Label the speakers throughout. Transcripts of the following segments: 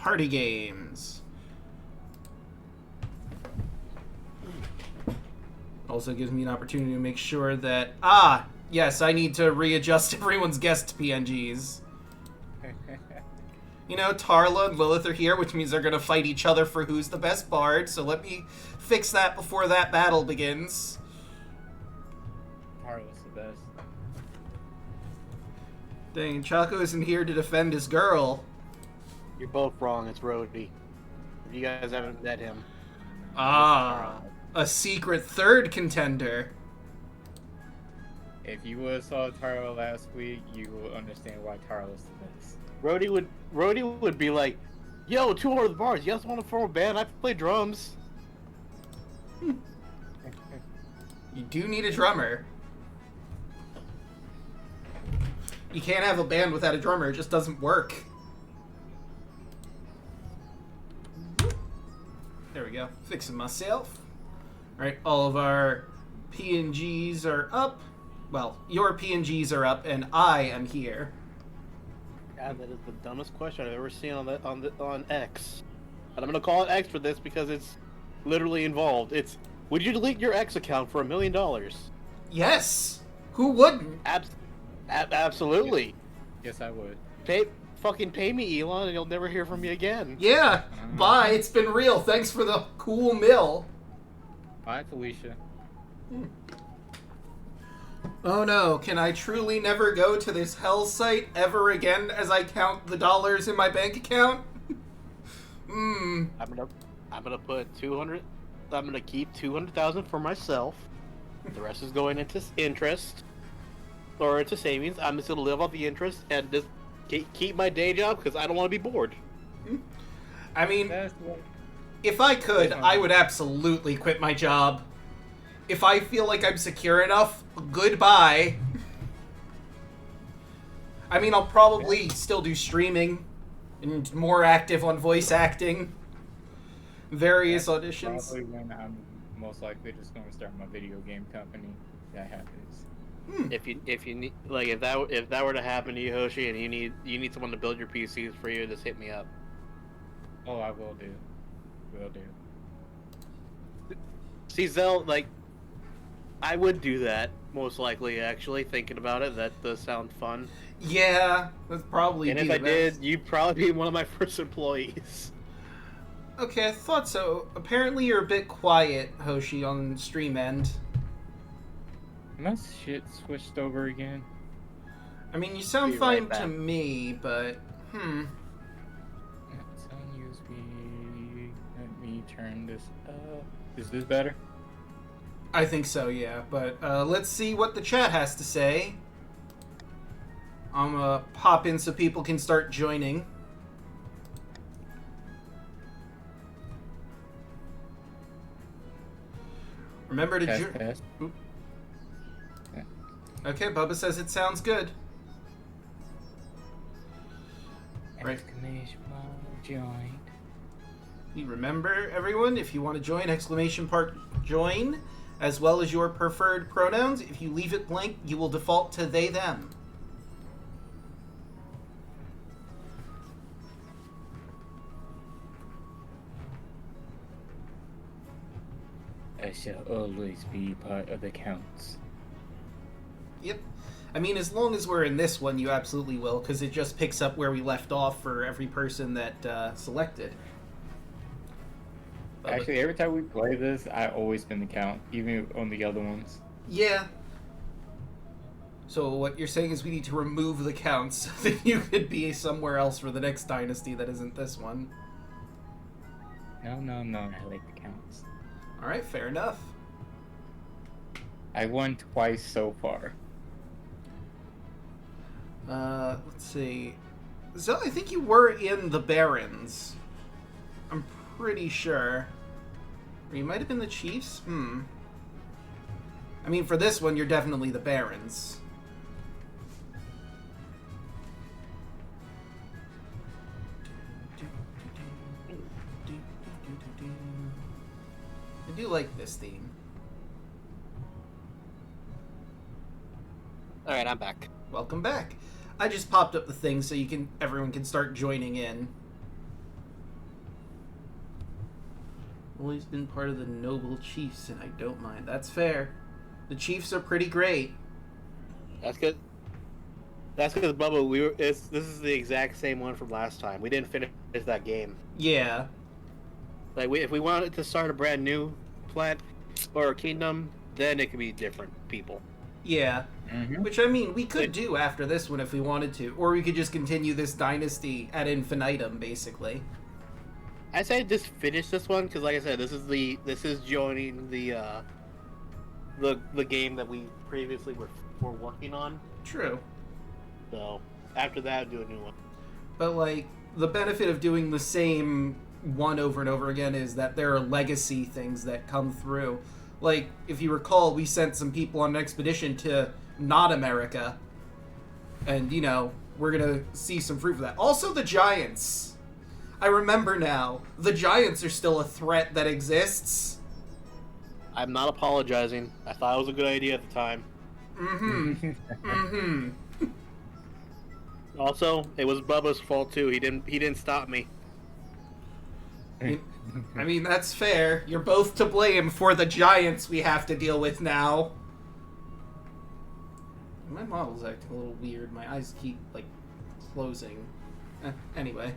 Speaker 1: Party games. Also gives me an opportunity to make sure that... yes, I need to readjust everyone's guest PNGs. You know, Tarla and Lilith are here, which means they're going to fight each other for who's the best bard, so let me fix that before that battle begins.
Speaker 2: Tarla's the best.
Speaker 1: Dang, Chaco isn't here to defend his girl.
Speaker 3: You're both wrong, it's Rhodey. You guys haven't met him.
Speaker 1: A secret third contender.
Speaker 2: If you would have saw Tarla last week, you will understand why Tarla's the best.
Speaker 3: Rhodey would be like, yo, 2 more of the bars, you guys want to form a band? I play drums.
Speaker 1: You do need a drummer. You can't have a band without a drummer, it just doesn't work. There we go. Fixing myself. Alright, all of our PNGs are up. Well, your PNGs are up, and I am here.
Speaker 3: God, that is the dumbest question I've ever seen on X. And I'm gonna call it X for this because it's literally involved. It's, would you delete your X account for $1 million?
Speaker 1: Yes! Who wouldn't?
Speaker 3: Absolutely.
Speaker 2: Yes, I would.
Speaker 3: Fucking pay me, Elon, and you'll never hear from me again.
Speaker 1: Yeah! Bye, it's been real. Thanks for the cool mill.
Speaker 2: Bye, Felicia.
Speaker 1: Oh no, can I truly never go to this hell site ever again as I count the dollars in my bank account?
Speaker 3: I'm gonna put 200. I'm gonna keep 200,000 for myself. The rest is going into interest or into savings. I'm just gonna live off the interest and just keep my day job because I don't want to be bored.
Speaker 1: I mean, if I could, I would absolutely quit my job. If I feel like I'm secure enough, goodbye. I mean, I'll probably still do streaming and more active on voice acting. Various auditions.
Speaker 2: Probably when I'm most likely just going to start my video game company. That happens.
Speaker 3: If you need, like, if that were to happen to you, Hoshi, and you need someone to build your PCs for you, just hit me up.
Speaker 2: Oh, I will do. Will do.
Speaker 3: See, Zell, like, I would do that, most likely, actually, thinking about it. That does sound fun.
Speaker 1: Yeah, that's probably.
Speaker 3: And if I did, you'd probably be one of my first employees.
Speaker 1: Okay, I thought so. Apparently you're a bit quiet, Hoshi, on stream end.
Speaker 2: My shit switched over again.
Speaker 1: I mean, you sound
Speaker 3: Be
Speaker 1: fine
Speaker 3: right back.
Speaker 1: to me, but,
Speaker 2: It's on USB. Let me turn this up. Is this better?
Speaker 1: I think so, yeah. But let's see what the chat has to say. I'm gonna pop in so people can start joining. Remember to
Speaker 2: Test.
Speaker 1: Okay, Bubba says it sounds good. Right.
Speaker 2: Exclamation mark, join.
Speaker 1: You remember, everyone, if you want to join, exclamation mark join, as well as your preferred pronouns. If you leave it blank, you will default to they, them.
Speaker 2: I shall always be part of the counts.
Speaker 1: Yep. I mean, as long as we're in this one, you absolutely will, because it just picks up where we left off for every person that selected.
Speaker 2: Actually, every time we play this, I always spin the count, even on the other ones.
Speaker 1: Yeah. So what you're saying is we need to remove the counts so that you could be somewhere else for the next dynasty that isn't this one.
Speaker 2: No, I like the counts.
Speaker 1: Alright, fair enough.
Speaker 2: I won twice so far.
Speaker 1: Let's see. So I think you were in the Barons. I'm pretty sure. Or you might have been the Chiefs? I mean, for this one, you're definitely the Barons. I do like this theme.
Speaker 3: Alright, I'm back.
Speaker 1: Welcome back. I just popped up the thing so everyone can start joining in. Always been part of the noble chiefs, and I don't mind. That's fair. The chiefs are pretty great.
Speaker 3: That's good. That's because Bubba, this is the exact same one from last time. We didn't finish that game.
Speaker 1: Yeah.
Speaker 3: Like, if we wanted to start a brand new planet or kingdom, then it could be different people.
Speaker 1: Yeah.
Speaker 2: Mm-hmm.
Speaker 1: Which, I mean, we could do after this one if we wanted to. Or we could just continue this dynasty ad infinitum, basically.
Speaker 3: I say just finish this one, because like I said, this is joining the game that we previously were working on.
Speaker 1: True.
Speaker 3: So, after that, do a new one.
Speaker 1: But, like, the benefit of doing the same one over and over again is that there are legacy things that come through. Like, if you recall, we sent some people on an expedition to not America. And, you know, we're gonna see some fruit for that. Also, the Giants. I remember now. The Giants are still a threat that exists.
Speaker 3: I'm not apologizing. I thought it was a good idea at the time.
Speaker 1: Mm-hmm. Mm-hmm.
Speaker 3: Also, it was Bubba's fault too. He didn't stop me.
Speaker 1: I mean, that's fair. You're both to blame for the Giants we have to deal with now. My model's acting a little weird. My eyes keep, like, closing. Anyway.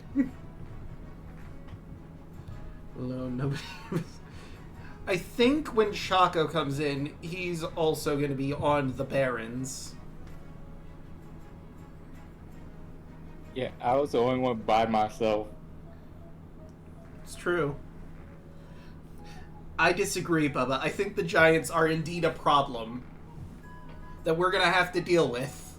Speaker 1: Hello, nobody... I think when Chaco comes in, he's also going to be on the Barons.
Speaker 2: Yeah, I was the only one by myself.
Speaker 1: It's true. I disagree, Bubba. I think the Giants are indeed a problem that we're going to have to deal with.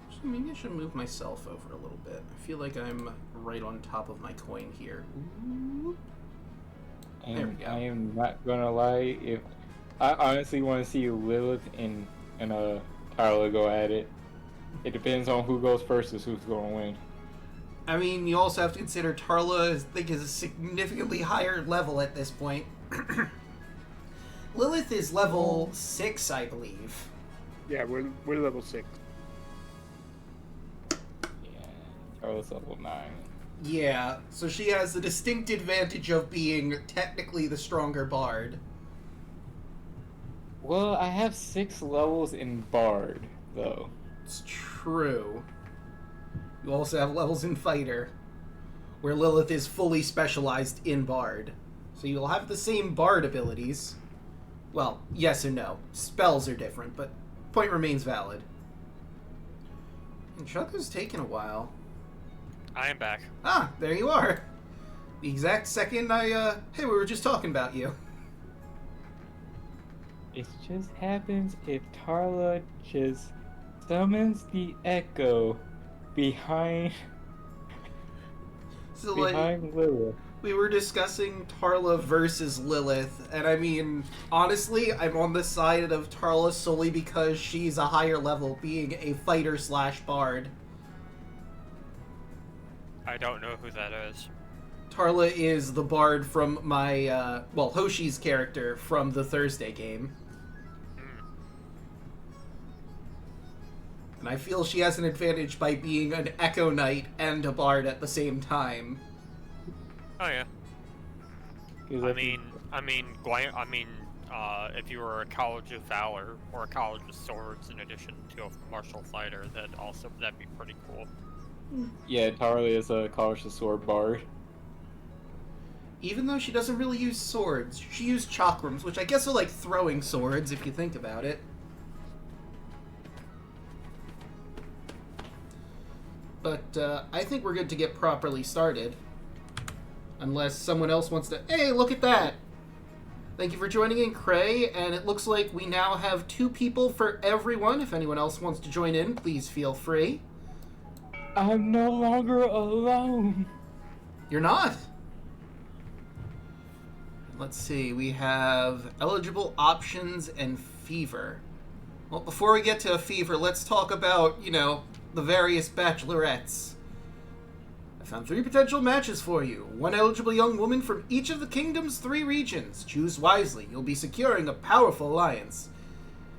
Speaker 1: Actually, maybe I should move myself over a little bit. I feel like I'm right on top of my coin here. Ooh. There we
Speaker 2: And
Speaker 1: go.
Speaker 2: I am not gonna lie, if I honestly want to see Lilith and Tyler go at it. It depends on who goes first is who's gonna win.
Speaker 1: I mean, you also have to consider Tarla, I think, is a significantly higher level at this point. Lilith is level 6, I believe.
Speaker 3: Yeah, we're level 6.
Speaker 2: Yeah, Tyler's level 9.
Speaker 1: Yeah, so she has the distinct advantage of being technically the stronger bard.
Speaker 2: Well, I have 6 levels in Bard, though.
Speaker 1: It's true. You also have levels in Fighter, where Lilith is fully specialized in Bard. So you'll have the same Bard abilities. Well, yes and no. Spells are different, but point remains valid. And Choco's taken a while.
Speaker 4: I am back.
Speaker 1: Ah, there you are. The exact second hey, we were just talking about you.
Speaker 2: It just happens if Tarla just summons the echo behind
Speaker 1: So, like,
Speaker 2: Lilith.
Speaker 1: we were discussing Tarla versus Lilith, and I mean, honestly, I'm on the side of Tarla solely because she's a higher level, being a fighter/bard.
Speaker 4: I don't know who that is.
Speaker 1: Tarla is the bard from my, Hoshi's character from the Thursday game. And I feel she has an advantage by being an Echo Knight and a bard at the same time.
Speaker 4: Oh yeah. If you were a College of Valor or a College of Swords in addition to a martial fighter, that'd be pretty cool.
Speaker 2: Yeah, Tarla is a College of Sword Bard.
Speaker 1: Even though she doesn't really use swords, she used chakrams, which I guess are like throwing swords if you think about it. But I think we're good to get properly started. Unless someone else wants to... Hey, look at that! Thank you for joining in, Cray, and it looks like we now have 2 people for everyone. If anyone else wants to join in, please feel free.
Speaker 2: I'm no longer alone.
Speaker 1: You're not. Let's see, we have eligible options and fever. Well, before we get to fever, let's talk about, the various bachelorettes. I found 3 potential matches for you. 1 eligible young woman from each of the kingdom's 3 regions. Choose wisely. You'll be securing a powerful alliance.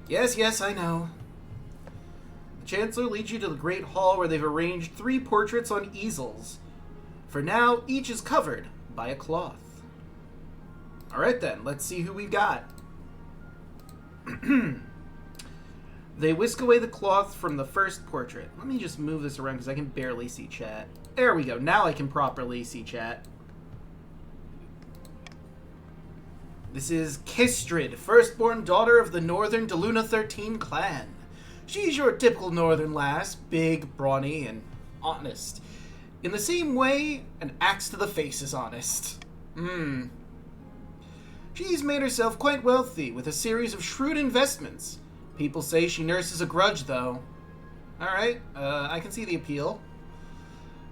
Speaker 1: Yes, I know. The Chancellor leads you to the Great Hall where they've arranged 3 portraits on easels. For now, each is covered by a cloth. Alright then, let's see who we've got. They whisk away the cloth from the first portrait. Let me just move this around because I can barely see chat. There we go. Now I can properly see chat. This is Kistrid, firstborn daughter of the Northern Daluna 13 clan. She's your typical northern lass, big, brawny, and honest. In the same way, an axe to the face is honest. She's made herself quite wealthy with a series of shrewd investments. People say she nurses a grudge, though. Alright, I can see the appeal.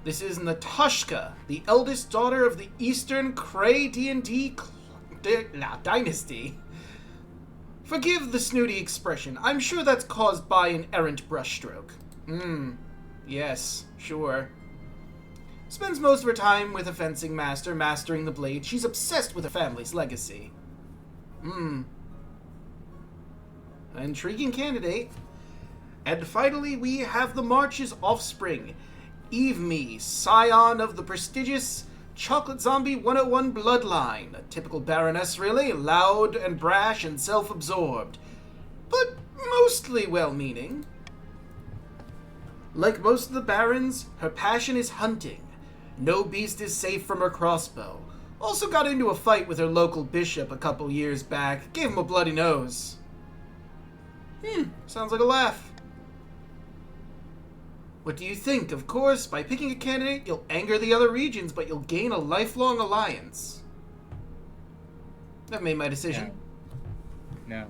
Speaker 1: This is Natashka, the eldest daughter of the Eastern Cray D&D dynasty. Forgive the snooty expression. I'm sure that's caused by an errant brushstroke. Yes, sure. Spends most of her time with a fencing master, mastering the blade. She's obsessed with her family's legacy. An intriguing candidate. And finally, we have the March's offspring, Eve-Me, scion of the prestigious Chocolate Zombie 101 bloodline. A typical baroness, really. Loud and brash and self-absorbed. But mostly well-meaning. Like most of the barons, her passion is hunting. No beast is safe from her crossbow. Also got into a fight with her local bishop a couple years back. Gave him a bloody nose. Sounds like a laugh. What do you think? Of course, by picking a candidate, you'll anger the other regions, but you'll gain a lifelong alliance. I've made my decision.
Speaker 2: No.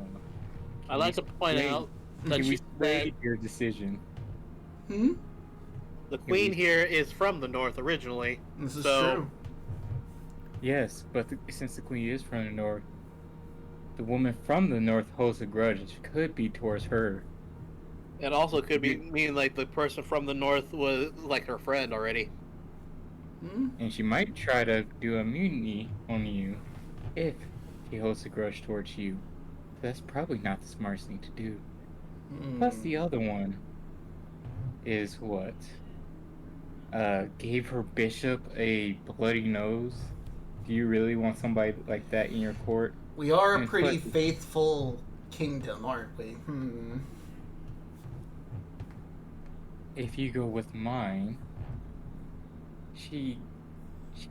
Speaker 3: I'd like to point out that
Speaker 2: Can we sway your decision?
Speaker 3: The queen here is from the north originally.
Speaker 1: This is true.
Speaker 2: Yes, but since the queen is from the north, the woman from the north holds a grudge. It could be towards her.
Speaker 3: It also could be mean like the person from the north was like her friend already.
Speaker 2: And she might try to do a mutiny on you if she holds a grudge towards you. That's probably not the smartest thing to do. Plus the other one is what? Gave her bishop a bloody nose. Do you really want somebody like that in your court?
Speaker 1: We are a pretty faithful kingdom, aren't we?
Speaker 2: If you go with mine, she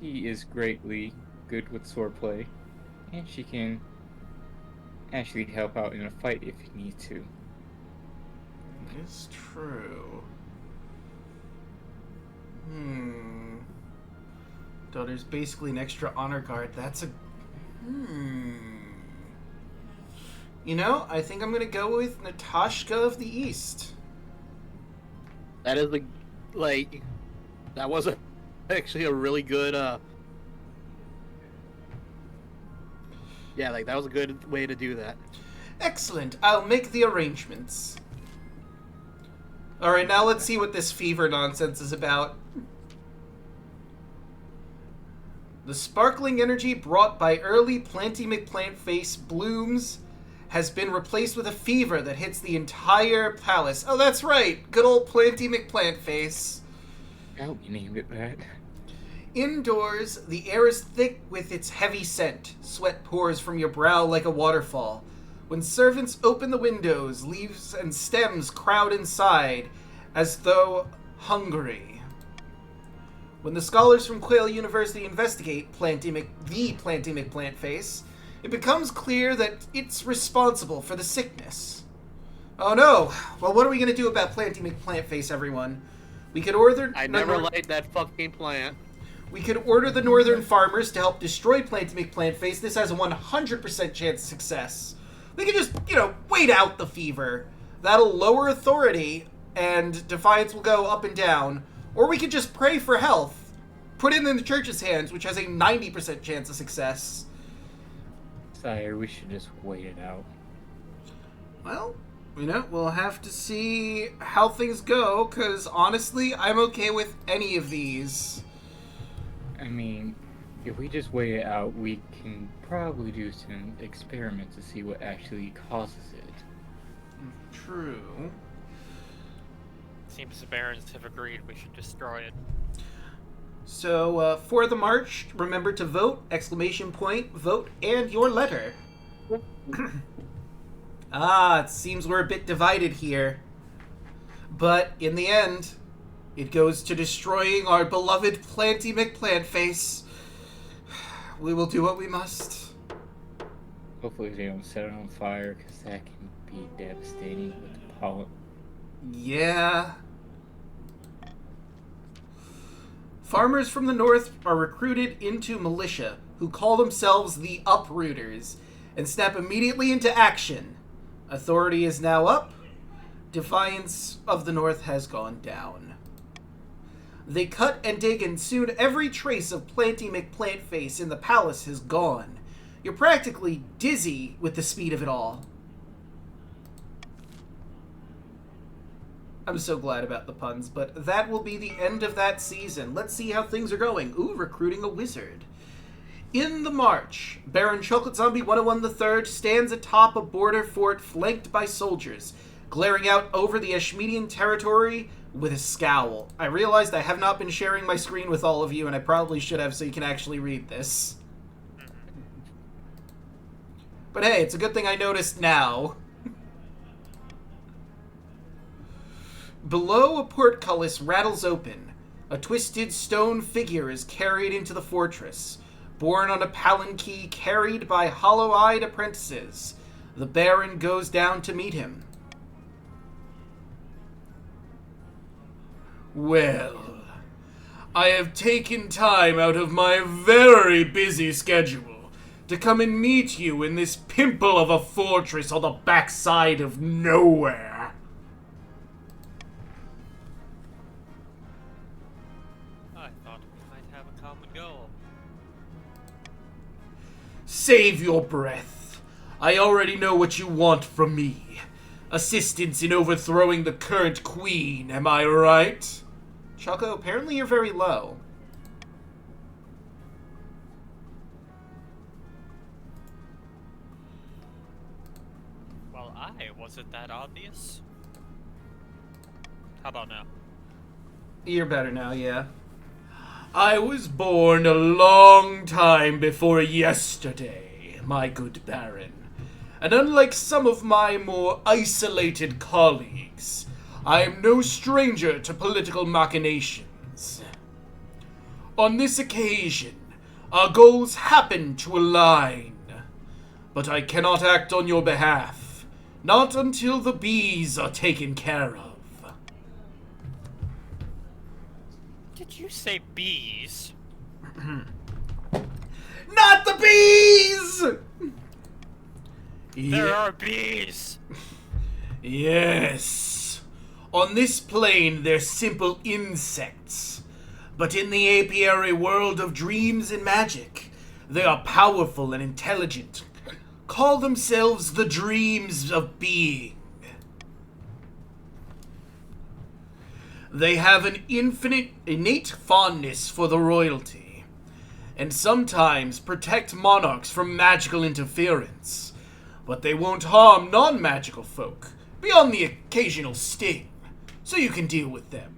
Speaker 2: is greatly good with swordplay, and she can actually help out in a fight if you need to.
Speaker 1: It's true. Daughter's basically an extra honor guard. That's a... You know, I think I'm gonna go with Natashka of the East.
Speaker 3: That is that was actually a really good, yeah, that was a good way to do that.
Speaker 1: Excellent. I'll make the arrangements. Alright, now let's see what this fever nonsense is about. The sparkling energy brought by early Planty McPlantface blooms has been replaced with a fever that hits the entire palace. Oh, that's right. Good old Planty McPlantface.
Speaker 2: Oh, you named it that.
Speaker 1: Indoors, the air is thick with its heavy scent. Sweat pours from your brow like a waterfall. When servants open the windows, leaves and stems crowd inside, as though hungry. When the scholars from Quail University investigate the Planty McPlantface, it becomes clear that it's responsible for the sickness. Oh no! Well, what are we going to do about Planty McPlantface, everyone? We could order...
Speaker 3: I never liked that fucking plant.
Speaker 1: We could order the northern farmers to help destroy Planty McPlantface. This has a 100% chance of success. We could just, wait out the fever. That'll lower authority, and defiance will go up and down. Or we could just pray for health. Put it in the church's hands, which has a 90% chance of success.
Speaker 2: Sire, we should just wait it out.
Speaker 1: Well, we'll have to see how things go, because honestly, I'm okay with any of these.
Speaker 2: I mean, if we just wait it out, we can probably do some experiments to see what actually causes it.
Speaker 1: True.
Speaker 4: Seems the barons have agreed we should destroy it.
Speaker 1: So, for the march, remember to vote, exclamation point, vote, and your letter. It seems we're a bit divided here. But, in the end, it goes to destroying our beloved Planty McPlantface. We will do what we must.
Speaker 2: Hopefully they don't set it on fire, because that can be devastating with the pollen.
Speaker 1: Yeah. Farmers from the north are recruited into militia, who call themselves the Uprooters, and snap immediately into action. Authority is now up. Defiance of the north has gone down. They cut and dig, and soon every trace of Planty McPlantface in the palace has gone. You're practically dizzy with the speed of it all. I'm so glad about the puns, but that will be the end of that season. Let's see how things are going. Ooh, recruiting a wizard. In the march, Baron Chocolate Zombie 101 III stands atop a border fort flanked by soldiers, glaring out over the Ashmedian territory with a scowl. I realized I have not been sharing my screen with all of you, and I probably should have so you can actually read this. But hey, it's a good thing I noticed now. Below, a portcullis rattles open. A twisted stone figure is carried into the fortress, borne on a palanquin carried by hollow-eyed apprentices. The Baron goes down to meet him. Well, I have taken time out of my very busy schedule to come and meet you in this pimple of a fortress on the backside of nowhere.
Speaker 4: I thought we might have a common goal.
Speaker 1: Save your breath. I already know what you want from me. Assistance in overthrowing the current queen, am I right? Choco, apparently you're very low.
Speaker 4: Well, wasn't that obvious? How about now?
Speaker 1: You're better now, yeah. I was born a long time before yesterday, my good Baron. And unlike some of my more isolated colleagues, I am no stranger to political machinations. On this occasion, our goals happen to align, but I cannot act on your behalf, not until the bees are taken care of.
Speaker 4: Did you say bees?
Speaker 1: Not the bees!
Speaker 4: There are bees!
Speaker 1: Yes. On this plane, they're simple insects. But in the apiary world of dreams and magic, they are powerful and intelligent. Call themselves the dreams of being. They have an innate fondness for the royalty, and sometimes protect monarchs from magical interference. But they won't harm non-magical folk, beyond the occasional sting, so you can deal with them.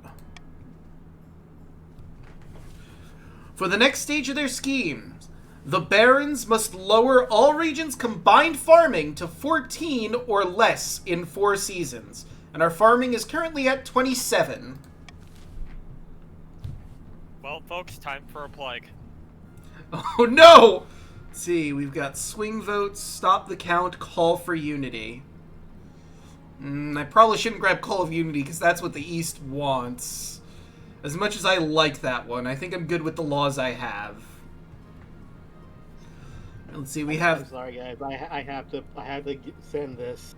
Speaker 1: For the next stage of their scheme, the Barons must lower all regions' combined farming to 14 or less in 4 seasons, and our farming is currently at 27.
Speaker 4: Well, folks, time for a plague.
Speaker 1: Oh no! Let's see, we've got swing votes, stop the count, call for unity. I probably shouldn't grab Call of Unity because that's what the East wants. As much as I like that one, I think I'm good with the laws I have. Let's see, we have...
Speaker 3: I'm sorry, guys. I have to send this.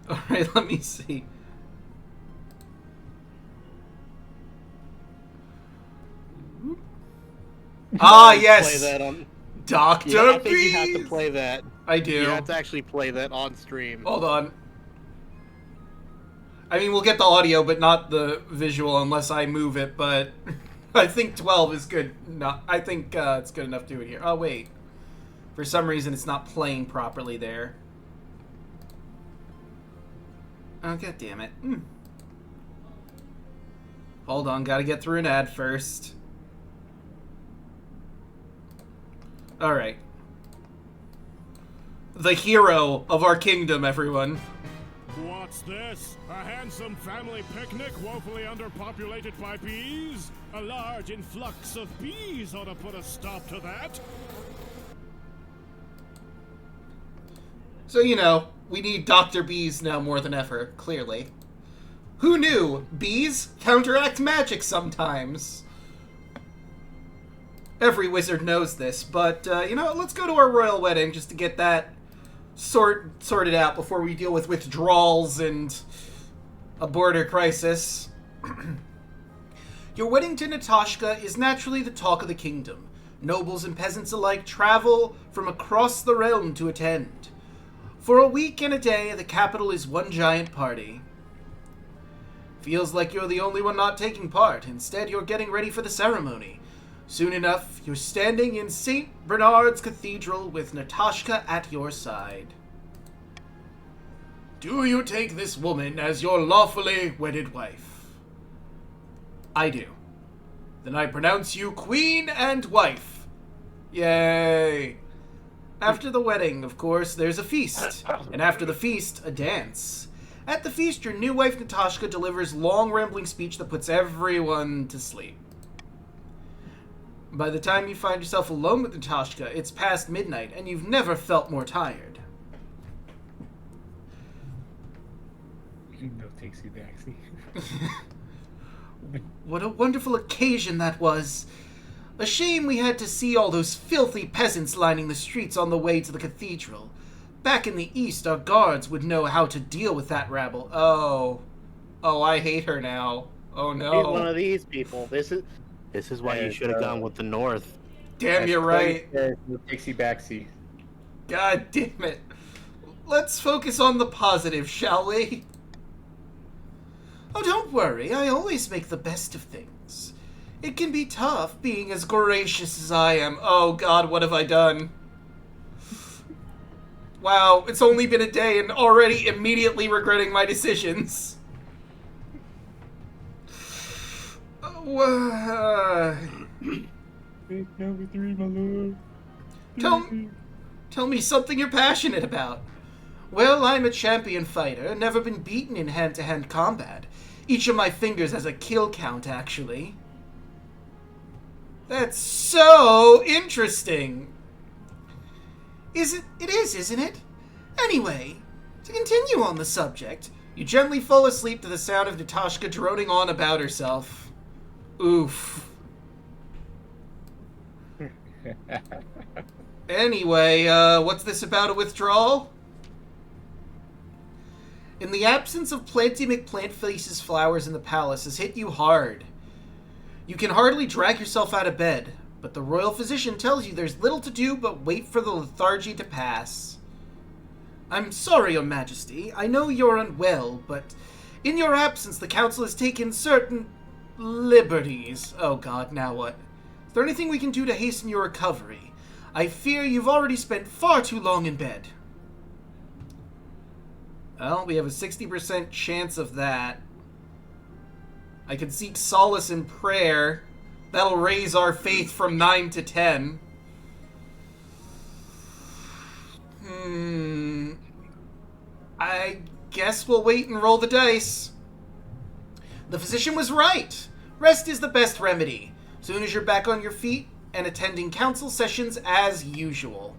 Speaker 1: Alright, let me see. Ah, yes!
Speaker 3: Play that on...
Speaker 1: Dr.
Speaker 3: Yeah, I think
Speaker 1: Bees!
Speaker 3: you have to play that.
Speaker 1: I do.
Speaker 3: You have to actually play that on stream.
Speaker 1: Hold on. I mean, we'll get the audio, but not the visual unless I move it, but I think 12 is good. No, I think it's good enough to do it here. Oh, wait. For some reason, it's not playing properly there. Oh, god damn it. Hold on, gotta get through an ad first. Alright. The hero of our kingdom, everyone.
Speaker 5: What's this? A handsome family picnic woefully underpopulated by bees? A large influx of bees ought to put a stop to that.
Speaker 1: So, you know, we need Dr. Bees now more than ever, clearly. Who knew? Bees counteract magic sometimes. Every wizard knows this, but, you know, let's go to our royal wedding just to get that sorted out before we deal with withdrawals and a border crisis. Your wedding to Natashka is naturally the talk of the kingdom. Nobles and peasants alike travel from across the realm to attend. For a week and a day, the capital is one giant party. Feels like you're the only one not taking part. Instead, you're getting ready for the ceremony. Soon enough, you're standing in St. Bernard's Cathedral with Natashka at your side. Do you take this woman as your lawfully wedded wife? I do. Then I pronounce you queen and wife. Yay! After the wedding, of course, there's a feast. And after the feast, a dance. At the feast, your new wife Natashka delivers long rambling speech that puts everyone to sleep. By the time you find yourself alone with Natashka, it's past midnight, and you've never felt more tired.
Speaker 2: No takesy backsy.
Speaker 1: What a wonderful occasion that was. A shame we had to see all those filthy peasants lining the streets on the way to the cathedral. Back in the East, our guards would know how to deal with that rabble. Oh, I hate her now. Oh no.
Speaker 3: He's one of these people. This is why you should have gone with the North.
Speaker 1: Damn, you're right.
Speaker 2: No takesy backsy.
Speaker 1: God damn it. Let's focus on the positive, shall we? Oh, don't worry. I always make the best of things. It can be tough being as gracious as I am. Oh god, what have I done? Wow, it's only been a day and already immediately regretting my decisions.
Speaker 2: Number 3, my lord.
Speaker 1: Tell me something you're passionate about. Well, I'm a champion fighter, never been beaten in hand-to-hand combat. Each of my fingers has a kill count, actually. That's so interesting. It is, isn't it? Anyway, to continue on the subject, you gently fall asleep to the sound of Natashka droning on about herself. Oof. Anyway, what's this about a withdrawal? In the absence of Planty McPlantface's flowers in the palace has hit you hard. You can hardly drag yourself out of bed, but the royal physician tells you there's little to do but wait for the lethargy to pass. I'm sorry, Your Majesty. I know you're unwell, but in your absence the council has taken certain liberties. Oh god, now what? Is there anything we can do to hasten your recovery? I fear you've already spent far too long in bed. Well, we have a 60% chance of that. I can seek solace in prayer. That'll raise our faith from 9 to 10. I guess we'll wait and roll the dice. The physician was right. Rest is the best remedy. Soon as you're back on your feet and attending council sessions as usual.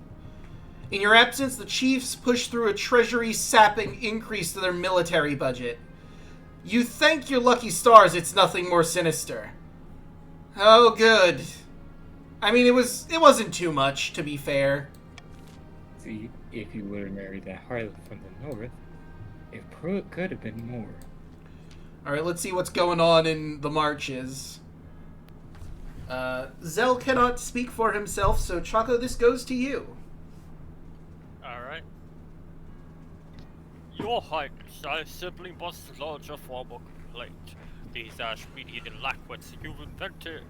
Speaker 1: In your absence, the chiefs push through a treasury-sapping increase to their military budget. You thank your lucky stars it's nothing more sinister. Oh, good. I mean, it wasn't too much, to be fair.
Speaker 2: See, if you would have married that harlot from the north, it could have been more.
Speaker 1: Alright, let's see what's going on in the marches. Zell cannot speak for himself, so Chaco, this goes to you.
Speaker 4: Alright. Your Highness, I simply must lodge a formal complaint. These Ashmedian lackwits you've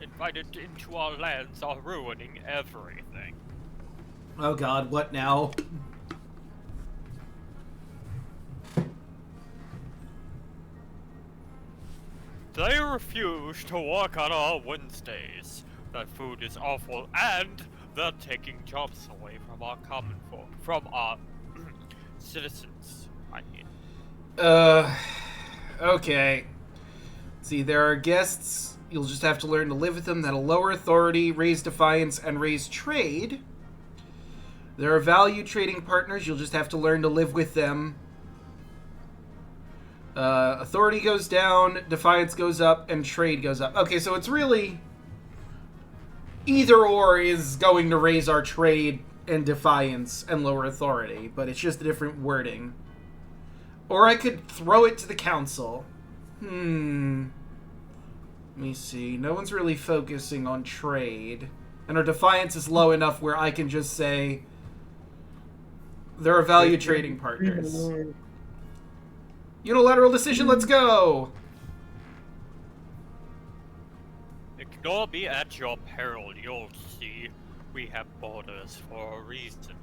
Speaker 4: invited into our lands are ruining everything.
Speaker 1: Oh god, what now?
Speaker 4: They refuse to work on our Wednesdays. that food is awful, and they're taking jobs away from our common folk, from our citizens, I mean.
Speaker 1: Okay. See, there are guests. You'll just have to learn to live with them. That'll lower authority, raise defiance, and raise trade. There are value trading partners. You'll just have to learn to live with them. Authority goes down, defiance goes up, and trade goes up. Okay, so it's really... Either or is going to raise our trade and defiance and lower authority, but it's just a different wording. Or I could throw it to the council. Let me see. No one's really focusing on trade. And our defiance is low enough where I can just say... There are value trading partners. Unilateral decision, let's go!
Speaker 4: Ignore me at your peril, you'll see. We have borders for a reason.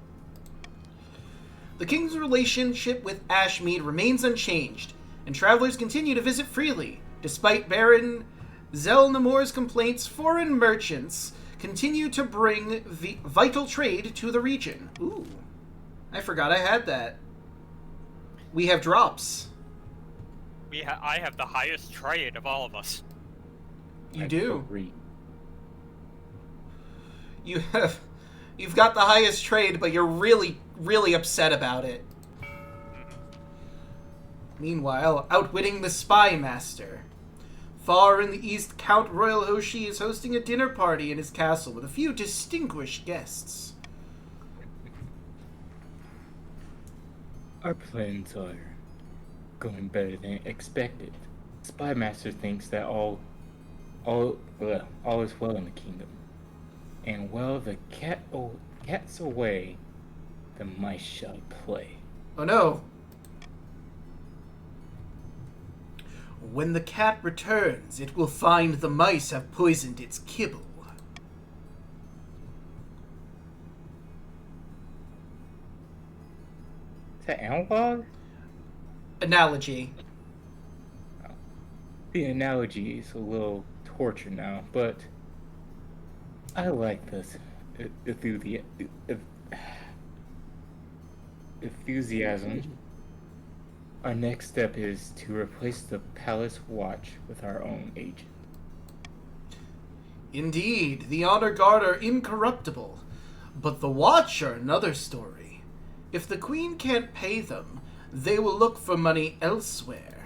Speaker 1: The king's relationship with Ashmead remains unchanged, and travelers continue to visit freely. Despite Baron Zelnamore's complaints, foreign merchants continue to bring vital trade to the region. Ooh, I forgot I had that. We have drops.
Speaker 4: I have the highest trade of all of us.
Speaker 1: You do. You've got the highest trade, but you're really, really upset about it. Meanwhile, outwitting the spy master. Far in the east, Count Royal Hoshi is hosting a dinner party in his castle with a few distinguished guests.
Speaker 2: Our plans are going better than expected. Spy master thinks that all is well in the kingdom. And while the cat's away, the mice shall play.
Speaker 1: Oh no. When the cat returns, it will find the mice have poisoned its kibble.
Speaker 2: Is that analog?
Speaker 1: Analogy.
Speaker 2: The analogy is a little torture now, but I like this enthusiasm. Our next step is to replace the palace watch with our own agent.
Speaker 1: Indeed, the honor guard are incorruptible, but the watch are another story. If the queen can't pay them, they will look for money elsewhere.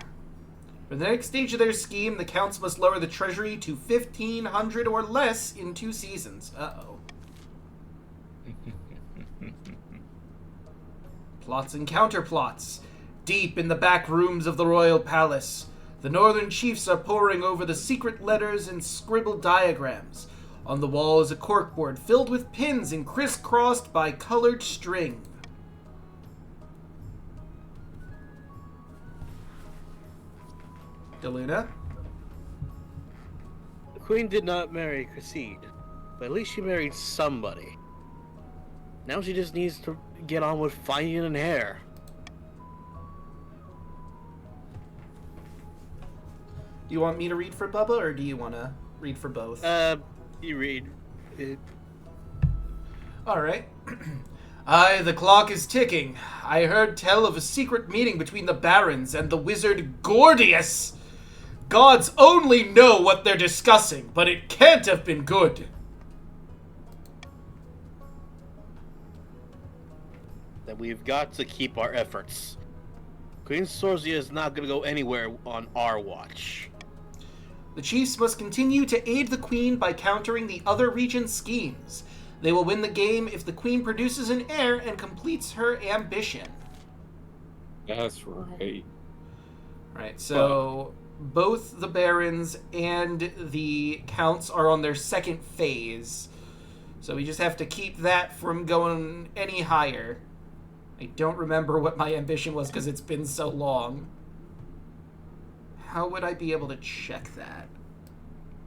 Speaker 1: For the next stage of their scheme, the counts must lower the treasury to 1,500 or less in 2 seasons. Uh-oh. Plots and counterplots. Deep in the back rooms of the royal palace, the northern chiefs are poring over the secret letters and scribbled diagrams. On the wall is a corkboard filled with pins and crisscrossed by colored string. Daluna?
Speaker 3: The queen did not marry KotC, but at least she married somebody. Now she just needs to get on with finding an heir.
Speaker 1: Do you want me to read for Bubba, or do you want to read for both?
Speaker 3: You read it.
Speaker 1: Alright. Aye, the clock is ticking. I heard tell of a secret meeting between the barons and the wizard Gordius. Gods only know what they're discussing, but it can't have been good.
Speaker 3: That we've got to keep our efforts. Queen Sorcha is not going to go anywhere on our watch.
Speaker 1: The chiefs must continue to aid the queen by countering the other region's schemes. They will win the game if the queen produces an heir and completes her ambition.
Speaker 2: That's right.
Speaker 1: Right, so both the barons and the counts are on their second phase. So we just have to keep that from going any higher. I don't remember what my ambition was because it's been so long. How would I be able to check that?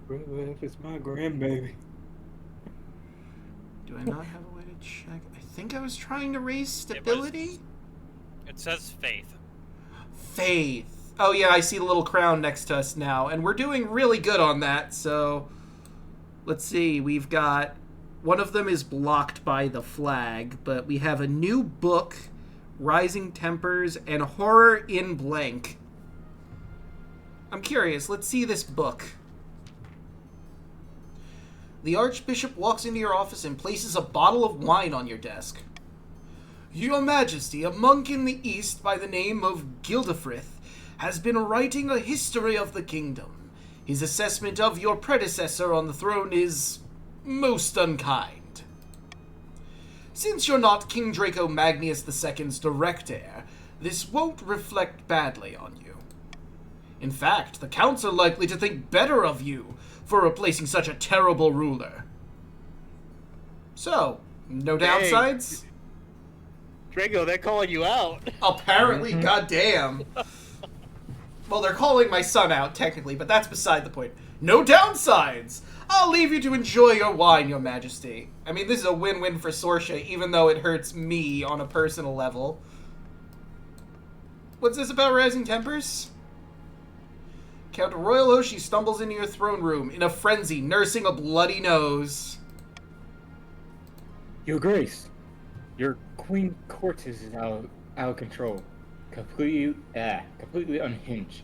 Speaker 2: It's my grandbaby.
Speaker 1: Do I not have a way to check? I think I was trying to raise stability?
Speaker 4: It says faith.
Speaker 1: Faith. Oh yeah, I see the little crown next to us now. And we're doing really good on that, so... Let's see, we've got... One of them is blocked by the flag, but we have a new book, Rising Tempers, and Horror in Blank. I'm curious, let's see this book. The Archbishop walks into your office and places a bottle of wine on your desk. Your Majesty, a monk in the East by the name of Gildefrith has been writing a history of the kingdom. His assessment of your predecessor on the throne is most unkind. Since you're not King Draco Magnius II's direct heir, this won't reflect badly on you. In fact, the counts are likely to think better of you for replacing such a terrible ruler. So, no downsides?
Speaker 3: Draco, they're calling you out.
Speaker 1: Apparently, goddamn. Well, they're calling my son out, technically, but that's beside the point. No downsides! I'll leave you to enjoy your wine, Your Majesty. I mean, this is a win-win for Sorcha, even though it hurts me on a personal level. What's this about Rising Tempers? Count Royal Hoshi stumbles into your throne room in a frenzy, nursing a bloody nose.
Speaker 2: Your Grace, your Queen Sorcha is out of control. Completely unhinged.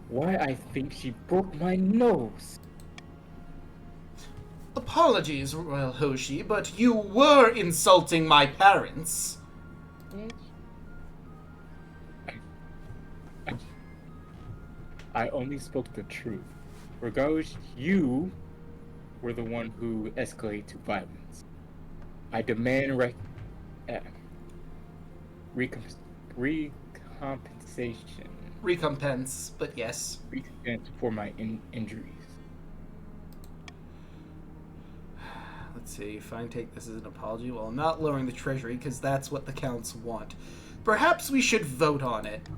Speaker 2: Why, I think she broke my nose.
Speaker 1: Apologies, Royal Hoshi, but you were insulting my parents.
Speaker 2: I only spoke the truth. Regardless, you were the one who escalated to violence. I demand recompensation.
Speaker 1: Recompense, but yes.
Speaker 2: Recompense for my injuries.
Speaker 1: Let's see, fine, take this as an apology. Well, I'm not lowering the treasury, because that's what the counts want. Perhaps we should vote on it.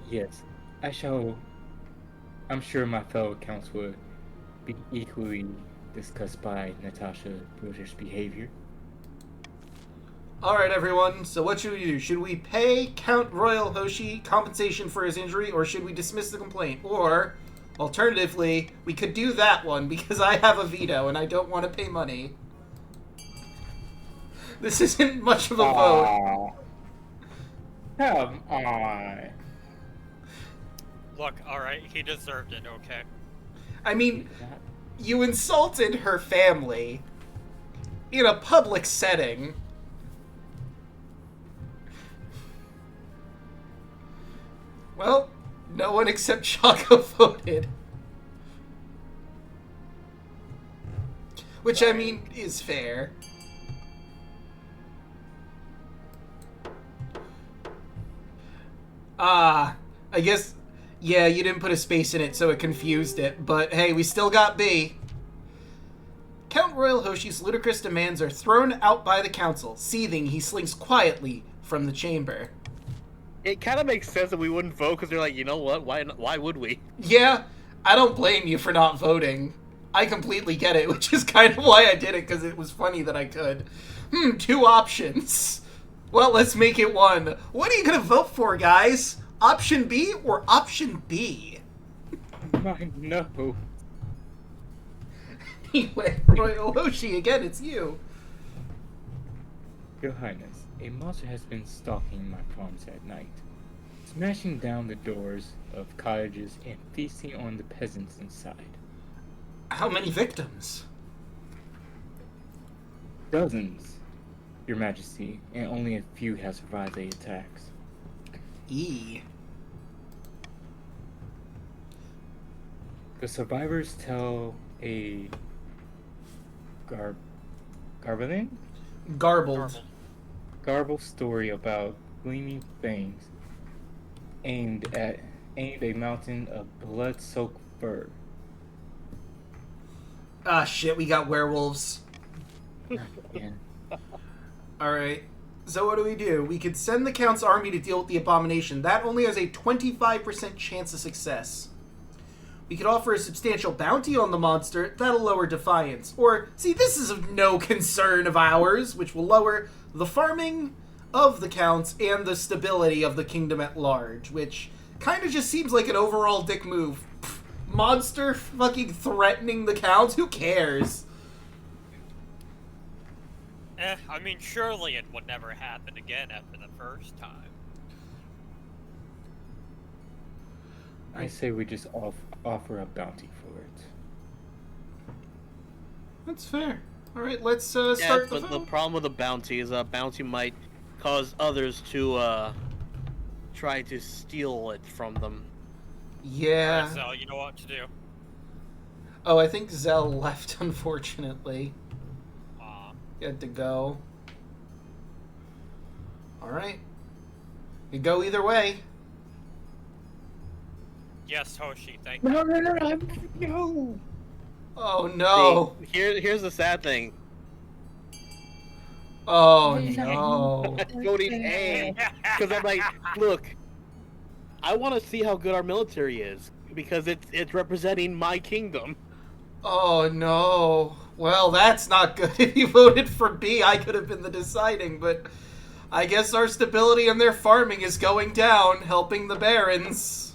Speaker 2: Yes, I shall. I'm sure my fellow counts would be equally disgusted by Natasha British behavior.
Speaker 1: Alright, everyone, so what should we do? Should we pay Count Royal Hoshi compensation for his injury, or should we dismiss the complaint? Or, alternatively, we could do that one, because I have a veto and I don't want to pay money. This isn't much of a vote.
Speaker 2: Come on.
Speaker 4: Look, alright, he deserved it, okay?
Speaker 1: I mean, you insulted her family in a public setting. Well, no one except Chaco voted. Which, I mean, is fair. I guess, yeah, you didn't put a space in it, so it confused it. But hey, we still got B. Count Royal Hoshi's ludicrous demands are thrown out by the council. Seething, he slinks quietly from the chamber.
Speaker 3: It kind of makes sense that we wouldn't vote because they're like, you know what? Why would we?
Speaker 1: Yeah, I don't blame you for not voting. I completely get it, which is kind of why I did it, because it was funny that I could. 2 options. Well, let's make it one. What are you going to vote for, guys? Option B or option B?
Speaker 2: No.
Speaker 1: Anyway, Royal Hoshi, again, it's you.
Speaker 2: Your Highness, a monster has been stalking my farms at night, smashing down the doors of cottages and feasting on the peasants inside.
Speaker 1: How many victims?
Speaker 2: Dozens, Your Majesty, and only a few have survived the attacks. The survivors tell a garbled story about gleaming fangs aimed a mountain of blood-soaked fur.
Speaker 1: Ah, shit, we got werewolves.
Speaker 2: Yeah.
Speaker 1: Alright, so what do? We could send the Count's army to deal with the abomination. That only has a 25% chance of success. We could offer a substantial bounty on the monster. That'll lower defiance. Or, see, this is of no concern of ours, which will lower the farming of the Counts and the stability of the kingdom at large, which, kind of just seems like an overall dick move. Pfft, monster fucking threatening the counts? Who cares?
Speaker 4: I mean, surely it would never happen again after the first time.
Speaker 2: I say we just offer a bounty for it.
Speaker 1: That's fair. Alright, let's start the
Speaker 3: but the problem with a bounty is a bounty might cause others to try to steal it from them.
Speaker 1: Yeah.
Speaker 4: Alright, so you know what to do.
Speaker 1: Oh, I think Zell left, unfortunately. He had to go. Alright. You go either way.
Speaker 4: Yes, Hoshi, thank you.
Speaker 2: No.
Speaker 1: Oh no.
Speaker 3: See, here's the sad thing.
Speaker 1: Oh no.
Speaker 3: I'm voting A because I'm like, look, I want to see how good our military is because it's representing my kingdom.
Speaker 1: Oh no. Well, that's not good. If you voted for B, I could have been the deciding, but I guess our stability in their farming is going down, helping the barons.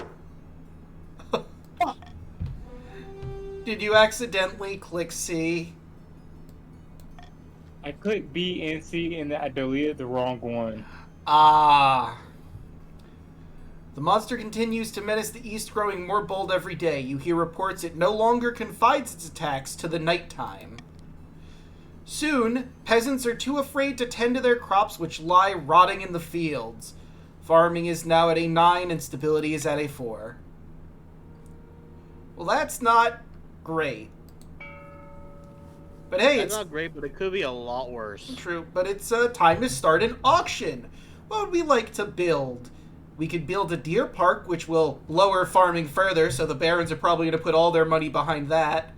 Speaker 1: Did you accidentally click C?
Speaker 2: I clicked B and C and I deleted the wrong one.
Speaker 1: Ah. The monster continues to menace the east, growing more bold every day. You hear reports it no longer confides its attacks to the nighttime. Soon, peasants are too afraid to tend to their crops which lie rotting in the fields. Farming is now at a 9 and stability is at a 4. Well, that's not great. But hey,
Speaker 3: it's not great, but it could be a lot worse.
Speaker 1: True, but it's time to start an auction. What would we like to build? We could build a deer park, which will lower farming further, so the barons are probably going to put all their money behind that.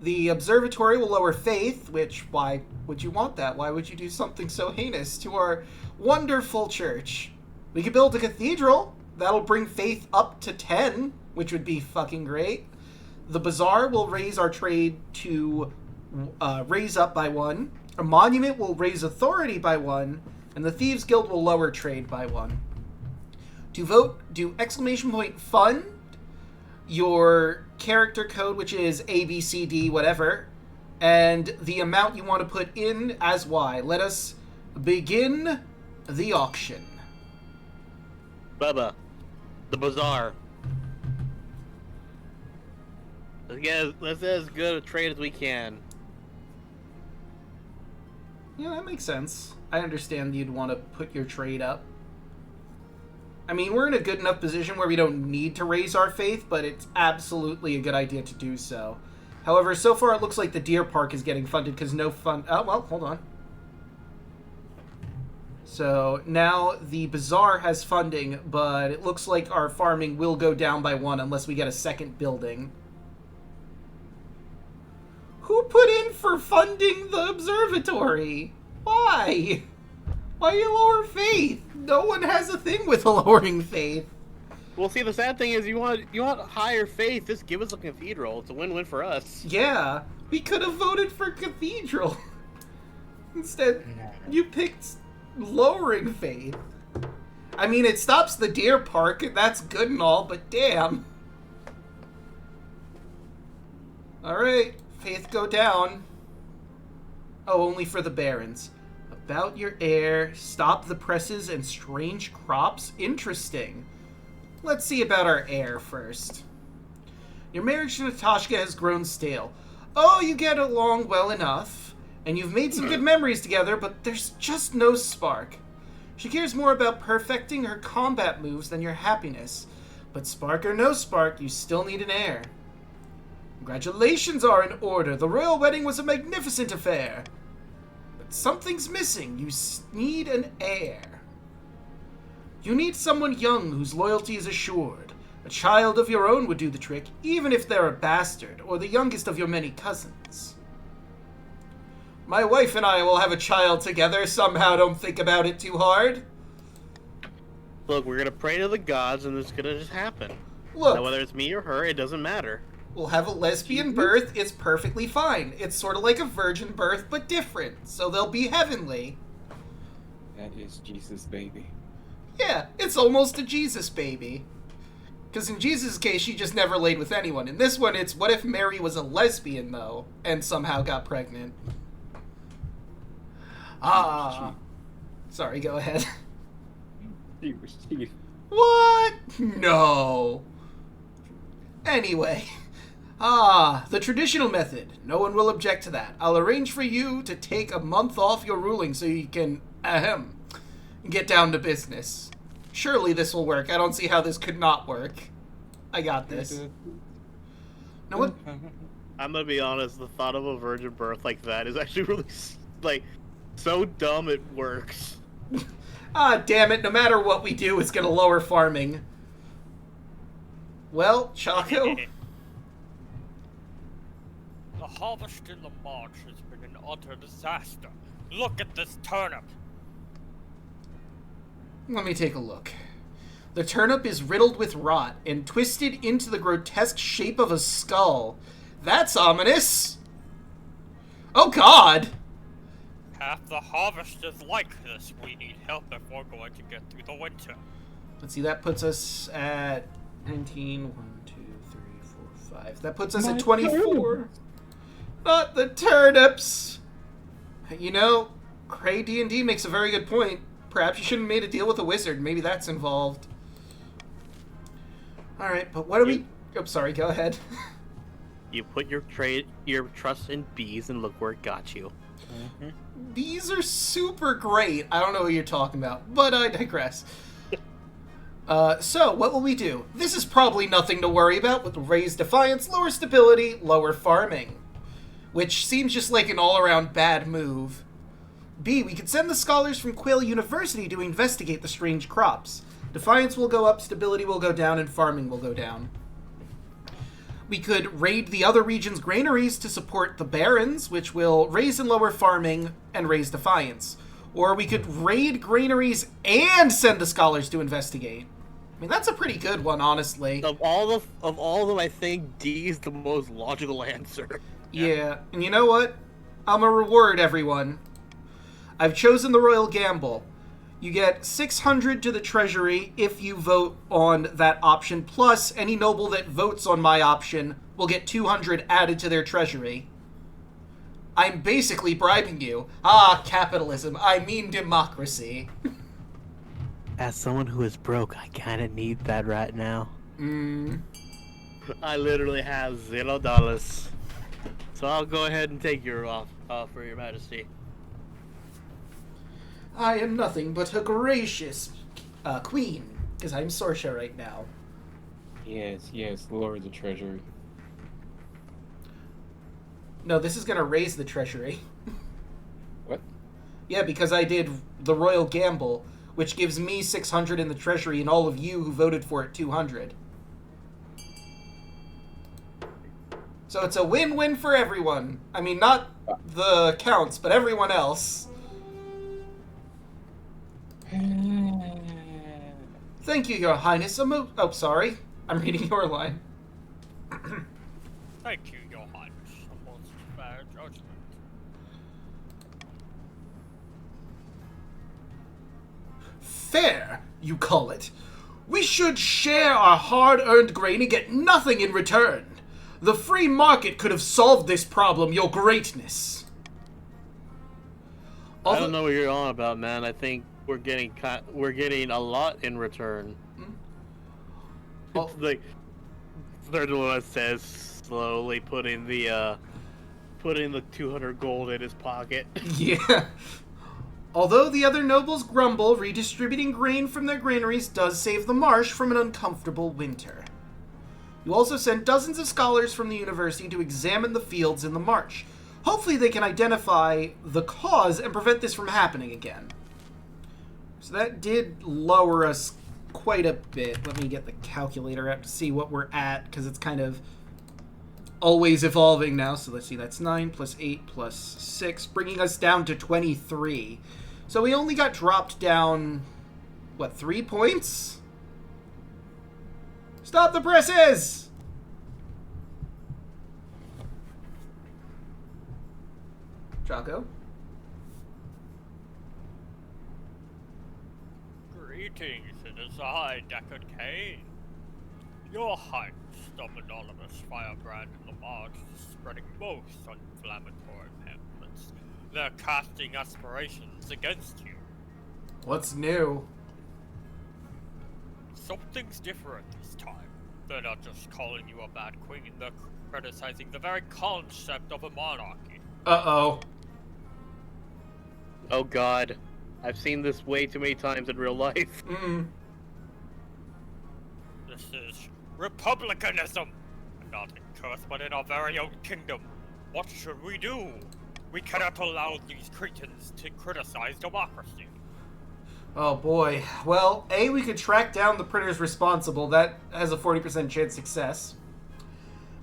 Speaker 1: The observatory will lower faith, which, why would you want that? Why would you do something so heinous to our wonderful church? We could build a cathedral. That'll bring faith up to 10, which would be fucking great. The bazaar will raise our trade to raise up by 1. A monument will raise authority by 1. And the Thieves Guild will lower trade by 1. To vote, do ! fund, your character code, which is A, B, C, D, whatever, and the amount you want to put in as Y. Let us begin the auction.
Speaker 3: Bubba, the bazaar. Let's get as good a trade as we can.
Speaker 1: Yeah, that makes sense. I understand you'd want to put your trade up. I mean, we're in a good enough position where we don't need to raise our faith, but it's absolutely a good idea to do so. However, so far it looks like the deer park is getting funded because no fund... Oh, well, hold on. So now the bazaar has funding, but it looks like our farming will go down by 1 unless we get a second building. Who put in for funding the observatory? Why? Why you lower faith? No one has a thing with lowering faith.
Speaker 3: Well, see, the sad thing is you want higher faith. Just give us a cathedral. It's a win-win for us.
Speaker 1: Yeah, we could have voted for cathedral. Instead, you picked lowering faith. I mean, it stops the deer park. That's good and all, but damn. Alright, faith go down. Oh, only for the barons. About your heir, stop the presses and strange crops. Interesting. Let's see about our heir first. Your marriage to Natashka has grown stale. Oh, you get along well enough, and you've made some good memories together, but there's just no spark. She cares more about perfecting her combat moves than your happiness. But spark or no spark, you still need an heir. Congratulations are in order. The royal wedding was a magnificent affair. But something's missing. You need an heir. You need someone young whose loyalty is assured. A child of your own would do the trick, even if they're a bastard, or the youngest of your many cousins. My wife and I will have a child together. Somehow don't think about it too hard.
Speaker 3: Look, we're gonna pray to the gods, and it's gonna just happen.
Speaker 1: Look.
Speaker 3: Now, whether it's me or her, it doesn't matter.
Speaker 1: We'll have a lesbian birth. It's perfectly fine. It's sort of like a virgin birth, but different. So they'll be heavenly.
Speaker 2: That is Jesus, baby.
Speaker 1: Yeah, it's almost a Jesus baby. Because in Jesus' case, she just never laid with anyone. In this one, it's what if Mary was a lesbian, though, and somehow got pregnant? Ah. Sorry, go ahead. What? No. Anyway. The traditional method. No one will object to that. I'll arrange for you to take a month off your ruling so you can, get down to business. Surely this will work. I don't see how this could not work. I got this. Now what?
Speaker 3: I'm gonna be honest, the thought of a virgin birth like that is actually really, so dumb it works.
Speaker 1: Damn it. No matter what we do, it's gonna lower farming. Well, Chaco?
Speaker 4: The harvest in the March has been an utter disaster. Look at this turnip.
Speaker 1: Let me take a look. The turnip is riddled with rot and twisted into the grotesque shape of a skull. That's ominous. Oh, God!
Speaker 4: Half the harvest is like this. We need help if we're going to get through the winter.
Speaker 1: Let's see, that puts us at 19. 1, 2, 3, 4, 5. That puts us at 24. Not the turnips! You know, Cray D&D makes a very good point. Perhaps you shouldn't have made a deal with a wizard. Maybe that's involved. Alright, but what do we... Oh, sorry, go ahead.
Speaker 3: You put your trust in bees and look where it got you.
Speaker 1: Bees are super great. I don't know what you're talking about, but I digress. So, what will we do? This is probably nothing to worry about with raised defiance, lower stability, lower farming. Which seems just like an all-around bad move. B, we could send the scholars from Quill University to investigate the strange crops. Defiance will go up, stability will go down, and farming will go down. We could raid the other region's granaries to support the barons, which will raise and lower farming and raise defiance. Or we could raid granaries and send the scholars to investigate. I mean, that's a pretty good one, honestly.
Speaker 3: Of all of them, I think D is the most logical answer.
Speaker 1: Yeah, and you know what? I'm gonna reward everyone. I've chosen the Royal Gamble. You get 600 to the treasury if you vote on that option, plus any noble that votes on my option will get 200 added to their treasury. I'm basically bribing you. Capitalism. I mean democracy.
Speaker 3: As someone who is broke, I kinda need that right now. I literally have $0. So I'll go ahead and take your offer, Your Majesty.
Speaker 1: I am nothing but a gracious queen, because I'm Sorcha right now.
Speaker 2: Yes, lower the treasury.
Speaker 1: No, this is going to raise the treasury.
Speaker 2: What?
Speaker 1: Yeah, because I did the Royal Gamble, which gives me 600 in the treasury and all of you who voted for it 200. So it's a win-win for everyone. I mean, not the counts, but everyone else. Thank you, Your Highness. Oh, sorry. I'm reading your line.
Speaker 4: Thank you, Your Highness. A most fair judgment.
Speaker 1: Fair, you call it. We should share our hard-earned grain and get nothing in return. The free market could have solved this problem, Your Greatness.
Speaker 3: I don't know what you're on about, man. I think we're getting a lot in return. Like Daluna says, slowly putting the 200 gold in his pocket.
Speaker 1: Yeah. Although the other nobles grumble, redistributing grain from their granaries does save the marsh from an uncomfortable winter. You also sent dozens of scholars from the university to examine the fields in the marsh. Hopefully they can identify the cause and prevent this from happening again. So that did lower us quite a bit. Let me get the calculator out to see what we're at, because it's kind of always evolving now. So let's see, that's 9 plus 8 plus 6, bringing us down to 23. So we only got dropped down, what, 3 points? Stop the presses! Draco?
Speaker 4: Greetings, it is I, Deckard Kane. Your heist of anonymous firebrand Lamont is spreading most inflammatory pamphlets. They're casting aspirations against you.
Speaker 1: What's new?
Speaker 4: Something's different this time. They're not just calling you a bad queen, they're criticizing the very concept of a monarchy.
Speaker 1: Uh-oh.
Speaker 3: Oh god. I've seen this way too many times in real life.
Speaker 4: This is republicanism! Not in Earth, but in our very own kingdom. What should we do? We cannot allow these cretins to criticize democracy.
Speaker 1: Oh boy. Well, A, we could track down the printers responsible. That has a 40% chance success.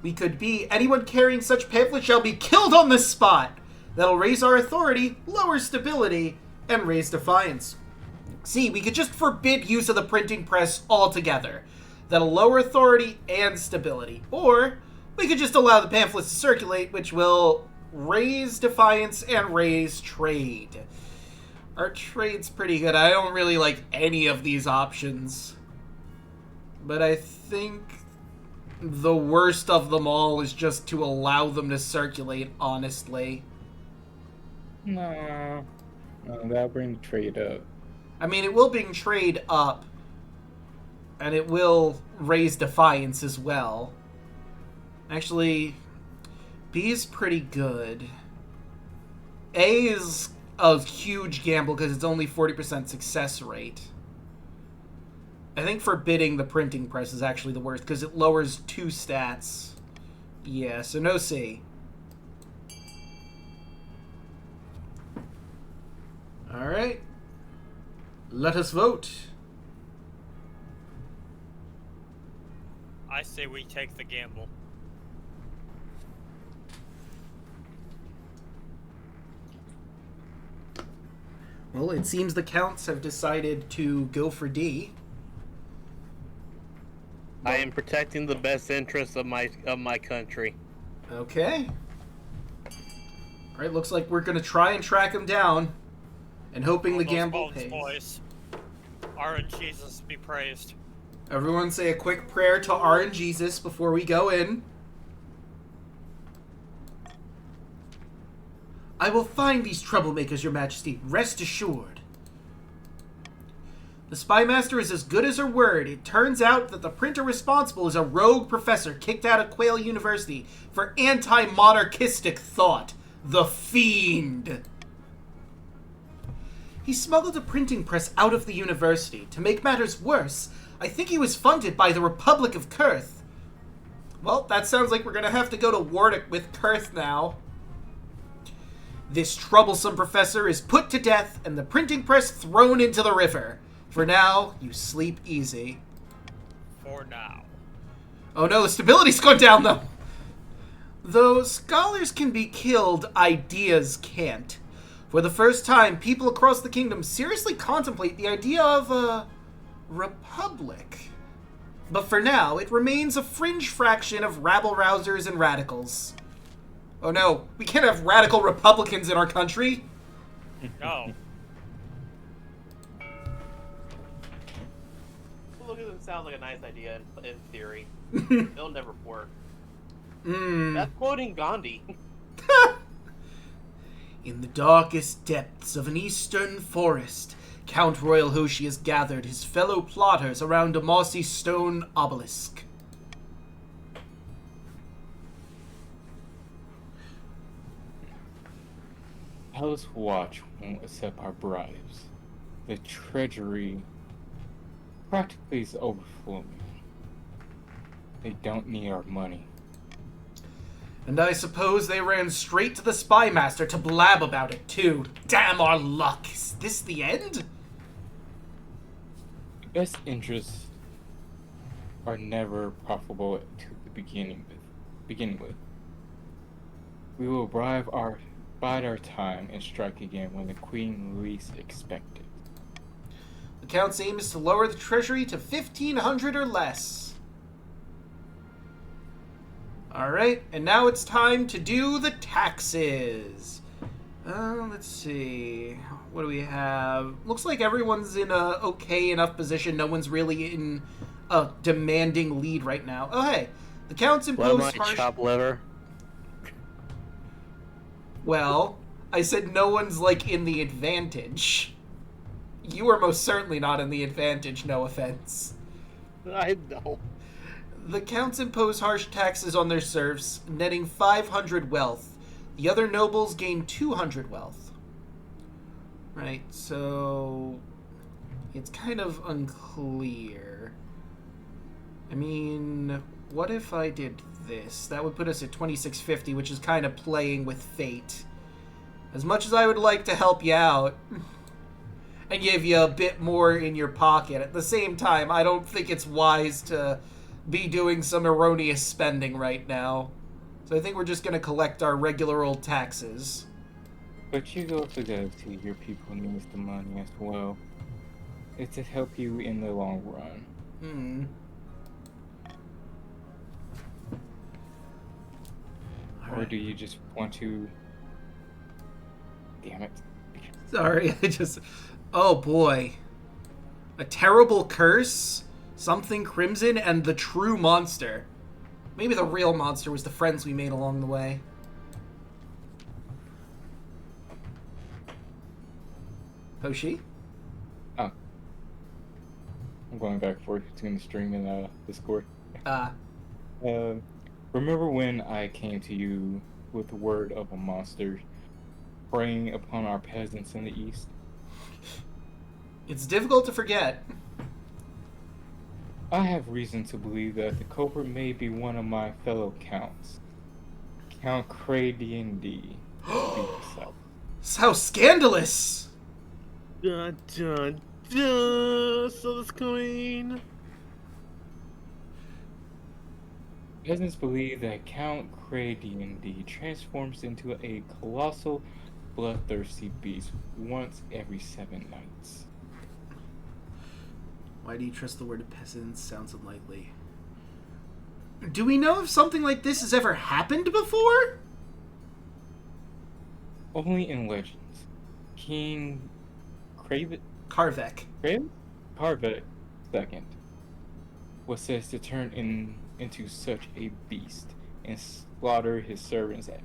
Speaker 1: We could B, anyone carrying such pamphlets shall be killed on the spot. That'll raise our authority, lower stability, and raise defiance. C, we could just forbid use of the printing press altogether. That'll lower authority and stability. Or we could just allow the pamphlets to circulate, which will raise defiance and raise trade. Our trade's pretty good. I don't really like any of these options. But I think the worst of them all is just to allow them to circulate, honestly.
Speaker 2: No, that'll bring the trade up.
Speaker 1: I mean, it will bring trade up. And it will raise defiance as well. Actually, B is pretty good. A is a huge gamble because it's only 40% success rate. I think forbidding the printing press is actually the worst because it lowers 2 stats. Yeah, so no C. Alright. Let us vote.
Speaker 4: I say we take the gamble.
Speaker 1: Well, it seems the Counts have decided to go for D.
Speaker 3: I am protecting the best interests of my country.
Speaker 1: Okay. Alright, looks like we're gonna try and track him down. And hoping the gamble pays.
Speaker 4: Boys. RNGesus be praised.
Speaker 1: Everyone say a quick prayer to RNGesus before we go in. I will find these troublemakers, Your Majesty. Rest assured. The Spymaster is as good as her word. It turns out that the printer responsible is a rogue professor kicked out of Quail University for anti-monarchistic thought. The Fiend. He smuggled a printing press out of the university. To make matters worse, I think he was funded by the Republic of Kurth. Well, that sounds like we're going to have to go to war with Kurth now. This troublesome professor is put to death and the printing press thrown into the river. For now, you sleep easy.
Speaker 4: For now.
Speaker 1: Oh no, the stability's gone down though! Though scholars can be killed, ideas can't. For the first time, people across the kingdom seriously contemplate the idea of a republic. But for now, it remains a fringe fraction of rabble-rousers and radicals. Oh no, we can't have radical Republicans in our country!
Speaker 4: No.
Speaker 3: Look at them, sounds like a nice idea in theory.
Speaker 1: Hmm.
Speaker 3: It'll never work. That's quoting Gandhi.
Speaker 1: In the darkest depths of an eastern forest, Count Royal Hoshi has gathered his fellow plotters around a mossy stone obelisk.
Speaker 2: House Watch won't accept our bribes. The treasury practically is overflowing. They don't need our money.
Speaker 1: And I suppose they ran straight to the Spymaster to blab about it, too. Damn our luck! Is this the end?
Speaker 2: Best interests are never profitable to the beginning with. We will bide our time and strike again when the Queen least expect it.
Speaker 1: The Count's aim is to lower the treasury to 1,500 or less. Alright, and now it's time to do the taxes. Let's see. What do we have? Looks like everyone's in a okay enough position. No one's really in a demanding lead right now. Oh, hey. The Count's
Speaker 3: What am I,
Speaker 1: imposed harsh...
Speaker 3: chop liver?
Speaker 1: Well, I said no one's, like, in the advantage. You are most certainly not in the advantage, no offense.
Speaker 3: I know.
Speaker 1: The Counts impose harsh taxes on their serfs, netting 500 wealth. The other nobles gain 200 wealth. Right, so... it's kind of unclear. I mean, what if I did this? That would put us at 2650, which is kind of playing with fate. As much as I would like to help you out and give you a bit more in your pocket, at the same time, I don't think it's wise to be doing some erroneous spending right now. So I think we're just going to collect our regular old taxes.
Speaker 2: But you also gotta see your people needs the money as well. It's to help you in the long run. Or do you just want to... Damn it.
Speaker 1: Sorry, I just... Oh boy. A terrible curse, something crimson, and the true monster. Maybe the real monster was the friends we made along the way. Hoshi?
Speaker 2: Oh. I'm going back and forth between the stream and Discord. Remember when I came to you with the word of a monster preying upon our peasants in the east?
Speaker 1: It's difficult to forget.
Speaker 2: I have reason to believe that the culprit may be one of my fellow counts. Count Cray D&D.
Speaker 1: How scandalous!
Speaker 3: Dun, dun, dun. So this Queen.
Speaker 2: Peasants believe that Count Cray D&D transforms into a colossal, bloodthirsty beast once every 7 nights.
Speaker 1: Why do you trust the word peasants? Sounds unlikely. Do we know if something like this has ever happened before?
Speaker 2: Only in legends. King
Speaker 1: Karvek
Speaker 2: II was said to turn into such a beast and slaughter his servants at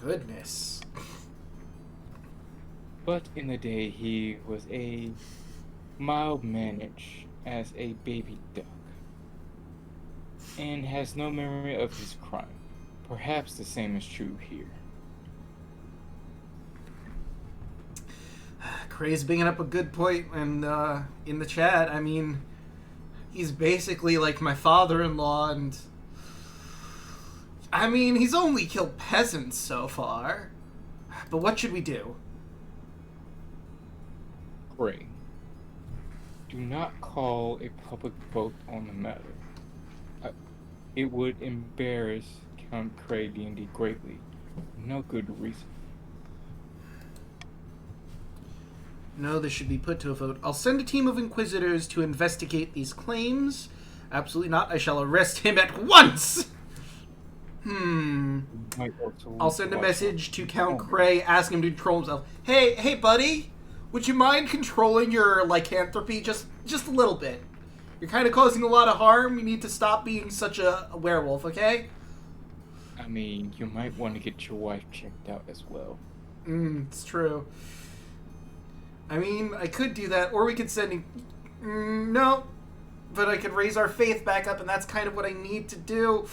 Speaker 1: Goodness.
Speaker 2: But in the day he was a mild managed as a baby duck and has no memory of his crime. Perhaps the same is true here.
Speaker 1: Cray's bringing up a good point and in the chat. I mean, he's basically like my father-in-law, and I mean, he's only killed peasants so far. But what should we do?
Speaker 2: Cray, do not call a public vote on the matter. It would embarrass Count Cray D&D greatly. No good reason.
Speaker 1: No, this should be put to a vote. I'll send a team of inquisitors to investigate these claims. Absolutely not. I shall arrest him at once! I'll send a message to Count Cray, ask him to control himself. Hey, buddy! Would you mind controlling your lycanthropy just a little bit? You're kind of causing a lot of harm. You need to stop being such a werewolf, okay?
Speaker 2: I mean, you might want to get your wife checked out as well.
Speaker 1: It's true. I mean, I could do that, or we could send... no. But I could raise our faith back up, and that's kind of what I need to do.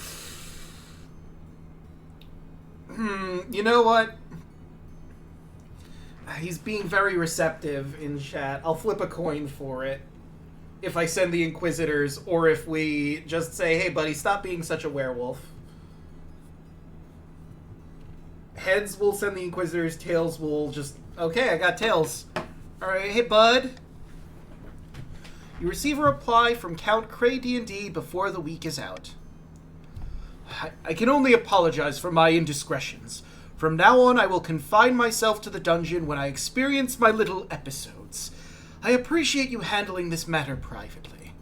Speaker 1: You know what? He's being very receptive in chat. I'll flip a coin for it. If I send the Inquisitors, or if we just say, hey buddy, stop being such a werewolf. Heads will send the Inquisitors, tails will just... Okay, I got tails. Alright, hey bud. You receive a reply from Count Cray D&D before the week is out. I can only apologize for my indiscretions. From now on, I will confine myself to the dungeon when I experience my little episodes. I appreciate you handling this matter privately.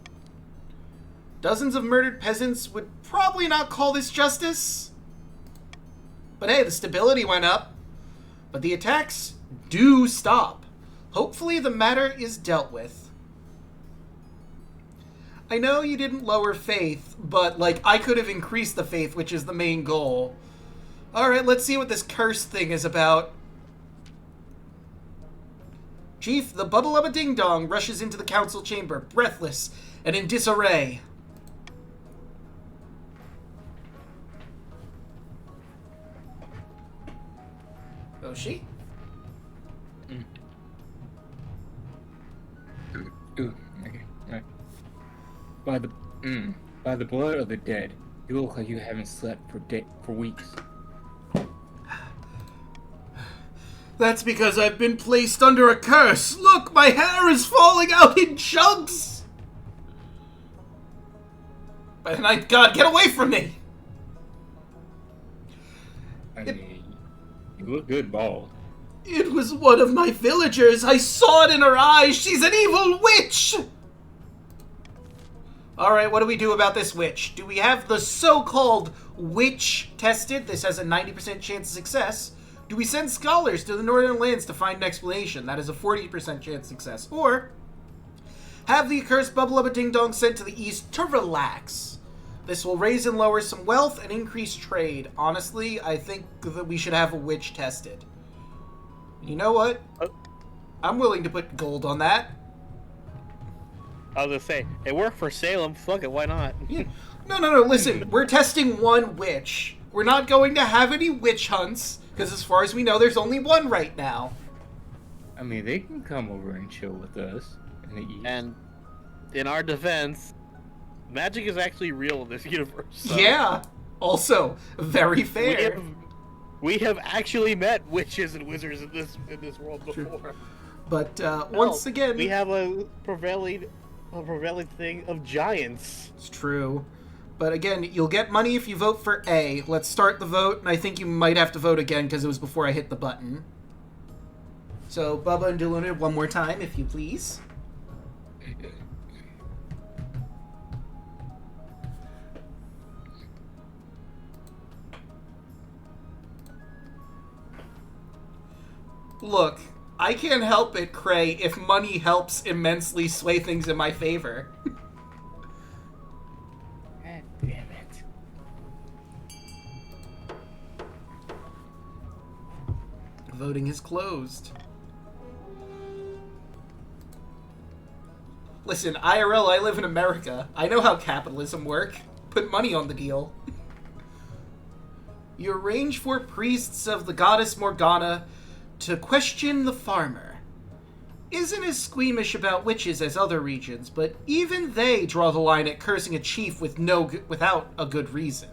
Speaker 1: Dozens of murdered peasants would probably not call this justice. But hey, the stability went up. But the attacks do stop. Hopefully the matter is dealt with. I know you didn't lower faith, but, like, I could have increased the faith, which is the main goal. Alright, let's see what this curse thing is about. Chief, the Bubble Ubba Ding Dong rushes into the council chamber, breathless and in disarray. Oh, she?
Speaker 2: Ooh, okay, right. By the blood of the dead, you look like you haven't slept for weeks.
Speaker 1: That's because I've been placed under a curse. Look, my hair is falling out in chunks. By the night god, get away from me!
Speaker 2: I mean, you look good bald.
Speaker 1: It was one of my villagers. I saw it in her eyes. She's an evil witch! Alright, what do we do about this witch? Do we have the so-called witch tested? This has a 90% chance of success. Do we send scholars to the northern lands to find an explanation? That is a 40% chance of success. Or have the accursed Bubble Ubba Ding Dong sent to the east to relax. This will raise and lower some wealth and increase trade. Honestly, I think that we should have a witch tested. You know what? I'm willing to put gold on that.
Speaker 3: I was gonna say, it worked for Salem. Fuck it, why not?
Speaker 1: Yeah. No, listen. We're testing one witch. We're not going to have any witch hunts, because as far as we know, there's only one right now.
Speaker 2: I mean, they can come over and chill with us in the east.
Speaker 3: And in our defense, magic is actually real in this universe. So.
Speaker 1: Yeah. Also, very fair.
Speaker 3: We have actually met witches and wizards in this world before.
Speaker 1: True. But once again,
Speaker 3: we have a prevailing thing of giants.
Speaker 1: It's true. But again, you'll get money if you vote for A. Let's start the vote, and I think you might have to vote again because it was before I hit the button. So, Bubba and Daluna, one more time, if you please. Look, I can't help it, Cray, if money helps immensely sway things in my favor.
Speaker 2: God damn it.
Speaker 1: Voting is closed. Listen, IRL, I live in America. I know how capitalism works. Put money on the deal. You arrange for priests of the goddess Morgana to question the farmer. Isn't as squeamish about witches as other regions, but even they draw the line at cursing a chief without a good reason.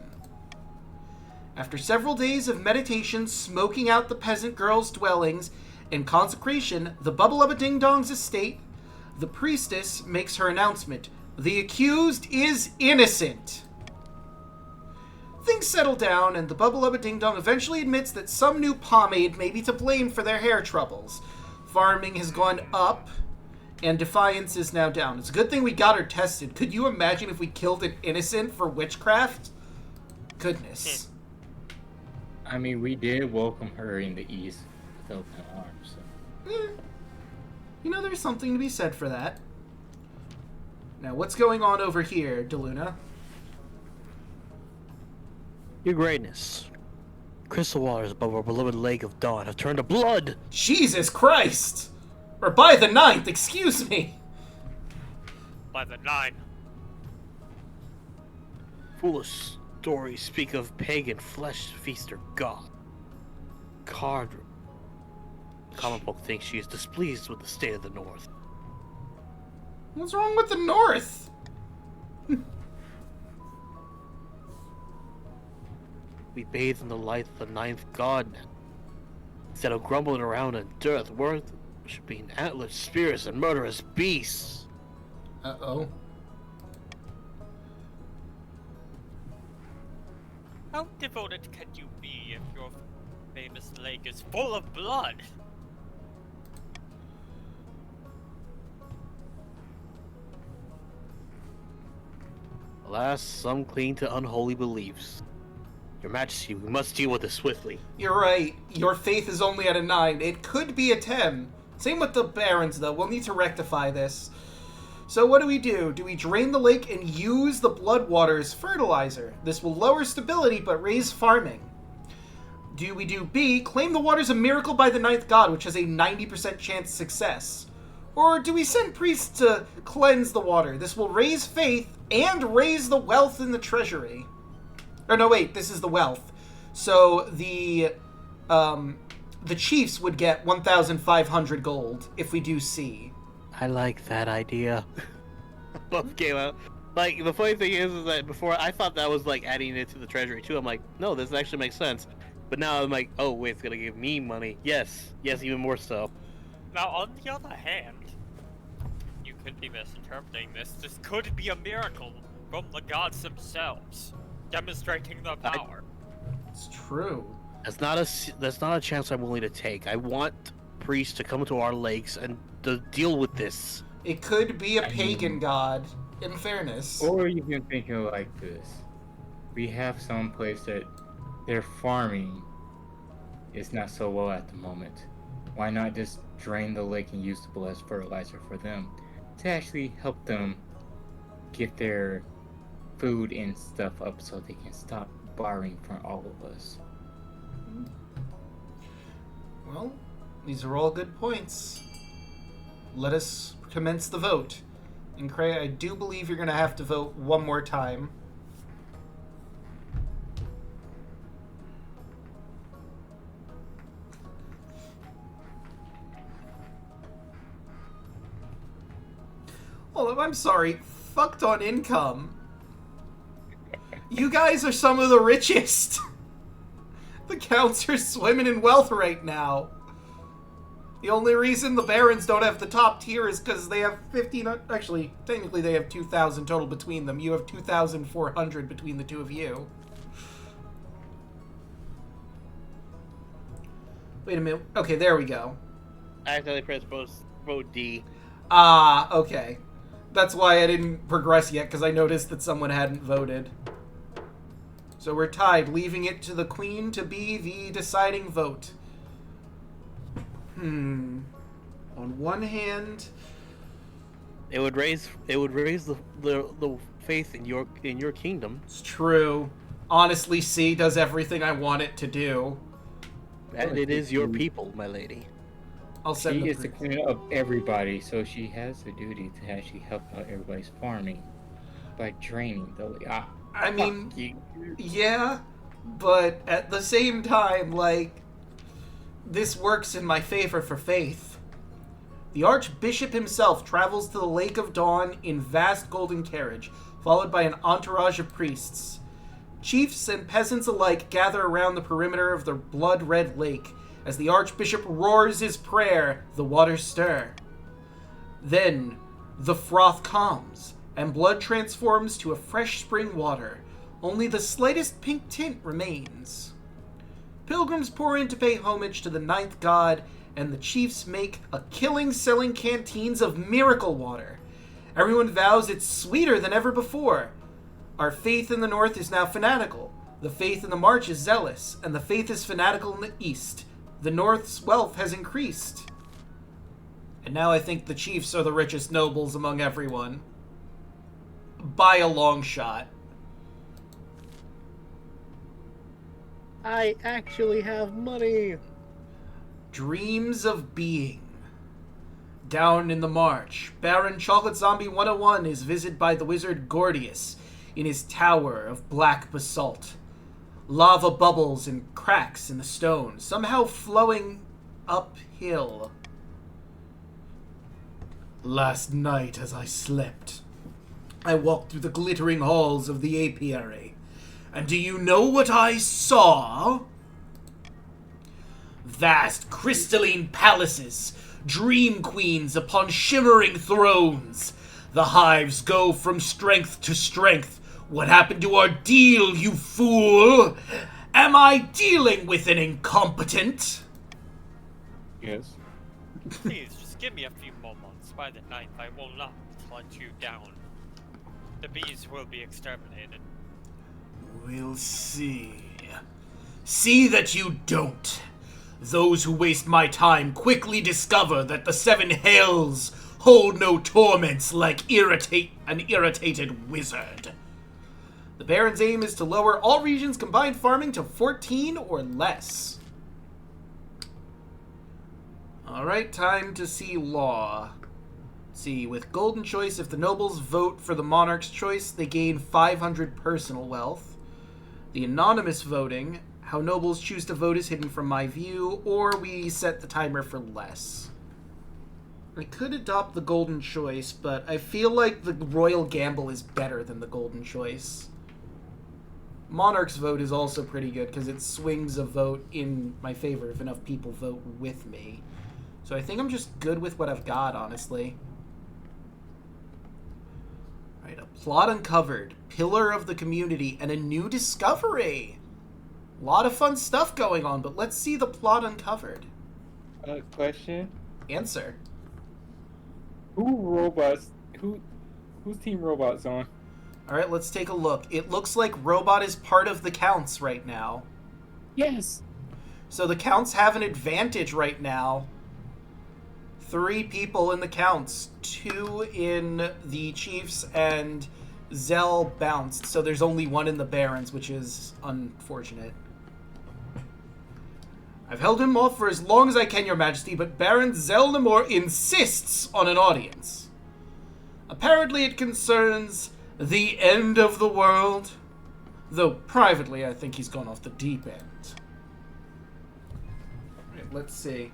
Speaker 1: After several days of meditation, smoking out the peasant girls' dwellings, and consecration, the Bubble Ubba Ding Dong's estate, the priestess makes her announcement. The accused is innocent. Things settle down, and the Bubble Ubba Ding Dong eventually admits that some new pomade may be to blame for their hair troubles. Farming has gone up, and defiance is now down. It's a good thing we got her tested. Could you imagine if we killed an innocent for witchcraft? Goodness.
Speaker 2: I mean, we did welcome her in the east with open arms. So.
Speaker 1: You know, there's something to be said for that. Now, what's going on over here, Daluna?
Speaker 3: Your Greatness, crystal waters above our beloved Lake of Dawn have turned to blood!
Speaker 1: Jesus Christ! Or by the 9th, excuse me!
Speaker 4: By the 9.
Speaker 3: Foolish stories speak of pagan flesh feaster god. Cardra. Common folk think she is displeased with the state of the North.
Speaker 1: What's wrong with the North?
Speaker 3: We bathe in the light of the 9th god. Instead of grumbling around in dirt, worth should be antlered spirits and murderous beasts.
Speaker 1: Uh-oh.
Speaker 4: How devoted can you be if your famous lake is full of blood?
Speaker 3: Alas, some cling to unholy beliefs. Your Majesty, we must deal with this swiftly.
Speaker 1: You're right. Your faith is only at a 9. It could be a 10. Same with the Barons, though. We'll need to rectify this. So what do? Do we drain the lake and use the blood water as fertilizer? This will lower stability but raise farming. Do we do B, claim the water's a miracle by the ninth god, which has a 90% chance success? Or do we send priests to cleanse the water? This will raise faith and raise the wealth in the treasury. Or no, wait, this is the wealth. So the chiefs would get 1,500 gold if we do C.
Speaker 3: I like that idea. Both came out. Like, the funny thing is that before I thought that was like adding it to the treasury too. I'm like, no, this actually makes sense. But now I'm like, oh wait, it's gonna give me money. Yes, even more so.
Speaker 4: Now, on the other hand, you could be misinterpreting this. This could be a miracle from the gods themselves, demonstrating their power.
Speaker 1: It's true.
Speaker 3: That's not a chance I'm willing to take. I want priests to come to our lakes and to deal with this.
Speaker 1: It could be a pagan god, in fairness.
Speaker 2: Or you can think of it like this. We have some place that their farming is not so well at the moment. Why not just drain the lake and use the blood as fertilizer for them to actually help them get their food and stuff up so they can stop borrowing from all of us?
Speaker 1: Well, these are all good points. Let us commence the vote. And Cray, I do believe you're going to have to vote one more time. Oh, I'm sorry. Fucked on income. You guys are some of the richest. The counts are swimming in wealth right now. The only reason the barons don't have the top tier is because they have 15... Actually, technically they have 2,000 total between them. You have 2,400 between the two of you. Wait a minute. Okay, there we go.
Speaker 3: I accidentally pressed vote D.
Speaker 1: Ah, okay. That's why I didn't progress yet, because I noticed that someone hadn't voted. So we're tied, leaving it to the queen to be the deciding vote. On one hand,
Speaker 3: it would raise the faith in your kingdom.
Speaker 1: It's true. Honestly, C does everything I want it to do.
Speaker 3: And it is your people, my lady.
Speaker 1: I'll send
Speaker 2: She is the queen of everybody, so she has the duty to actually help out everybody's farming by draining the lake.
Speaker 1: I mean, yeah, but at the same time, like, this works in my favor for faith. The Archbishop himself travels to the Lake of Dawn in vast golden carriage, followed by an entourage of priests. Chiefs and peasants alike gather around the perimeter of the blood-red lake. As the Archbishop roars his prayer, the waters stir. Then, the froth calms, and blood transforms to a fresh spring water. Only the slightest pink tint remains. Pilgrims pour in to pay homage to the ninth god, and the chiefs make a killing selling canteens of miracle water. Everyone vows it's sweeter than ever before. Our faith in the north is now fanatical. The faith in the march is zealous, and the faith is fanatical in the east. The north's wealth has increased. And now I think the chiefs are the richest nobles among everyone. By a long shot.
Speaker 3: I actually have money.
Speaker 1: Dreams of being. Down in the march, Baron Chocolate Zombie 101 is visited by the wizard Gordius in his tower of black basalt. Lava bubbles and cracks in the stone, somehow flowing uphill. Last night as I slept, I walked through the glittering halls of the apiary. And do you know what I saw? Vast crystalline palaces, dream queens upon shimmering thrones. The hives go from strength to strength. What happened to our deal, you fool? Am I dealing with an incompetent?
Speaker 2: Yes.
Speaker 4: Please, just give me a few more months. By the ninth, I will not let you down. The bees will be exterminated.
Speaker 1: We'll see. See that you don't. Those who waste my time quickly discover that the seven hells hold no torments like an irritated wizard. The Baron's aim is to lower all regions' combined farming to 14 or less. Alright, time to see law. Let's see, with Golden Choice, if the nobles vote for the monarch's choice, they gain 500 personal wealth. The anonymous voting, how nobles choose to vote is hidden from my view, or we set the timer for less. I could adopt the Golden Choice, but I feel like the Royal Gamble is better than the Golden Choice. Monarch's vote is also pretty good because it swings a vote in my favor if enough people vote with me. So I think I'm just good with what I've got, honestly. Alright, a plot uncovered, pillar of the community, and a new discovery. A lot of fun stuff going on, but let's see the plot uncovered.
Speaker 2: Question?
Speaker 1: Answer.
Speaker 2: Whose team Robot's on?
Speaker 1: Alright, let's take a look. It looks like Robot is part of the Counts right now.
Speaker 2: Yes.
Speaker 1: So the Counts have an advantage right now. 3 people in the Counts, 2 in the Chiefs, and Zell bounced. So there's only 1 in the Barons, which is unfortunate. I've held him off for as long as I can, Your Majesty, but Baron Zelnamore insists on an audience. Apparently it concerns the end of the world, though privately I think he's gone off the deep end. Right, let's see.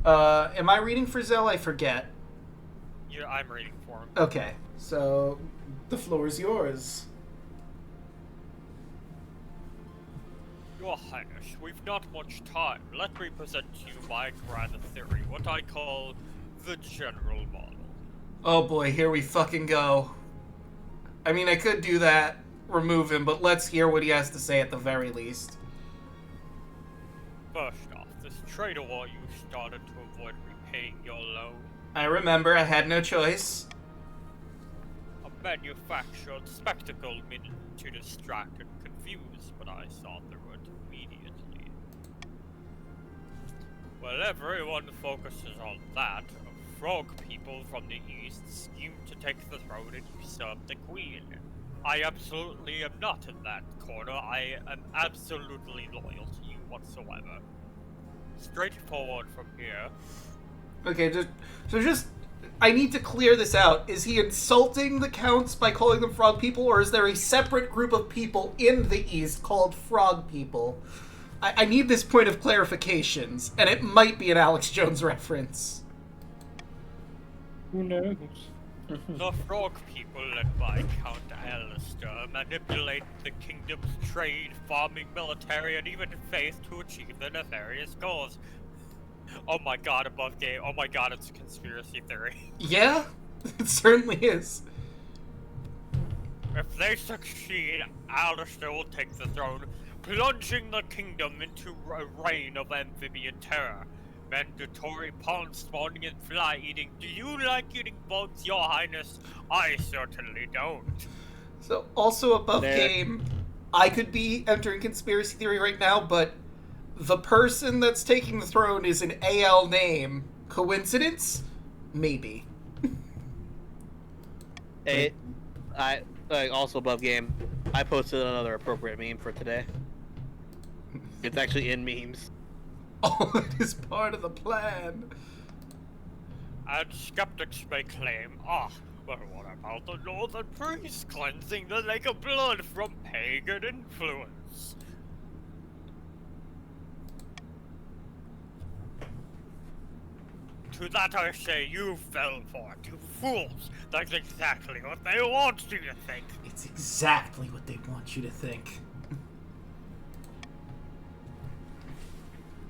Speaker 1: Am I reading for Zell? I forget.
Speaker 4: Yeah, I'm reading for him.
Speaker 1: Okay, so the floor is yours.
Speaker 4: Your Highness, we've not much time. Let me present to you my grand theory, what I call the general model.
Speaker 1: Oh boy, here we fucking go. I mean, I could do that, remove him, but let's hear what he has to say at the very least.
Speaker 4: First off, this trade war you started to avoid repaying your loan.
Speaker 1: I remember, I had no choice.
Speaker 4: A manufactured spectacle meant to distract and confuse, but I saw through it immediately. Well, everyone focuses on that. Frog people from the east scheme to take the throne and usurp the queen. I absolutely am not in that corner. I am absolutely loyal to you whatsoever. Straightforward from here.
Speaker 1: Okay, just I need to clear this out. Is he insulting the Counts by calling them frog people, or is there a separate group of people in the East called frog people? I need this point of clarifications, and it might be an Alex Jones reference.
Speaker 2: Who knows?
Speaker 4: The frog people led by Count Alistair manipulate the kingdom's trade, farming, military, and even faith to achieve their nefarious goals. Oh my god, above game. Oh my god, it's a conspiracy theory.
Speaker 1: Yeah, it certainly is.
Speaker 4: If they succeed, Alistair will take the throne, plunging the kingdom into a reign of amphibian terror. Mandatory pond spawning and fly eating. Do you like eating bugs, Your Highness? I certainly don't.
Speaker 1: So, also above game, I could be entering conspiracy theory right now, but the person that's taking the throne is an AL name. Coincidence? Maybe.
Speaker 3: Hey, also above game, I posted another appropriate meme for today. It's actually in memes.
Speaker 1: Oh, it is part of the plan.
Speaker 4: And skeptics may claim, but what about the northern priests cleansing the lake of blood from pagan influence? To that I say, you fell for it, you fools. That's exactly what they want you to think.
Speaker 1: It's exactly what they want you to think.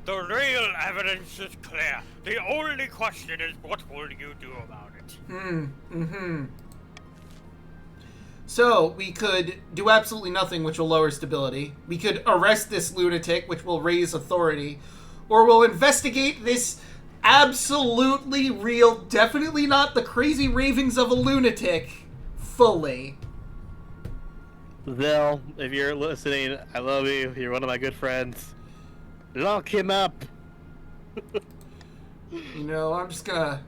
Speaker 4: The real evidence is clear. The only question is, what will you do about it?
Speaker 1: So, we could do absolutely nothing, which will lower stability. We could arrest this lunatic, which will raise authority. Or we'll investigate this absolutely real, definitely not the crazy ravings of a lunatic, fully.
Speaker 3: Zell, if you're listening, I love you. You're one of my good friends. Lock him up.
Speaker 1: You know, I'm just gonna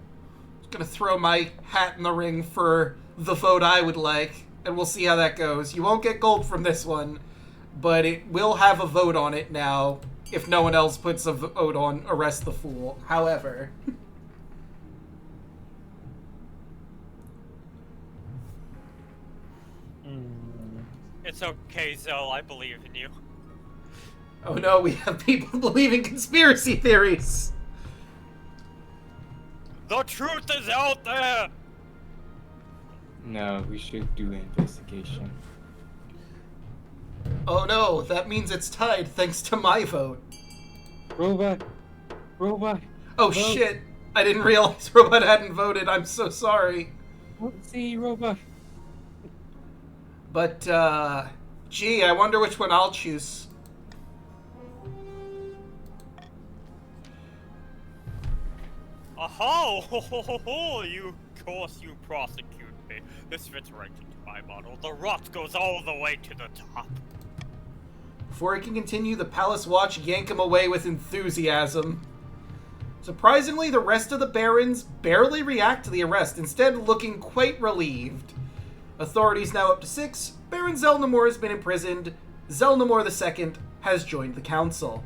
Speaker 1: throw my hat in the ring for the vote I would like, and we'll see how that goes. You won't get gold from this one, but it will have a vote on it now if no one else puts a vote on Arrest the Fool. However...
Speaker 4: It's okay, Zell. I believe in you.
Speaker 1: Oh no, we have people believing conspiracy theories!
Speaker 4: The truth is out there!
Speaker 2: No, we should do an investigation.
Speaker 1: Oh no, that means it's tied thanks to my vote.
Speaker 2: Robot! Robot!
Speaker 1: Oh
Speaker 2: vote.
Speaker 1: shit! I didn't realize Robot hadn't voted. I'm so sorry.
Speaker 2: See, Robot.
Speaker 1: But, gee, I wonder which one I'll choose.
Speaker 4: Aha! Ho, ho, ho, ho. You, of course, you prosecute me. This fits right into my model. The rot goes all the way to the top.
Speaker 1: Before he can continue, the Palace Watch yank him away with enthusiasm. Surprisingly, the rest of the Barons barely react to the arrest, instead looking quite relieved. Authorities now up to 6. Baron Zelnamor has been imprisoned. Zelnamor II has joined the council.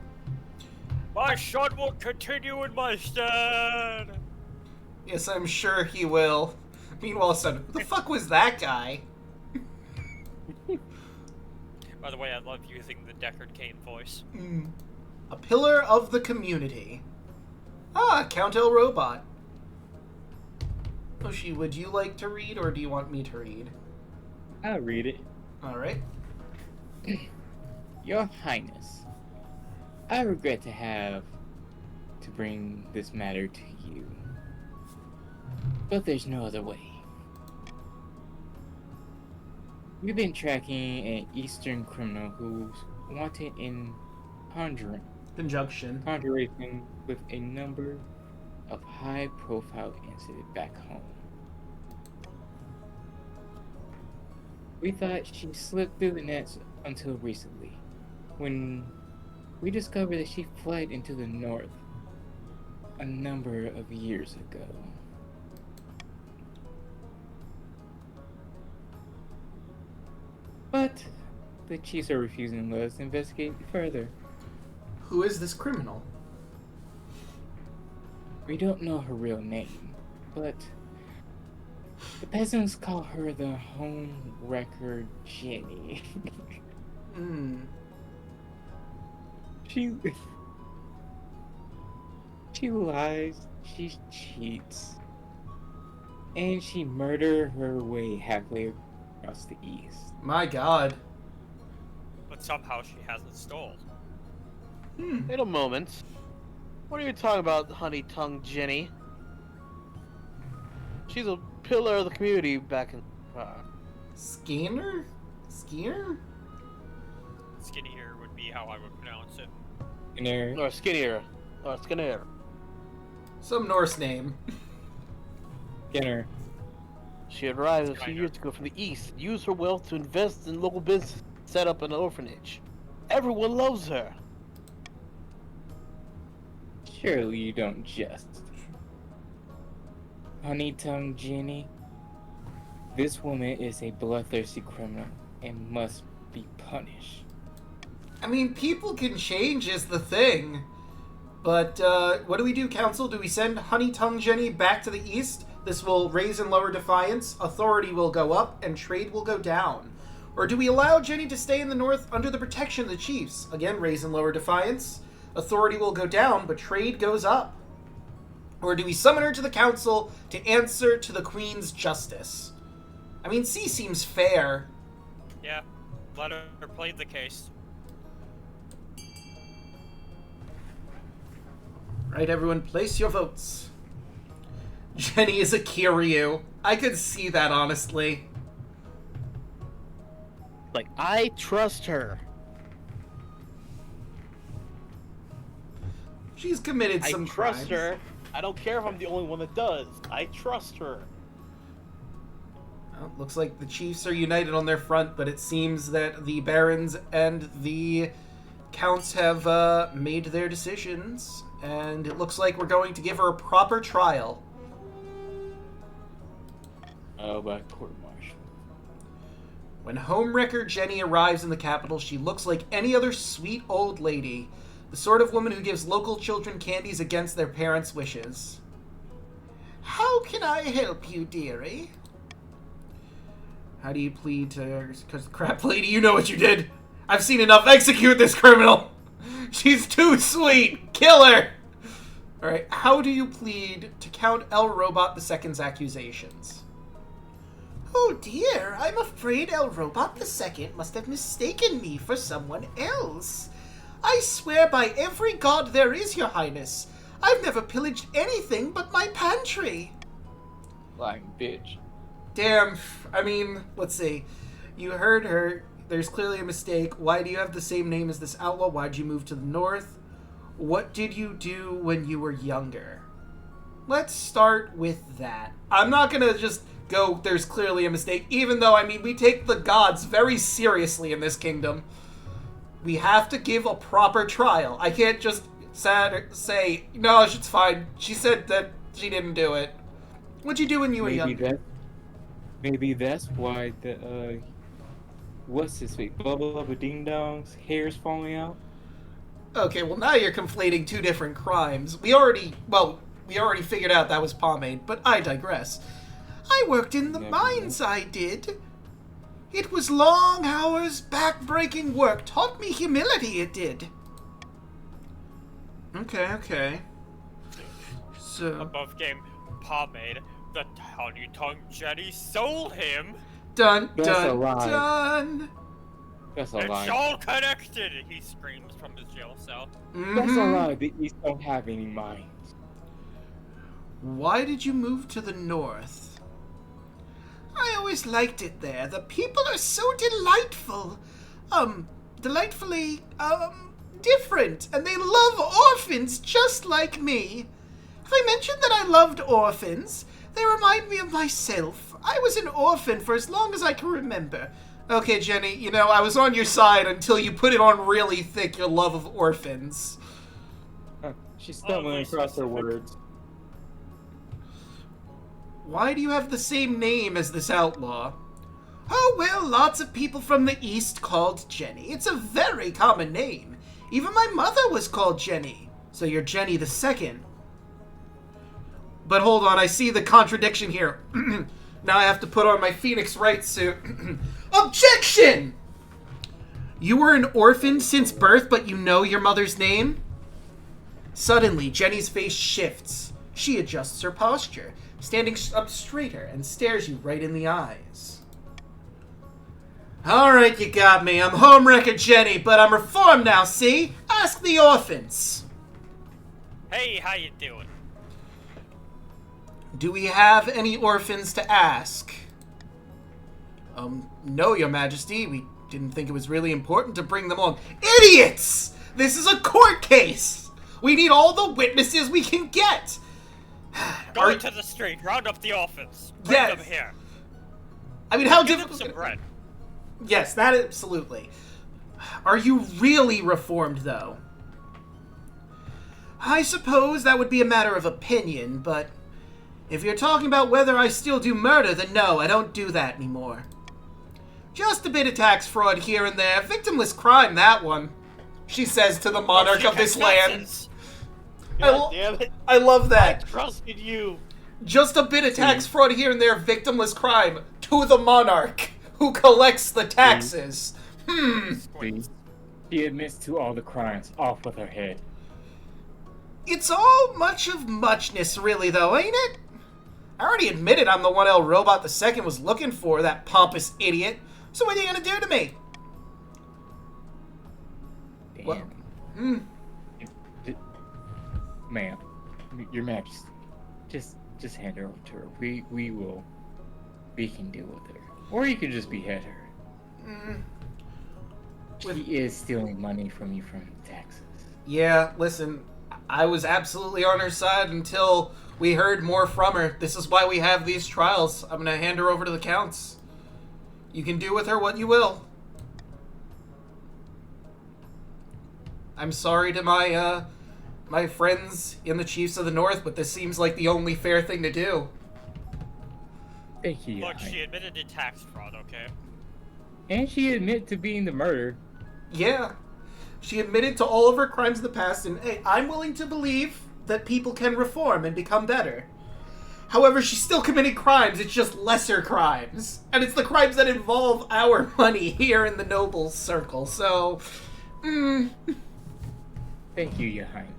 Speaker 4: My son will continue in my stead.
Speaker 1: Yes, I'm sure he will. Meanwhile, son, who the fuck was that guy?
Speaker 4: By the way, I love using the Deckard Cain voice.
Speaker 1: A pillar of the community. Ah, Count El Robot. Oshi, would you like to read, or do you want me to read?
Speaker 2: I'll read it.
Speaker 1: Alright.
Speaker 2: Your Highness, I regret to have to bring this matter to you, but there's no other way. We've been tracking an Eastern criminal who's wanted in
Speaker 1: Conjunction.
Speaker 2: conjuration with a number of high-profile incidents back home. We thought she slipped through the nets until recently, when we discovered that she fled into the north a number of years ago. But the chiefs are refusing to let us investigate further.
Speaker 1: Who is this criminal?
Speaker 2: We don't know her real name, but the peasants call her the home wrecker Jenny. She lies, she cheats, and she murdered her way halfway across the east.
Speaker 1: My god.
Speaker 4: But somehow she hasn't stolen.
Speaker 3: Wait a moment. What are you talking about, honey tongue Jenny? She's a pillar of the community back in.
Speaker 1: Skinner? Skier?
Speaker 4: Skinnier would be how I would pronounce it.
Speaker 3: Or skinnier. Or skinnier.
Speaker 1: Some Norse name.
Speaker 2: Skinner.
Speaker 3: She arrived a few years ago from the east, used her wealth to invest in local business, set up an orphanage. Everyone loves her.
Speaker 2: Surely you don't jest. Honey tongue Jenny. This woman is a bloodthirsty criminal and must be punished.
Speaker 1: I mean, people can change is the thing. But, what do we do, Council? Do we send Honey Tongue Jenny back to the east? This will raise and lower defiance, authority will go up, and trade will go down. Or do we allow Jenny to stay in the north under the protection of the chiefs? Again, raise and lower defiance, authority will go down, but trade goes up. Or do we summon her to the council to answer to the Queen's justice? I mean, C seems fair.
Speaker 4: Yeah, let her plead the case.
Speaker 1: Right, everyone, place your votes. Jenny is a Kiryu. I could see that, honestly.
Speaker 3: Like, I trust her.
Speaker 1: She's committed some
Speaker 3: I trust
Speaker 1: crimes.
Speaker 3: her. I don't care if I'm the only one that does. I trust her.
Speaker 1: Well, looks like the chiefs are united on their front, but it seems that the barons and the Counts have made their decisions, and it looks like we're going to give her a proper trial.
Speaker 2: By court-martial.
Speaker 1: When homewrecker Jenny arrives in the capital, she looks like any other sweet old lady, the sort of woman who gives local children candies against their parents' wishes. How can I help you, dearie? How do you plead to... Because, crap, lady, you know what you did. I've seen enough. Execute this criminal. She's too sweet. Kill her. Alright, how do you plead to Count El Robot II's accusations? Oh dear, I'm afraid El Robot II must have mistaken me for someone else. I swear by every god there is, your highness, I've never pillaged anything but my pantry.
Speaker 2: Lying bitch.
Speaker 1: Damn, I mean, let's see. You heard her. There's clearly a mistake. Why do you have the same name as this outlaw? Why'd you move to the north? What did you do when you were younger? Let's start with that. I'm not gonna just go, there's clearly a mistake, even though, I mean, we take the gods very seriously in this kingdom. We have to give a proper trial. I can't just say, no, it's fine. She said that she didn't do it. What'd you do when you were younger?
Speaker 2: Maybe that's why the, what's this week? Bubba Bubba Ding Dong's hair's falling out?
Speaker 1: Okay, well now you're conflating two different crimes. We already figured out that was pomade, but I digress. I worked in the mines, I did. It was long hours, back-breaking work. Taught me humility, it did. Okay. So...
Speaker 4: Above game, pomade, the tiny-tongued Jenny sold him.
Speaker 1: Dun.
Speaker 2: That's a
Speaker 4: It's
Speaker 2: lie.
Speaker 4: all connected, he screams from his jail cell.
Speaker 2: That's a lie. The East don't have any mines.
Speaker 1: Why did you move to the north? I always liked it there. The people are so delightful. Delightfully, different. And they love orphans just like me. Have I mentioned that I loved orphans? They remind me of myself. I was an orphan for as long as I can remember. Okay, Jenny, you know, I was on your side until you put it on really thick, your love of orphans.
Speaker 2: She's stumbling across her words.
Speaker 1: Why do you have the same name as this outlaw? Oh, well, lots of people from the East called Jenny. It's a very common name. Even my mother was called Jenny. So you're Jenny the Second. But hold on, I see the contradiction here. Now I have to put on my Phoenix Wright suit. Objection! You were an orphan since birth, but you know your mother's name? Suddenly, Jenny's face shifts. She adjusts her posture, standing up straighter, and stares you right in the eyes. Alright, you got me. I'm homewrecker Jenny, but I'm reformed now, see? Ask the orphans.
Speaker 4: Hey, how you doing?
Speaker 1: Do we have any orphans to ask? No, your majesty. We didn't think it was really important to bring them along. Idiots! This is a court case! We need all the witnesses we can get!
Speaker 4: Go into the street, round up the orphans. Bring
Speaker 1: Yes.
Speaker 4: them here.
Speaker 1: I mean, how
Speaker 4: Give them
Speaker 1: difficult...
Speaker 4: some bread.
Speaker 1: Yes, that absolutely. Are you really reformed, though? I suppose that would be a matter of opinion, but if you're talking about whether I still do murder, then no, I don't do that anymore. Just a bit of tax fraud here and there. Victimless crime, that one. She says to the monarch of this land.
Speaker 3: God damn it.
Speaker 1: I love that.
Speaker 3: I trusted you.
Speaker 1: Just a bit of tax fraud here and there, victimless crime. To the monarch, who collects the taxes.
Speaker 2: She admits to all the crimes. Off with her head.
Speaker 1: It's all much of muchness, really, though, ain't it? I already admitted I'm the one El Robot II was looking for, that pompous idiot. So what are you gonna do to me?
Speaker 2: Damn.
Speaker 1: What?
Speaker 2: Ma'am, your majesty, just hand her over to her. We can deal with her. Or you can just behead her. She is stealing money from you from taxes.
Speaker 1: Yeah, listen, I was absolutely on her side until we heard more from her. This is why we have these trials. I'm gonna hand her over to the counts. You can do with her what you will. I'm sorry to my friends in the Chiefs of the North, but this seems like the only fair thing to do.
Speaker 2: Thank you,
Speaker 4: Look, she admitted to tax fraud, okay?
Speaker 2: And she admitted to being the murderer.
Speaker 1: Yeah. She admitted to all of her crimes in the past, and hey, I'm willing to believe that people can reform and become better. However, she still committed crimes, it's just lesser crimes. And it's the crimes that involve our money here in the nobles circle, so...
Speaker 2: Thank you, Your Highness.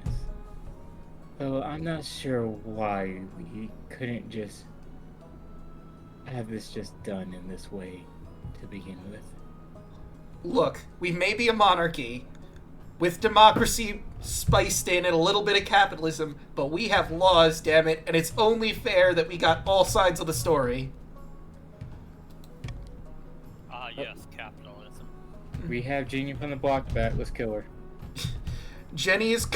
Speaker 2: Though I'm not sure why we couldn't just have this just done in this way to begin with.
Speaker 1: Look, we may be a monarchy, with democracy spiced in and a little bit of capitalism, but we have laws, damn it, and it's only fair that we got all sides of the story.
Speaker 4: Yes, capitalism.
Speaker 2: We have Genie from the block back. Let's kill her.
Speaker 1: Jenny is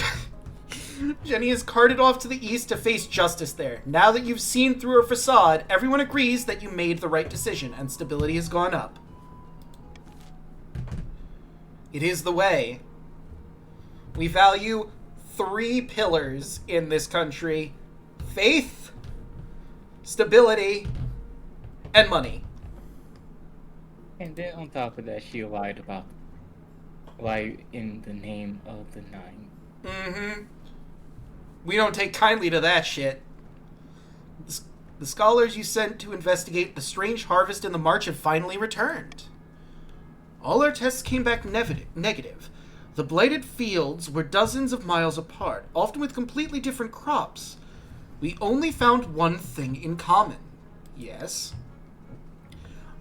Speaker 1: carted off to the east to face justice there. Now that you've seen through her facade, everyone agrees that you made the right decision, and stability has gone up. It is the way. We value 3 pillars in this country: faith, stability, and money.
Speaker 2: And then on top of that, she lied in the name of the 9.
Speaker 1: Mm-hmm. We don't take kindly to that shit. The scholars you sent to investigate the strange harvest in the march have finally returned. All our tests came back negative. The blighted fields were dozens of miles apart, often with completely different crops. We only found one thing in common. Yes?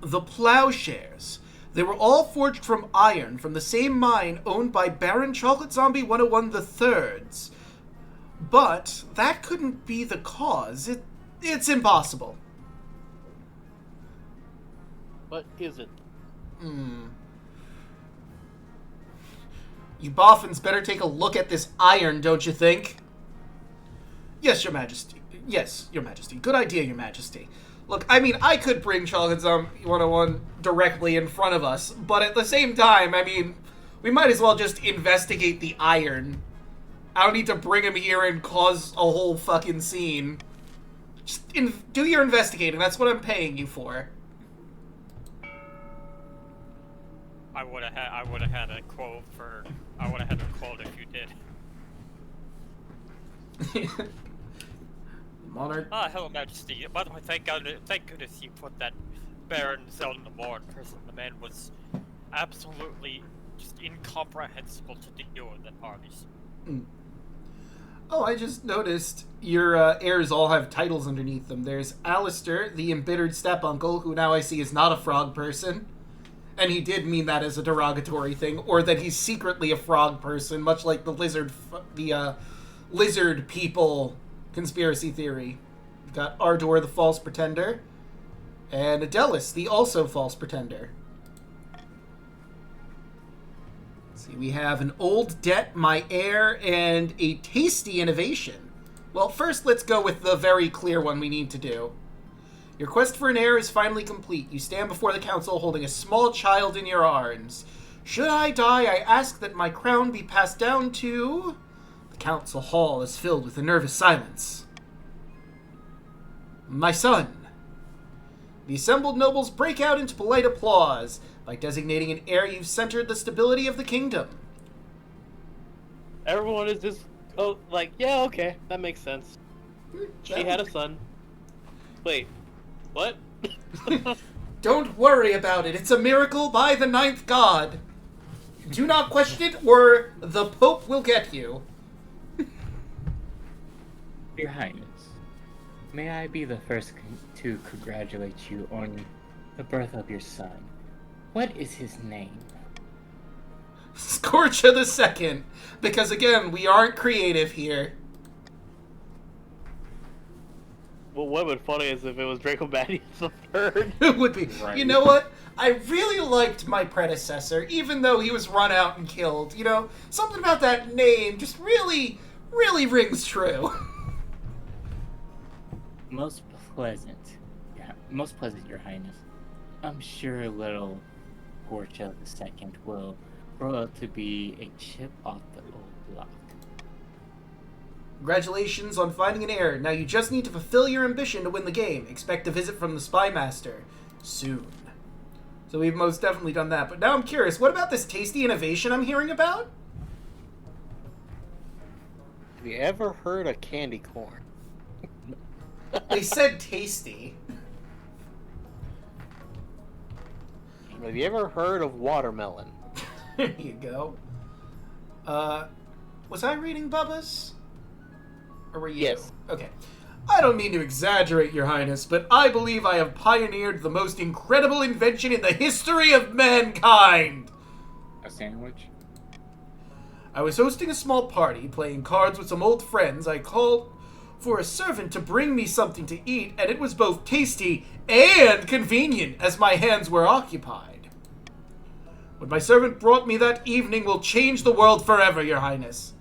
Speaker 1: The plowshares. They were all forged from iron from the same mine owned by Baron Chocolate Zombie 101 III. But that couldn't be the cause. It's impossible.
Speaker 3: What is it?
Speaker 1: You boffins better take a look at this iron, don't you think? Yes, Your Majesty. Yes, Your Majesty. Good idea, Your Majesty. Look, I mean, I could bring Chocolate Zombie 101 directly in front of us, but at the same time, I mean, we might as well just investigate the iron. I don't need to bring him here and cause a whole fucking scene. Just do your investigating. That's what I'm paying you for.
Speaker 4: I would have had a quote if you did.
Speaker 1: Monarch.
Speaker 4: Hello, Majesty. By the way, thank goodness you put that Baron Zeldin Lamar in prison. The man was absolutely just incomprehensible to deal with at parties.
Speaker 1: Oh, I just noticed your heirs all have titles underneath them. There's Alistair, the embittered step-uncle, who now I see is not a frog person. And he did mean that as a derogatory thing, or that he's secretly a frog person, much like the lizard people conspiracy theory. We've got Ardor, the false pretender, and Adelis, the also false pretender. Let's see, we have an old debt, my heir, and a tasty innovation. Well, first let's go with the very clear one we need to do. Your quest for an heir is finally complete. You stand before the council holding a small child in your arms. Should I die, I ask that my crown be passed down to... The council hall is filled with a nervous silence. My son. The assembled nobles break out into polite applause. By designating an heir, you've centered the stability of the kingdom.
Speaker 3: Everyone is just, yeah, okay, that makes sense. She had a son. Wait, what?
Speaker 1: Don't worry about it. It's a miracle by the 9th god. Do not question it, or the Pope will get you.
Speaker 2: Your Highness, may I be the first to congratulate you on the birth of your son. What is his name?
Speaker 1: Sorcha the Second. Because again, we aren't creative here.
Speaker 3: Well, what would be funny is if it was Draco Magnius the Third.
Speaker 1: It would be.
Speaker 2: Right.
Speaker 1: You know what? I really liked my predecessor, even though he was run out and killed. You know, something about that name just really, really rings true.
Speaker 2: Most pleasant, Your Highness. I'm sure little Sorcha the Second will grow up to be a chip off the old block.
Speaker 1: Congratulations on finding an heir. Now you just need to fulfill your ambition to win the game. Expect a visit from the Spy Master soon. So we've most definitely done that. But now I'm curious, what about this tasty innovation I'm hearing about?
Speaker 3: Have you ever heard of candy corn?
Speaker 1: They said tasty.
Speaker 3: Have you ever heard of watermelon?
Speaker 1: There you go. Was I reading Bubba's? Or were you?
Speaker 3: Yes.
Speaker 1: Okay. I don't mean to exaggerate, Your Highness, but I believe I have pioneered the most incredible invention in the history of mankind!
Speaker 2: A sandwich?
Speaker 1: I was hosting a small party, playing cards with some old friends. I called for a servant to bring me something to eat, and it was both tasty and convenient, as my hands were occupied. What my servant brought me that evening will change the world forever, Your Highness.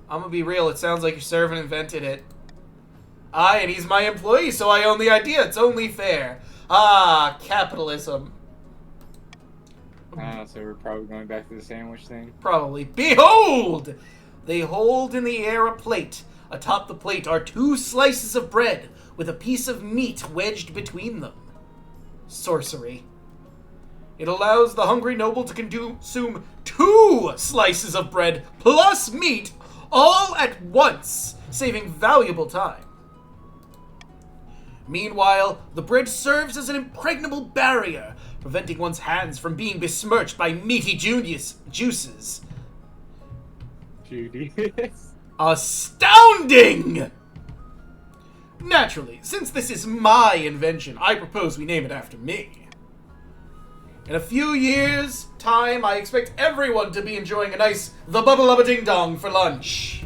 Speaker 1: I'm gonna be real, it sounds like your servant invented it. Aye, and he's my employee, so I own the idea. It's only fair. Ah, capitalism.
Speaker 2: So we're probably going back to the sandwich thing?
Speaker 1: Probably. Behold! They hold in the air a plate. Atop the plate are 2 slices of bread with a piece of meat wedged between them. Sorcery. It allows the hungry noble to consume 2 slices of bread plus meat all at once, saving valuable time. Meanwhile, the bread serves as an impregnable barrier, preventing one's hands from being besmirched by meaty juices.
Speaker 2: Judy.
Speaker 1: Astounding! Naturally, since this is my invention, I propose we name it after me. In a few years' time, I expect everyone to be enjoying a nice The Bubble Lubba Ding Dong for lunch.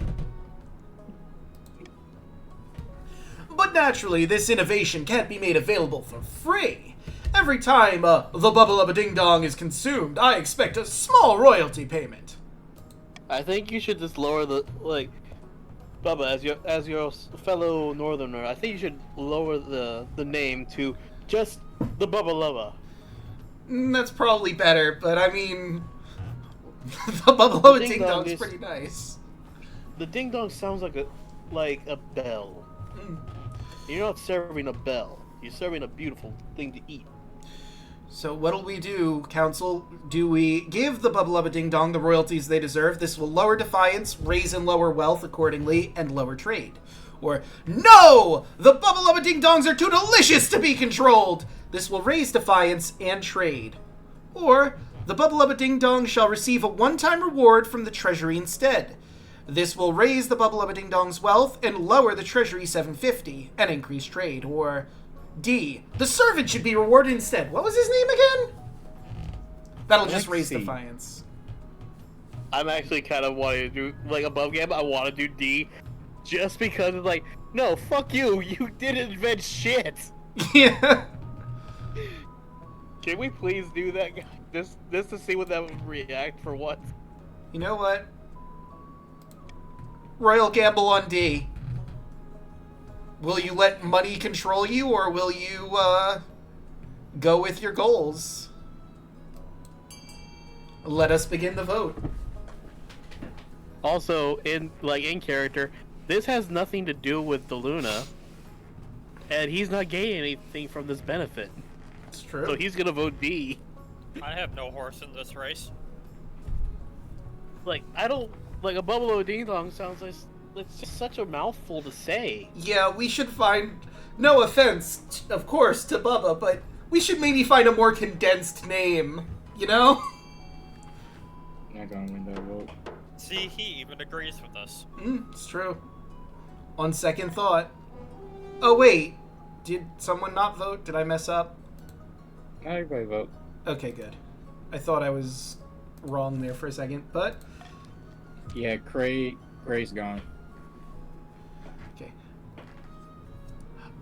Speaker 1: But naturally, this innovation can't be made available for free. Every time The Bubble Lubba Ding Dong is consumed, I expect a small royalty payment.
Speaker 3: I think you should just lower the, like, Bubba, as your fellow northerner, I think you should lower the name to just the Bubba Lubba.
Speaker 1: That's probably better, but I mean, the Bubba Lubba Ding Dong is pretty nice.
Speaker 3: The Ding Dong sounds like a bell. You're not serving a bell. You're serving a beautiful thing to eat.
Speaker 1: So what'll we do, Council? Do we give the Bubba Lubba Ding Dong the royalties they deserve? This will lower defiance, raise and lower wealth accordingly, and lower trade. Or, no! The Bubba Lubba Ding Dongs are too delicious to be controlled! This will raise defiance and trade. Or, the Bubba Lubba Ding Dong shall receive a one-time reward from the treasury instead. This will raise the Bubba Lubba Ding Dong's wealth and lower the treasury 750 and increase trade. Or, D, the servant should be rewarded instead. What was his name again? That'll just raise defiance.
Speaker 3: I'm actually kind of wanting to do, like, above game, I want to do D, just because it's like, no, fuck you, you didn't invent shit.
Speaker 1: Yeah.
Speaker 3: Can we please do that, just to see what that would react for once?
Speaker 1: You know what? Royal gamble on D. Will you let money control you, or will you, go with your goals? Let us begin the vote.
Speaker 3: Also, in character, this has nothing to do with Daluna, and he's not getting anything from this benefit.
Speaker 1: It's true.
Speaker 3: So he's gonna vote D.
Speaker 4: I have no horse in this race.
Speaker 3: Like, I don't, like, a Bubble Ding Dong sounds like, it's just such a mouthful to say.
Speaker 1: Yeah, we should find, no offense, of course, to Bubba, but we should maybe find a more condensed name, you know?
Speaker 2: Not gonna win that vote.
Speaker 4: See, he even agrees with us.
Speaker 1: It's true. On second thought. Oh, wait. Did someone not vote? Did I mess up?
Speaker 2: Not everybody vote.
Speaker 1: Okay, good. I thought I was wrong there for a second, but...
Speaker 2: Yeah, Gray's gone.
Speaker 1: Okay.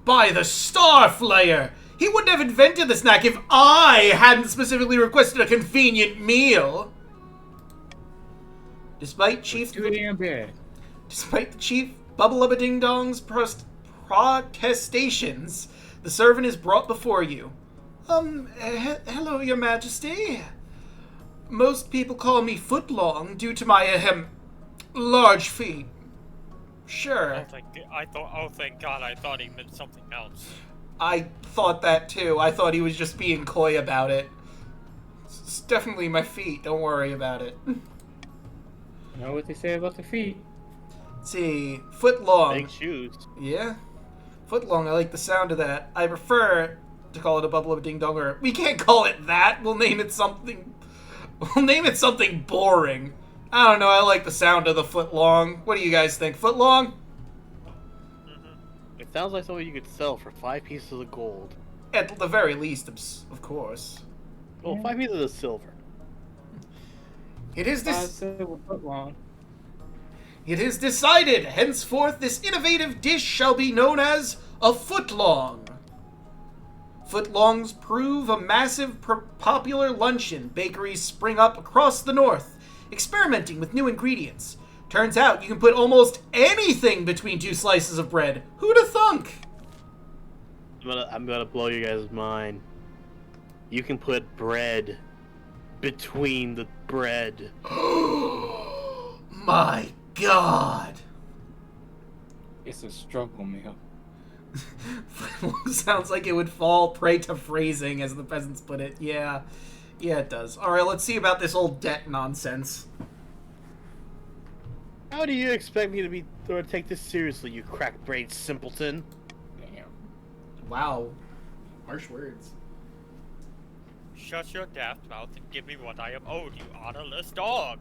Speaker 1: By the Starflayer! He wouldn't have invented the snack if I hadn't specifically requested a convenient meal! Despite Chief...
Speaker 2: Too damn bad.
Speaker 1: Despite the Chief Bubble Lubba Ding Dong's protestations, the servant is brought before you. Hello, Your Majesty. Most people call me Footlong due to my, large feet. Sure.
Speaker 4: Oh, thank God, I thought he meant something else.
Speaker 1: I thought that too. I thought he was just being coy about it. It's definitely my feet, don't worry about it.
Speaker 2: You know what they say about the feet?
Speaker 1: Let's see, Footlong.
Speaker 3: Big shoes.
Speaker 1: Yeah? Footlong, I like the sound of that. I prefer to call it a bubble of ding donger. We can't call it that. We'll name it something boring. I don't know, I like the sound of the Footlong. What do you guys think? Footlong?
Speaker 3: It sounds like something you could sell for 5 pieces of gold.
Speaker 1: At the very least, of course.
Speaker 3: Well, 5 pieces of silver.
Speaker 1: It is this.
Speaker 2: Silver footlong.
Speaker 1: It is decided. Henceforth, this innovative dish shall be known as a footlong. Footlongs prove a massive popular luncheon. Bakeries spring up across the north, experimenting with new ingredients. Turns out you can put almost anything between 2 slices of bread. Who'da thunk?
Speaker 3: I'm gonna blow you guys' mind. You can put bread between the bread.
Speaker 1: My God.
Speaker 2: It's a struggle meal.
Speaker 1: Sounds like it would fall prey to phrasing, as the peasants put it. Yeah, it does. Alright, let's see about this old debt nonsense.
Speaker 3: How do you expect me to take this seriously, you crack-brained simpleton?
Speaker 2: Damn.
Speaker 1: Wow. Harsh words.
Speaker 4: Shut your daft mouth and give me what I am owed, you honorless dog!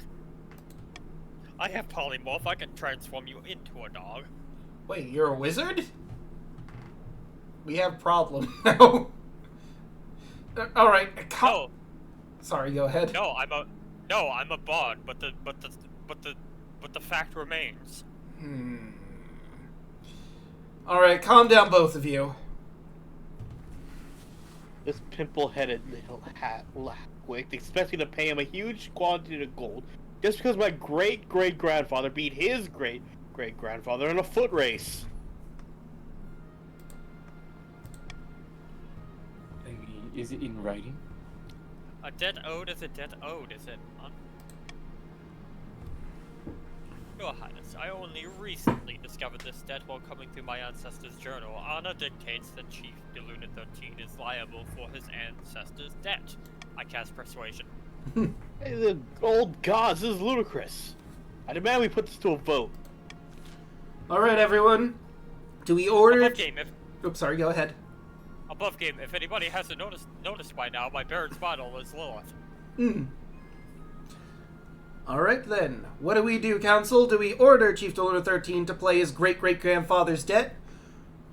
Speaker 4: I have polymorph, I can transform you into a dog.
Speaker 1: Wait, you're a wizard? We have problem now. Alright,
Speaker 4: No,
Speaker 1: sorry, go ahead.
Speaker 4: no, I'm a bard, but the fact remains.
Speaker 1: Alright, calm down, both of you.
Speaker 3: This pimple-headed little hat-wick expects me to pay him a huge quantity of gold just because my great-great-grandfather beat his great-great-grandfather in a foot race.
Speaker 2: I mean, is it in writing?
Speaker 4: A debt owed is a debt owed, is it not? Your Highness, I only recently discovered this debt while coming through my ancestor's journal. Honor dictates that Chief Daluna 13 is liable for his ancestor's debt. I cast Persuasion.
Speaker 3: Hey, the old gods, this is ludicrous. I demand we put this to a vote.
Speaker 1: Alright, everyone. Do we order...
Speaker 4: Above game,
Speaker 1: Oops, sorry, go ahead.
Speaker 4: above game, if anybody hasn't noticed by now, my Baron's model is Lilith.
Speaker 1: Alright then. What do we do, Council? Do we order Chief Daluna 13 to play his great-great-grandfather's debt?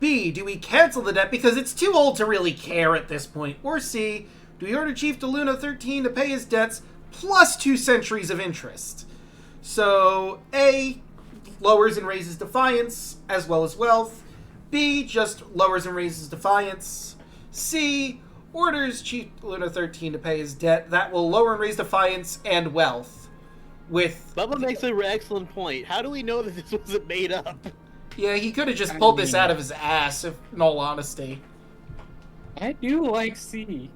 Speaker 1: B, do we cancel the debt because it's too old to really care at this point? Or C, do we order Chief Daluna 13 to pay his debts plus 2 centuries of interest? So, A, lowers and raises defiance, as well as wealth. B, just lowers and raises defiance. C, orders Chief Daluna 13 to pay his debt. That will lower and raise defiance and wealth. With
Speaker 3: Bubba makes an excellent point. How do we know that this wasn't made up?
Speaker 1: Yeah, he could have just pulled this out of his ass, in all honesty.
Speaker 2: I do like C.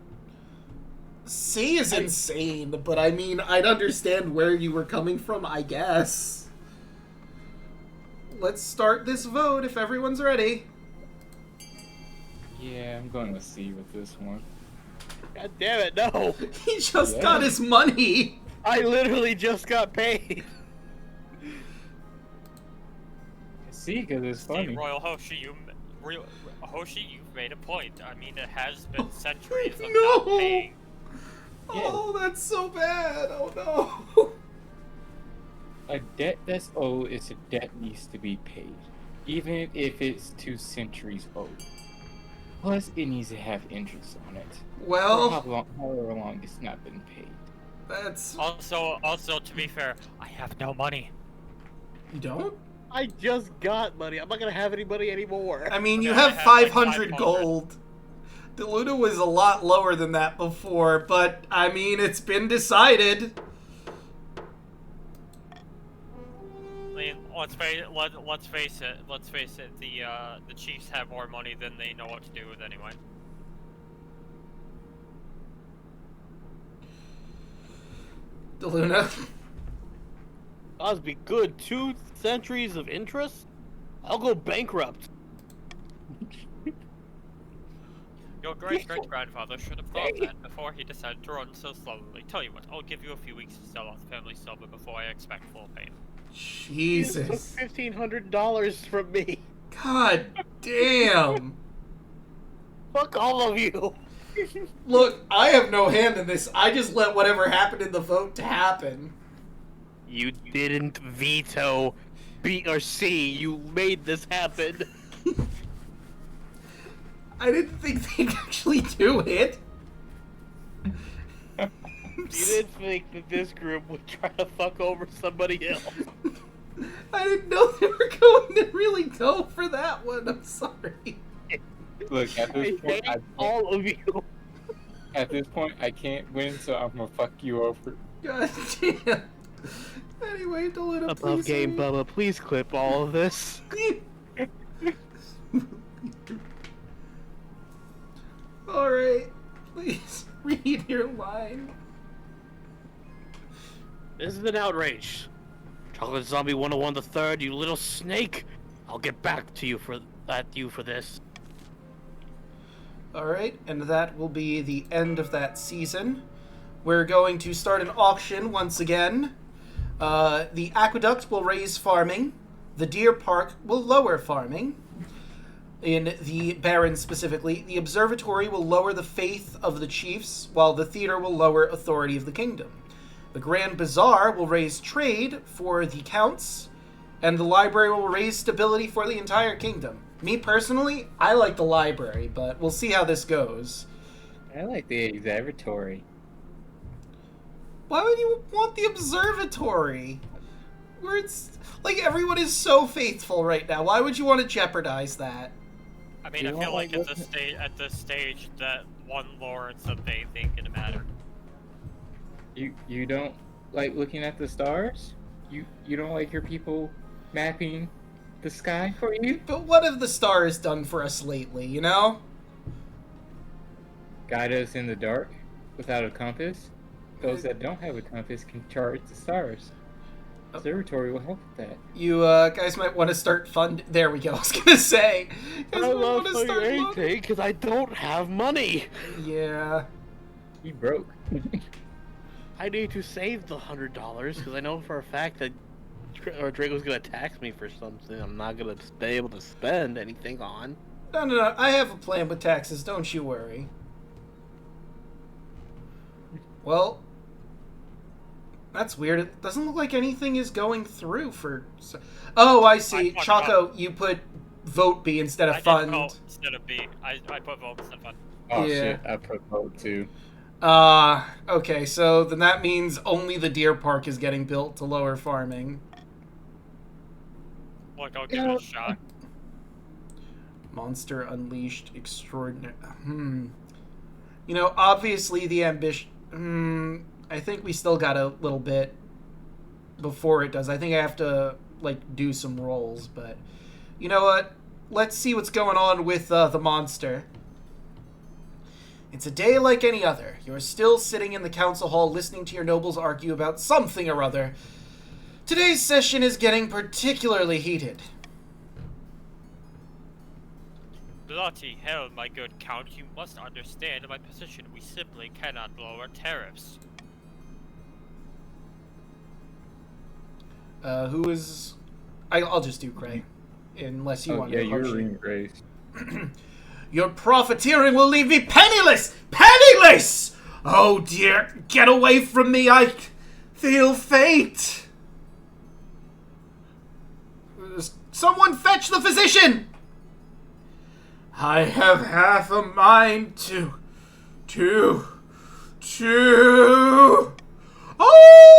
Speaker 1: C is insane, but I mean, I'd understand where you were coming from, I guess. Let's start this vote if everyone's ready.
Speaker 2: Yeah, I'm going with C with this one.
Speaker 3: God damn it, no!
Speaker 1: He just got his money!
Speaker 3: I literally just got paid!
Speaker 2: C, because it's funny.
Speaker 4: See, Royal Hoshi, you've made a point. I mean, it has been centuries of not paying.
Speaker 1: Oh, that's so bad! Oh no!
Speaker 2: A debt that's owed is a debt needs to be paid, even if it's 2 centuries old. Plus, it needs to have interest on it.
Speaker 1: Well,
Speaker 2: however long it's not been paid.
Speaker 1: that's...
Speaker 4: Also, to be fair, I have no money.
Speaker 1: You don't?
Speaker 3: I just got money. I'm not gonna have any money anymore.
Speaker 1: I mean, you
Speaker 4: Okay, I
Speaker 1: have
Speaker 4: have, like,
Speaker 1: 500 gold. Daluna was a lot lower than that before, but, I mean, it's been decided.
Speaker 4: I mean, let's face it. The Chiefs have more money than they know what to do with anyway.
Speaker 1: Daluna.
Speaker 3: That'd be good. 2 centuries of interest? I'll go bankrupt.
Speaker 4: Your great-great-grandfather should have thought that before he decided to run so slowly. Tell you what, I'll give you a few weeks to sell off the family silver before I expect full payment.
Speaker 1: Jesus.
Speaker 3: You took $1,500 from me.
Speaker 1: God damn.
Speaker 3: Fuck all of you.
Speaker 1: Look, I have no hand in this. I just let whatever happened in the vote to happen.
Speaker 3: You didn't veto B or C. You made this happen.
Speaker 1: I didn't think they'd actually do it.
Speaker 3: You didn't think that this group would try to fuck over somebody else.
Speaker 1: I didn't know they were going to really go for that one. I'm sorry.
Speaker 2: Look, at this point,
Speaker 3: all of you.
Speaker 2: At this point, I can't win, so I'm gonna fuck you over.
Speaker 1: God damn. Anyway, Daluna,
Speaker 3: Above
Speaker 1: please.
Speaker 3: game, Bubba. Please clip all of this.
Speaker 1: Alright. Please read your line.
Speaker 3: This is an outrage. Chocolate Zombie 101 the third, you little snake. I'll get back to you for this.
Speaker 1: Alright, and that will be the end of that season. We're going to start an auction once again. The aqueduct will raise farming. The deer park will lower farming. In the Barrens specifically, the observatory will lower the faith of the chiefs, while the theater will lower authority of the kingdom. The Grand Bazaar will raise trade for the counts, and the library will raise stability for the entire kingdom. Me personally, I like the library, but we'll see how this goes.
Speaker 2: I like the observatory.
Speaker 1: Why would you want the observatory? Where it's like everyone is so faithful right now. Why would you want to jeopardize that?
Speaker 4: I mean, I feel like at this stage that one lord's a big thing gonna matter.
Speaker 2: You don't like looking at the stars? You don't like your people mapping the sky for you?
Speaker 1: But what have the stars done for us lately, you know?
Speaker 2: Guide us in the dark without a compass? Those that don't have a compass can chart the stars. Observatory will help with that.
Speaker 1: You guys might want to start there we go. I was gonna say.
Speaker 3: I love anything because I don't have money.
Speaker 1: Yeah.
Speaker 2: He broke.
Speaker 3: I need to save the $100 because I know for a fact that Draco's gonna tax me for something I'm not gonna be able to spend anything on.
Speaker 1: No. I have a plan with taxes. Don't you worry. Well, that's weird. It doesn't look like anything is going through for... Oh, I see. Choco, you put vote B instead of fund.
Speaker 4: I did vote instead of B. I put vote instead of fund.
Speaker 2: Oh,
Speaker 1: yeah.
Speaker 2: Shit. I put vote too.
Speaker 1: Okay, so then that means only the deer park is getting built to lower farming.
Speaker 4: Look, I'll give it a shot.
Speaker 1: Monster Unleashed Extraordinary... You know, obviously the ambition... I think we still got a little bit before it does. I think I have to, like, do some rolls, but... You know what? Let's see what's going on with the monster. It's a day like any other. You're still sitting in the council hall listening to your nobles argue about something or other. Today's session is getting particularly heated.
Speaker 4: Bloody hell, my good count, you must understand my position. We simply cannot lower tariffs.
Speaker 1: Who is... I'll just do Cray. Unless you want to...
Speaker 2: Yeah, you're reading Grace.
Speaker 1: Your profiteering will leave me penniless! Penniless! Oh dear, get away from me, I feel fate! Someone fetch the physician! I have half a mind to... Oh!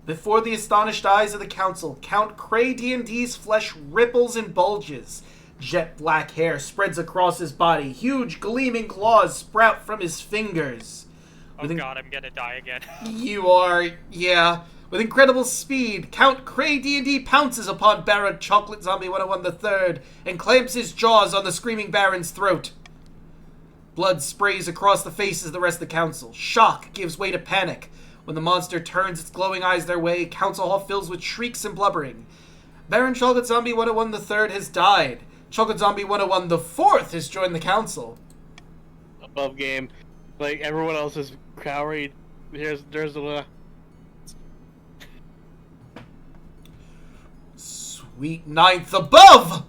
Speaker 1: Before the astonished eyes of the council, Count Cray D&D's flesh ripples and bulges. Jet black hair spreads across his body. Huge gleaming claws sprout from his fingers.
Speaker 4: Oh god, I'm gonna die again.
Speaker 1: You are, yeah. With incredible speed, Count Cray D&D pounces upon Baron Chocolate Zombie 101 III and clamps his jaws on the screaming Baron's throat. Blood sprays across the faces of the rest of the council. Shock gives way to panic. When the monster turns its glowing eyes their way, Council Hall fills with shrieks and blubbering. Baron Chocolate Zombie 101 III has died. Chocolate Zombie 101 IV has joined the council.
Speaker 3: Above game. Like, everyone else is cowering. There's Daluna.
Speaker 1: Sweet ninth above!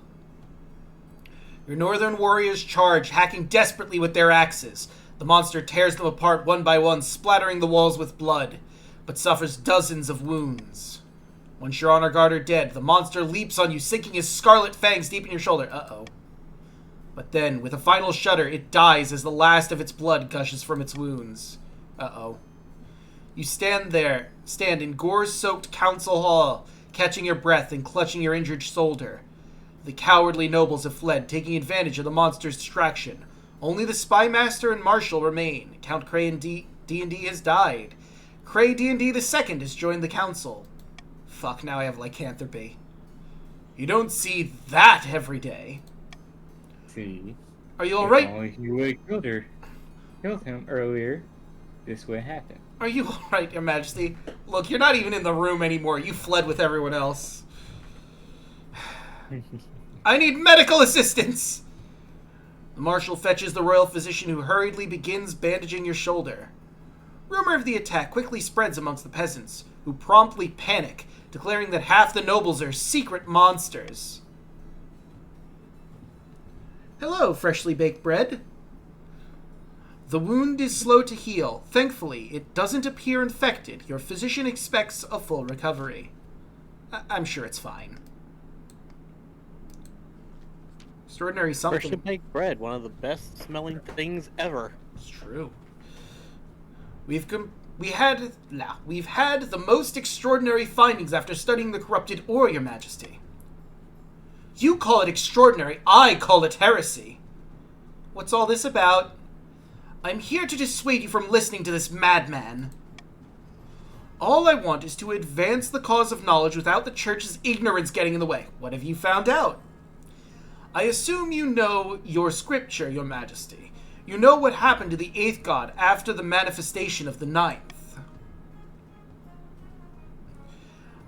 Speaker 1: Your northern warriors charge, hacking desperately with their axes. The monster tears them apart one by one, splattering the walls with blood, but suffers dozens of wounds. Once your honor guard are dead, the monster leaps on you, sinking his scarlet fangs deep in your shoulder. Uh-oh. But then, with a final shudder, it dies as the last of its blood gushes from its wounds. Uh-oh. You stand in gore-soaked council hall, catching your breath and clutching your injured shoulder. The cowardly nobles have fled, taking advantage of the monster's distraction. Only the Spy Master and Marshal remain. Count Cray and D&D has died. Cray D&D II has joined the council. Fuck, now I have lycanthropy. You don't see that every day.
Speaker 2: See?
Speaker 1: Are you alright?
Speaker 2: If only you would killed him earlier, this would happen.
Speaker 1: Are you alright, Your Majesty? Look, you're not even in the room anymore. You fled with everyone else. I need medical assistance! The Marshal fetches the royal physician who hurriedly begins bandaging your shoulder. Rumor of the attack quickly spreads amongst the peasants, who promptly panic, declaring that half the nobles are secret monsters. Hello, freshly baked bread. The wound is slow to heal. Thankfully, it doesn't appear infected. Your physician expects a full recovery. I'm sure it's fine. Extraordinary something.
Speaker 3: Freshly baked bread, one of the best smelling things ever.
Speaker 1: It's true. We've had the most extraordinary findings after studying the corrupted ore, Your Majesty. You call it extraordinary, I call it heresy. What's all this about? I'm here to dissuade you from listening to this madman. All I want is to advance the cause of knowledge without the Church's ignorance getting in the way. What have you found out? I assume you know your scripture, Your Majesty. You know what happened to the 8th god after the manifestation of the 9th.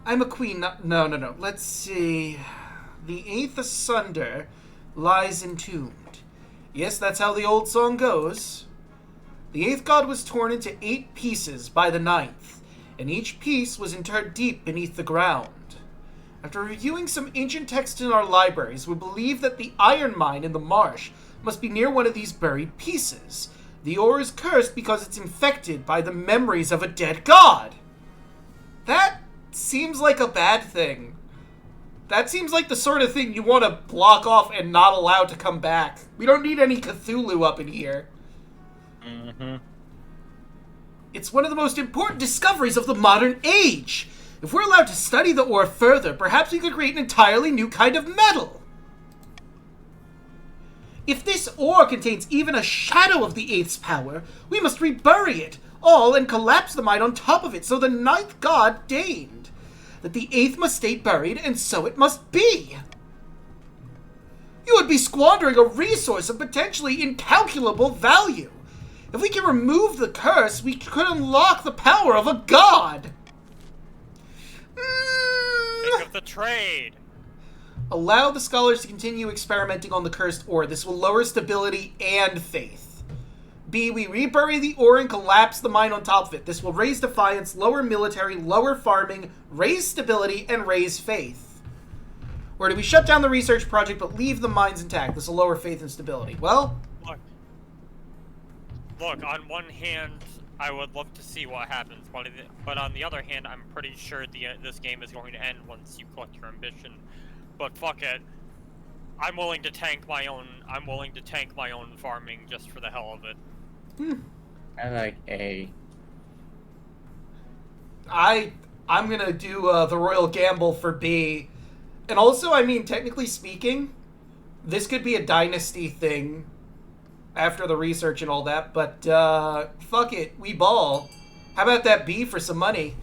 Speaker 1: I'm a queen, no. Let's see. The 8th asunder lies entombed. Yes, that's how the old song goes. The 8th god was torn into 8 pieces by the 9th, and each piece was interred deep beneath the ground. After reviewing some ancient texts in our libraries, we believe that the iron mine in the marsh must be near one of these buried pieces. The ore is cursed because it's infected by the memories of a dead god. That seems like a bad thing. That seems like the sort of thing you want to block off and not allow to come back. We don't need any Cthulhu up in here.
Speaker 3: Mm-hmm.
Speaker 1: It's one of the most important discoveries of the modern age. If we're allowed to study the ore further, perhaps we could create an entirely new kind of metal. If this ore contains even a shadow of the 8th's power, we must rebury it all and collapse the mine on top of it, so the 9th god deigned that the 8th must stay buried, and so it must be. You would be squandering a resource of potentially incalculable value. If we can remove the curse, we could unlock the power of a god.
Speaker 4: Think of the trade.
Speaker 1: Allow the scholars to continue experimenting on the cursed ore. This will lower stability and faith. B, we rebury the ore and collapse the mine on top of it. This will raise defiance, lower military, lower farming, raise stability, and raise faith. Or do we shut down the research project but leave the mines intact? This will lower faith and stability. Well,
Speaker 4: Look, on one hand, I would love to see what happens, but on the other hand, I'm pretty sure this game is going to end once you collect your ambition. But fuck it, I'm willing to tank my own farming just for the hell of it.
Speaker 2: I like A.
Speaker 1: I'm gonna do the royal gamble for B, and also, I mean, technically speaking, this could be a dynasty thing after the research and all that, but fuck it, we ball. How about that B for some money?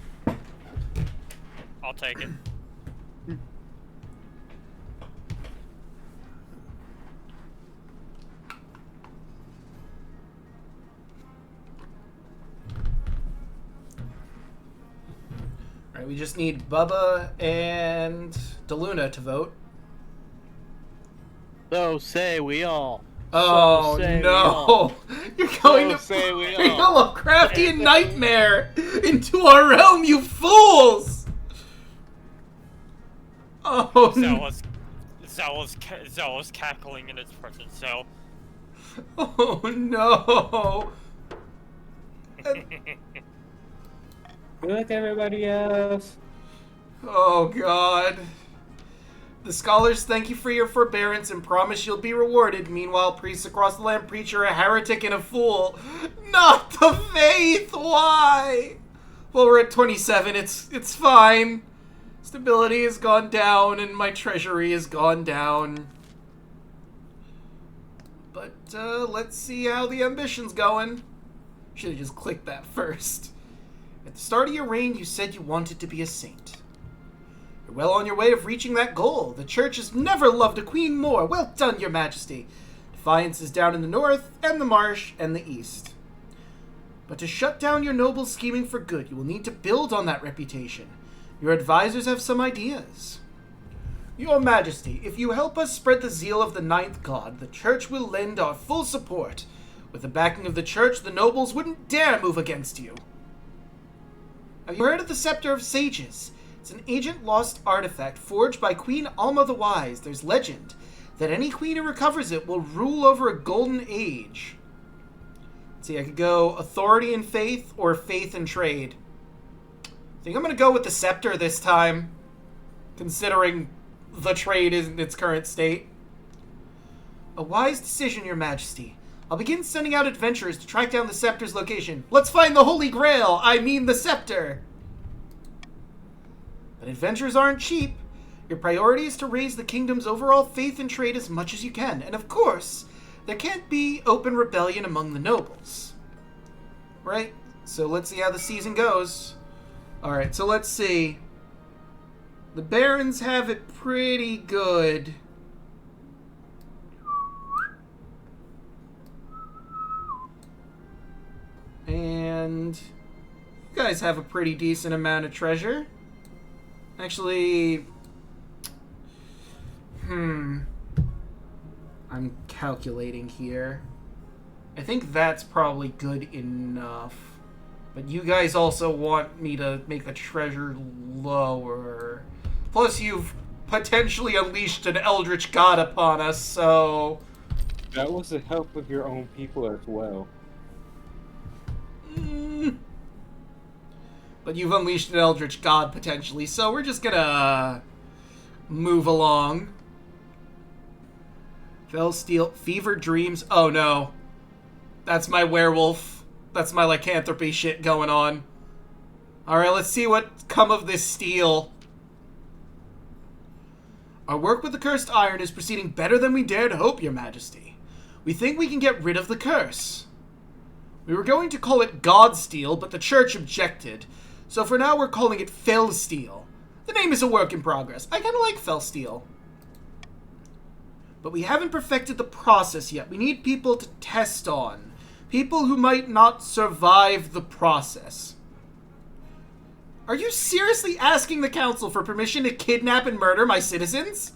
Speaker 4: I'll take it.
Speaker 1: Alright, we just need Bubba and Daluna to vote.
Speaker 3: So say we all.
Speaker 1: Oh
Speaker 3: So say we
Speaker 1: no!
Speaker 3: all.
Speaker 1: You're going
Speaker 3: So
Speaker 1: to
Speaker 3: say we
Speaker 1: bring a
Speaker 3: all.
Speaker 1: Lovecraftian nightmare into our realm, you fools! Oh no!
Speaker 4: Zealous cackling in its present self.
Speaker 1: Oh no!
Speaker 2: Look, everybody else.
Speaker 1: Oh god. The scholars thank you for your forbearance and promise you'll be rewarded. Meanwhile, priests across the land preach you're a heretic and a fool. Not the faith! Why? Well, we're at 27. It's fine. Stability has gone down and my treasury has gone down. But, let's see how the ambition's going. Should have just clicked that first. At the start of your reign, you said you wanted to be a saint. You're well on your way of reaching that goal. The church has never loved a queen more. Well done, your majesty. Defiance is down in the north, and the marsh, and the east. But to shut down your nobles scheming for good, you will need to build on that reputation. Your advisors have some ideas. Your majesty, if you help us spread the zeal of the ninth god, the church will lend our full support. With the backing of the church, the nobles wouldn't dare move against you. Have you heard of the Scepter of Sages? It's an ancient-lost artifact forged by Queen Alma the Wise. There's legend that any queen who recovers it will rule over a golden age. Let's see, I could go authority and faith or faith and trade. I think I'm going to go with the scepter this time, considering the trade is in its current state. A wise decision, your majesty. I'll begin sending out adventurers to track down the scepter's location. Let's find the Holy Grail! I mean the scepter! But adventures aren't cheap. Your priority is to raise the kingdom's overall faith and trade as much as you can. And of course, there can't be open rebellion among the nobles. Right? So let's see how the season goes. Alright, so let's see. The barons have it pretty good. And you guys have a pretty decent amount of treasure. Actually, I'm calculating here. I think that's probably good enough. But you guys also want me to make the treasure lower. Plus, you've potentially unleashed an eldritch god upon us, so...
Speaker 2: That was the help of your own people as well.
Speaker 1: But you've unleashed an eldritch god, potentially, so we're just gonna move along. Fell Steel, Fever Dreams. Oh no. That's my werewolf. That's my lycanthropy shit going on. Alright, let's see what come of this steel. Our work with the cursed iron is proceeding better than we dared hope, your majesty. We think we can get rid of the curse. We were going to call it God Steel, but the church objected. So for now, we're calling it Fell Steel. The name is a work in progress. I kind of like Fell Steel. But we haven't perfected the process yet. We need people to test on. People who might not survive the process. Are you seriously asking the council for permission to kidnap and murder my citizens?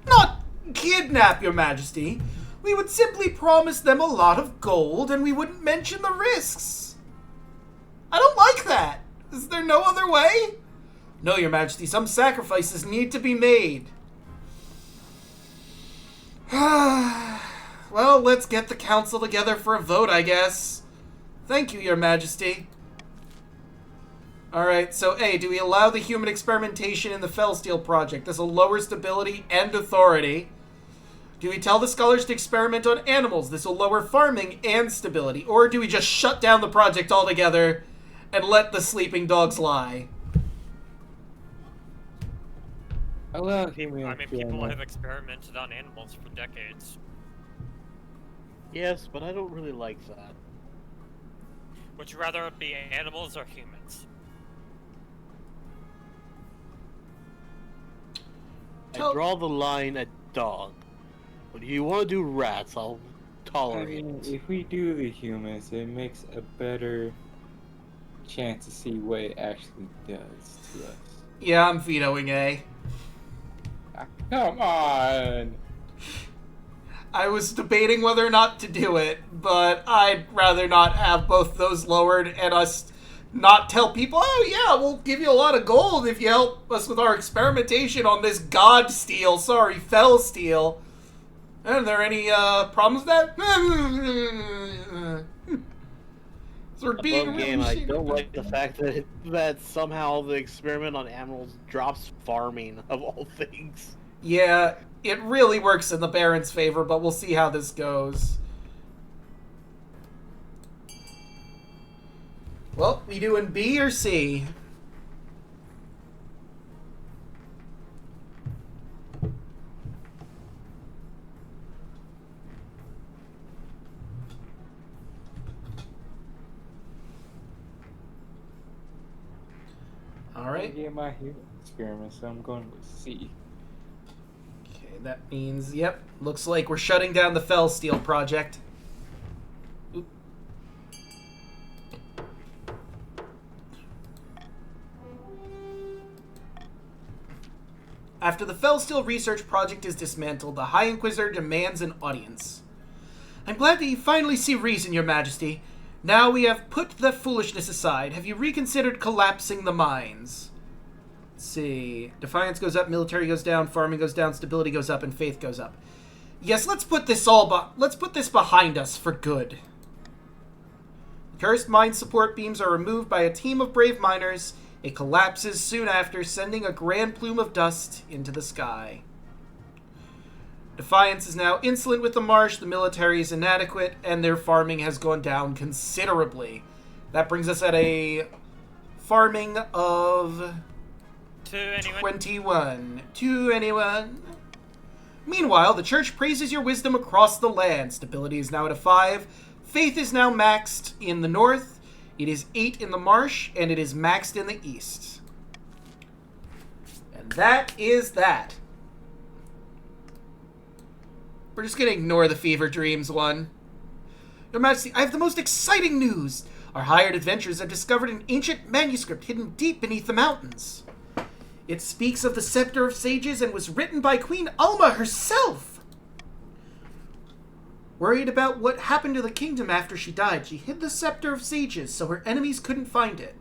Speaker 1: Not kidnap, your majesty. We would simply promise them a lot of gold and we wouldn't mention the risks. I don't like that. Is there no other way? No, your majesty, some sacrifices need to be made. Well, let's get the council together for a vote, I guess. Thank you, your majesty. Alright, so A, do we allow the human experimentation in the Fellsteel project? This will lower stability and authority. Do we tell the scholars to experiment on animals? This will lower farming and stability. Or do we just shut down the project altogether and let the sleeping dogs lie?
Speaker 4: People have experimented on animals for decades.
Speaker 3: Yes, but I don't really like that.
Speaker 4: Would you rather it be animals or humans?
Speaker 3: I draw the line at dog. But if you want to do rats, I'll tolerate it.
Speaker 2: If we do the humans, it makes a better chance to see what it actually does to us.
Speaker 1: Yeah, I'm vetoing A.
Speaker 2: Come on!
Speaker 1: I was debating whether or not to do it, but I'd rather not have both those lowered and us not tell people, oh yeah, we'll give you a lot of gold if you help us with our experimentation on this god steel. Sorry, fell steel. Are there any problems with that? So we're being
Speaker 3: game, I don't like the fact that somehow the experiment on animals drops farming, of all things.
Speaker 1: Yeah, it really works in the Baron's favor, but we'll see how this goes. Well, we doing B or C? All right.
Speaker 2: Yeah, my hero experiment, so I'm going with C.
Speaker 1: Okay, that means, yep, looks like we're shutting down the Fell Steel project. Oop. After the Fell Steel research project is dismantled, the High Inquisitor demands an audience. I'm glad that you finally see reason, Your Majesty. Now we have put the foolishness aside. Have you reconsidered collapsing the mines? Let's see. Defiance goes up, military goes down, farming goes down, stability goes up, and faith goes up. Yes, let's put this behind us for good. The cursed mine support beams are removed by a team of brave miners. It collapses soon after, sending a grand plume of dust into the sky. Defiance is now insolent with the marsh, the military is inadequate, and their farming has gone down considerably. That brings us at a farming of 21. To anyone. Meanwhile, the church praises your wisdom across the land. Stability is now at a 5. Faith is now maxed in the north. It is 8 in the marsh, and it is maxed in the east. And that is that. We're just going to ignore the Fever Dreams one. Your Majesty, I have the most exciting news. Our hired adventurers have discovered an ancient manuscript hidden deep beneath the mountains. It speaks of the Scepter of Sages and was written by Queen Alma herself. Worried about what happened to the kingdom after she died, she hid the Scepter of Sages so her enemies couldn't find it.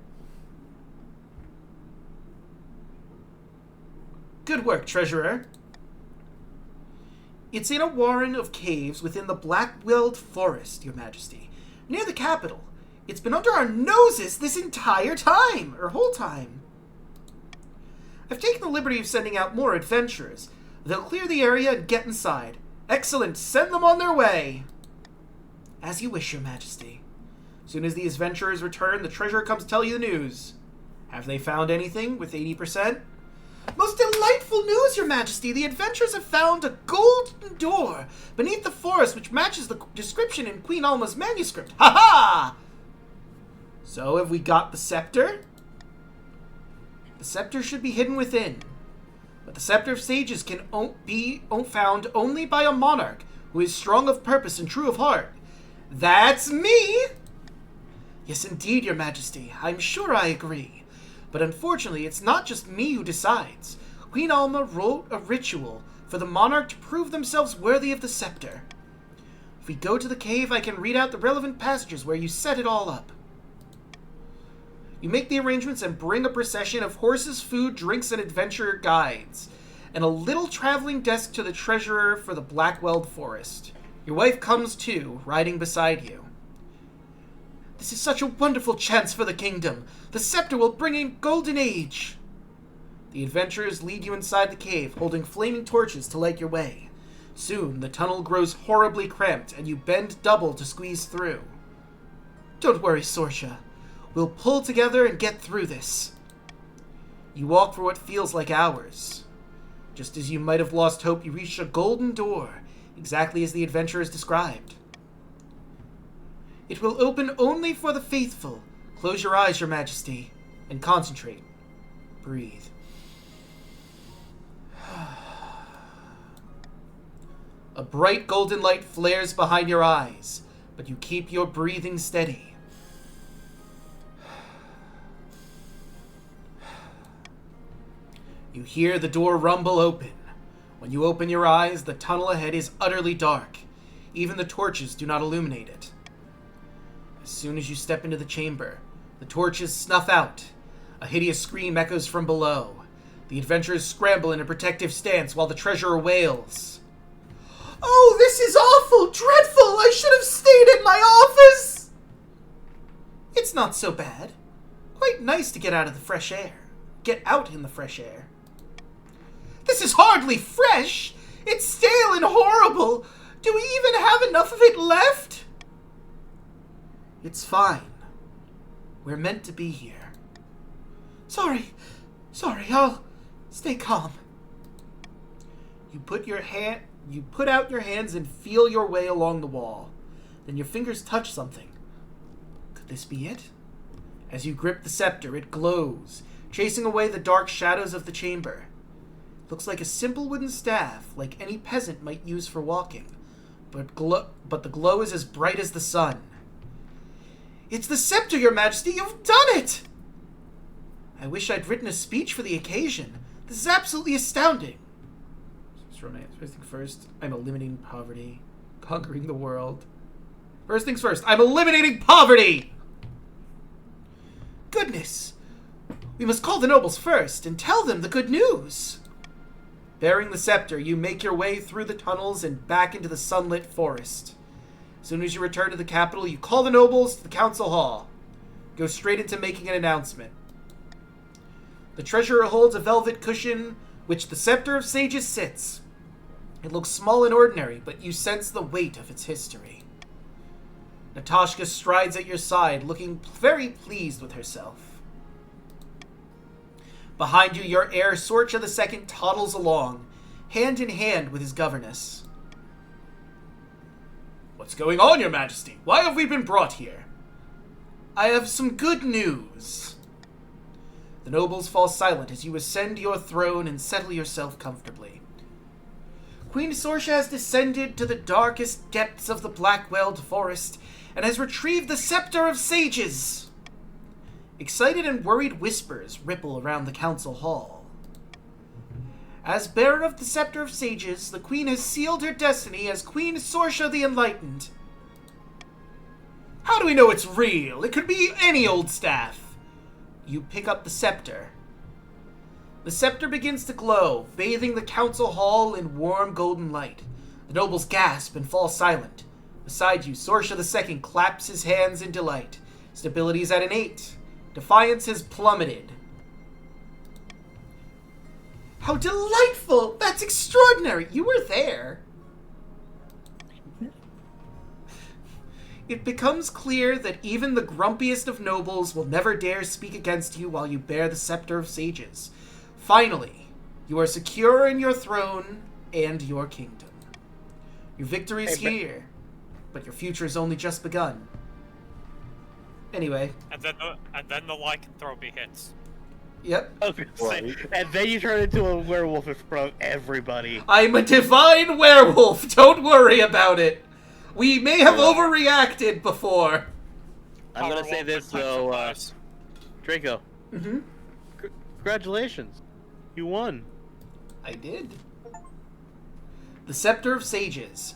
Speaker 1: Good work, Treasurer. It's in a warren of caves within the Blackwelled Forest, Your Majesty, near the capital. It's been under our noses this entire time, or whole time. I've taken the liberty of sending out more adventurers. They'll clear the area and get inside. Excellent, send them on their way. As you wish, Your Majesty. As soon as the adventurers return, the treasurer comes to tell you the news. Have they found anything with 80%? Most delightful news, Your Majesty! The adventurers have found a golden door beneath the forest which matches the description in Queen Alma's manuscript. Ha-ha! So, have we got the scepter? The scepter should be hidden within. But the Scepter of Sages can be found only by a monarch who is strong of purpose and true of heart. That's me! Yes, indeed, Your Majesty. I'm sure I agree. But unfortunately, it's not just me who decides. Queen Alma wrote a ritual for the monarch to prove themselves worthy of the scepter. If we go to the cave, I can read out the relevant passages where you set it all up. You make the arrangements and bring a procession of horses, food, drinks, and adventurer guides, and a little traveling desk to the treasurer for the Blackwelled Forest. Your wife comes too, riding beside you. This is such a wonderful chance for the kingdom. The scepter will bring in golden age. The adventurers lead you inside the cave, holding flaming torches to light your way. Soon, the tunnel grows horribly cramped, and you bend double to squeeze through. Don't worry, Sorcha. We'll pull together and get through this. You walk for what feels like hours. Just as you might have lost hope, you reach a golden door, exactly as the adventurers described. It will open only for the faithful. Close your eyes, Your Majesty, and concentrate. Breathe. A bright golden light flares behind your eyes, but you keep your breathing steady. You hear the door rumble open. When you open your eyes, the tunnel ahead is utterly dark. Even the torches do not illuminate it. As soon as you step into the chamber, the torches snuff out. A hideous scream echoes from below. The adventurers scramble in a protective stance while the treasurer wails. "Oh, this is awful! Dreadful! I should have stayed in my office!" It's not so bad. Quite nice to get out of the fresh air. Get out in the fresh air. This is hardly fresh! It's stale and horrible! Do we even have enough of it left? It's fine. We're meant to be here. Sorry, I'll stay calm. You put out your hands and feel your way along the wall. Then your fingers touch something. Could this be it? As you grip the scepter, it glows, chasing away the dark shadows of the chamber. It looks like a simple wooden staff, like any peasant might use for walking. But the glow is as bright as the sun. It's the scepter, Your Majesty! You've done it! I wish I'd written a speech for the occasion. This is absolutely astounding. First things first, I'm eliminating poverty. Conquering the world. First things first, I'm eliminating poverty! Goodness! We must call the nobles first and tell them the good news. Bearing the scepter, you make your way through the tunnels and back into the sunlit forest. As soon as you return to the capital, you call the nobles to the council hall. Go straight into making an announcement. The treasurer holds a velvet cushion which the scepter of sages sits. It looks small and ordinary, but you sense the weight of its history. Natashka strides at your side, looking very pleased with herself. Behind you, your heir Sorcha II toddles along, hand in hand with his governess. What's going on, Your Majesty? Why have we been brought here? I have some good news. The nobles fall silent as you ascend your throne and settle yourself comfortably. Queen Sorcha has descended to the darkest depths of the black-welled forest and has retrieved the Scepter of Sages. Excited and worried whispers ripple around the council hall. As bearer of the Scepter of Sages, the Queen has sealed her destiny as Queen Sorcha the Enlightened. How do we know it's real? It could be any old staff. You pick up the scepter. The scepter begins to glow, bathing the council hall in warm golden light. The nobles gasp and fall silent. Beside you, Sorcha II claps his hands in delight. Stability is at an 8. Defiance has plummeted. How delightful! That's extraordinary! You were there. It becomes clear that even the grumpiest of nobles will never dare speak against you while you bear the Scepter of Sages. Finally, you are secure in your throne and your kingdom. Your victory is here, but your future has only just begun. Anyway.
Speaker 4: And then the lycanthropy hits.
Speaker 1: Yep.
Speaker 3: Right. And then you turn into a werewolf in front of everybody.
Speaker 1: I'm a divine werewolf! Don't worry about it! We may have overreacted before.
Speaker 3: I'm gonna say this though, Draco.
Speaker 1: Mm-hmm.
Speaker 3: Congratulations. You won.
Speaker 1: I did. The Scepter of Sages.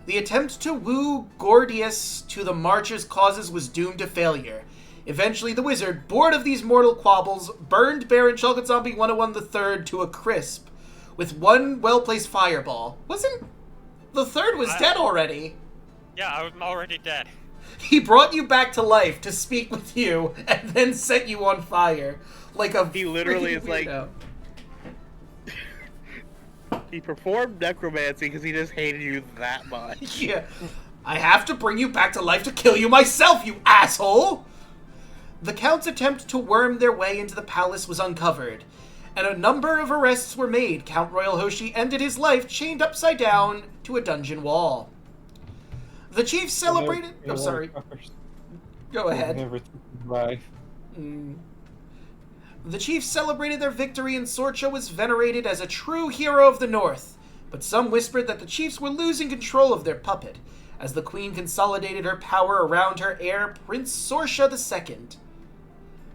Speaker 1: The attempt to woo Gordius to the March's causes was doomed to failure. Eventually, the wizard, bored of these mortal quabbles, burned Baron Shulkatzombie 101 III to a crisp with one well-placed fireball. Wasn't... The third was dead already.
Speaker 4: Yeah, I'm already dead.
Speaker 1: He brought you back to life to speak with you and then set you on fire. Like a
Speaker 3: He literally is
Speaker 1: weirdo.
Speaker 3: He performed necromancy because he just hated you that much.
Speaker 1: Yeah. I have to bring you back to life to kill you myself, you asshole! The Count's attempt to worm their way into the palace was uncovered, and a number of arrests were made. Count Royal Hoshi ended his life chained upside down to a dungeon wall. The chief celebrated... Oh, sorry. Go ahead. The chiefs celebrated their victory, and Sorcha was venerated as a true hero of the North. But some whispered that the chiefs were losing control of their puppet, as the queen consolidated her power around her heir, Prince Sorcha II.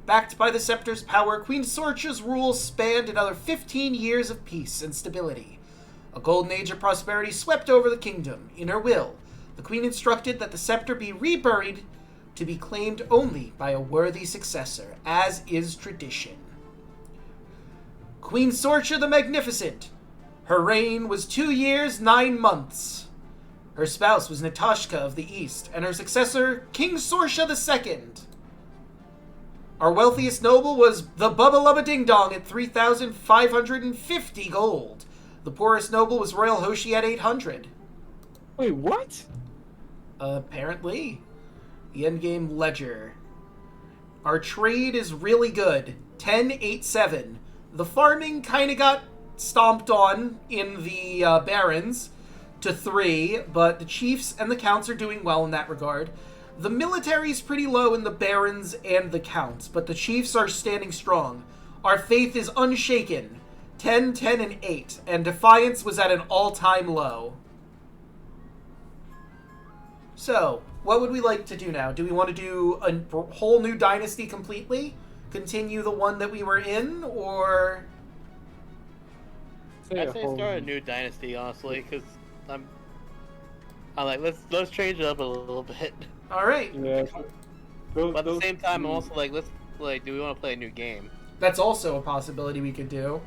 Speaker 1: Backed by the scepter's power, Queen Sorcha's rule spanned another 15 years of peace and stability. A golden age of prosperity swept over the kingdom. In her will, the queen instructed that the scepter be reburied to be claimed only by a worthy successor, as is tradition. Queen Sorcha the Magnificent. Her reign was 2 years, 9 months. Her spouse was Natashka of the East, and her successor, King Sorcha II. Our wealthiest noble was the Bubba Lubba Ding Dong at 3,550 gold. The poorest noble was Royal Hoshi at 800.
Speaker 2: Wait, what?
Speaker 1: Apparently. The endgame ledger. Our trade is really good. 10-8-7. The farming kind of got stomped on in the barons to 3, but the chiefs and the counts are doing well in that regard. The military's pretty low in the barons and the counts, but the chiefs are standing strong. Our faith is unshaken. 10, 10, and 8, and defiance was at an all-time low. So, what would we like to do now? Do we want to do a whole new dynasty completely? Continue the one that we were in, or...
Speaker 3: I'd say start a new dynasty, honestly, because I'm like, let's change it up a little bit.
Speaker 1: Alright.
Speaker 2: Yeah.
Speaker 3: But at the same time, I'm also like, do we want to play a new game?
Speaker 1: That's also a possibility we could do.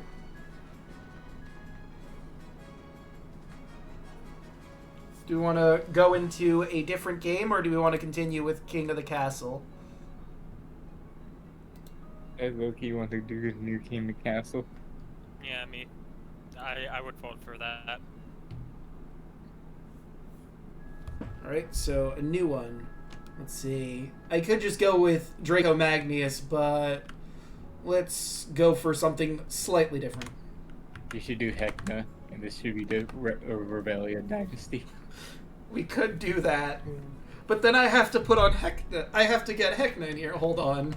Speaker 1: Do we want to go into a different game, or do we want to continue with King of the Castle?
Speaker 2: Hey, Loki, want to do a new King of the Castle?
Speaker 4: Yeah, me. I would vote for that.
Speaker 1: Alright, so a new one. Let's see. I could just go with Draco Magnius, but let's go for something slightly different.
Speaker 2: You should do Hecna, and this should be the Rebellion Dynasty.
Speaker 1: We could do that. But then I have to put on Hecna. I have to get Hecna in here. Hold on.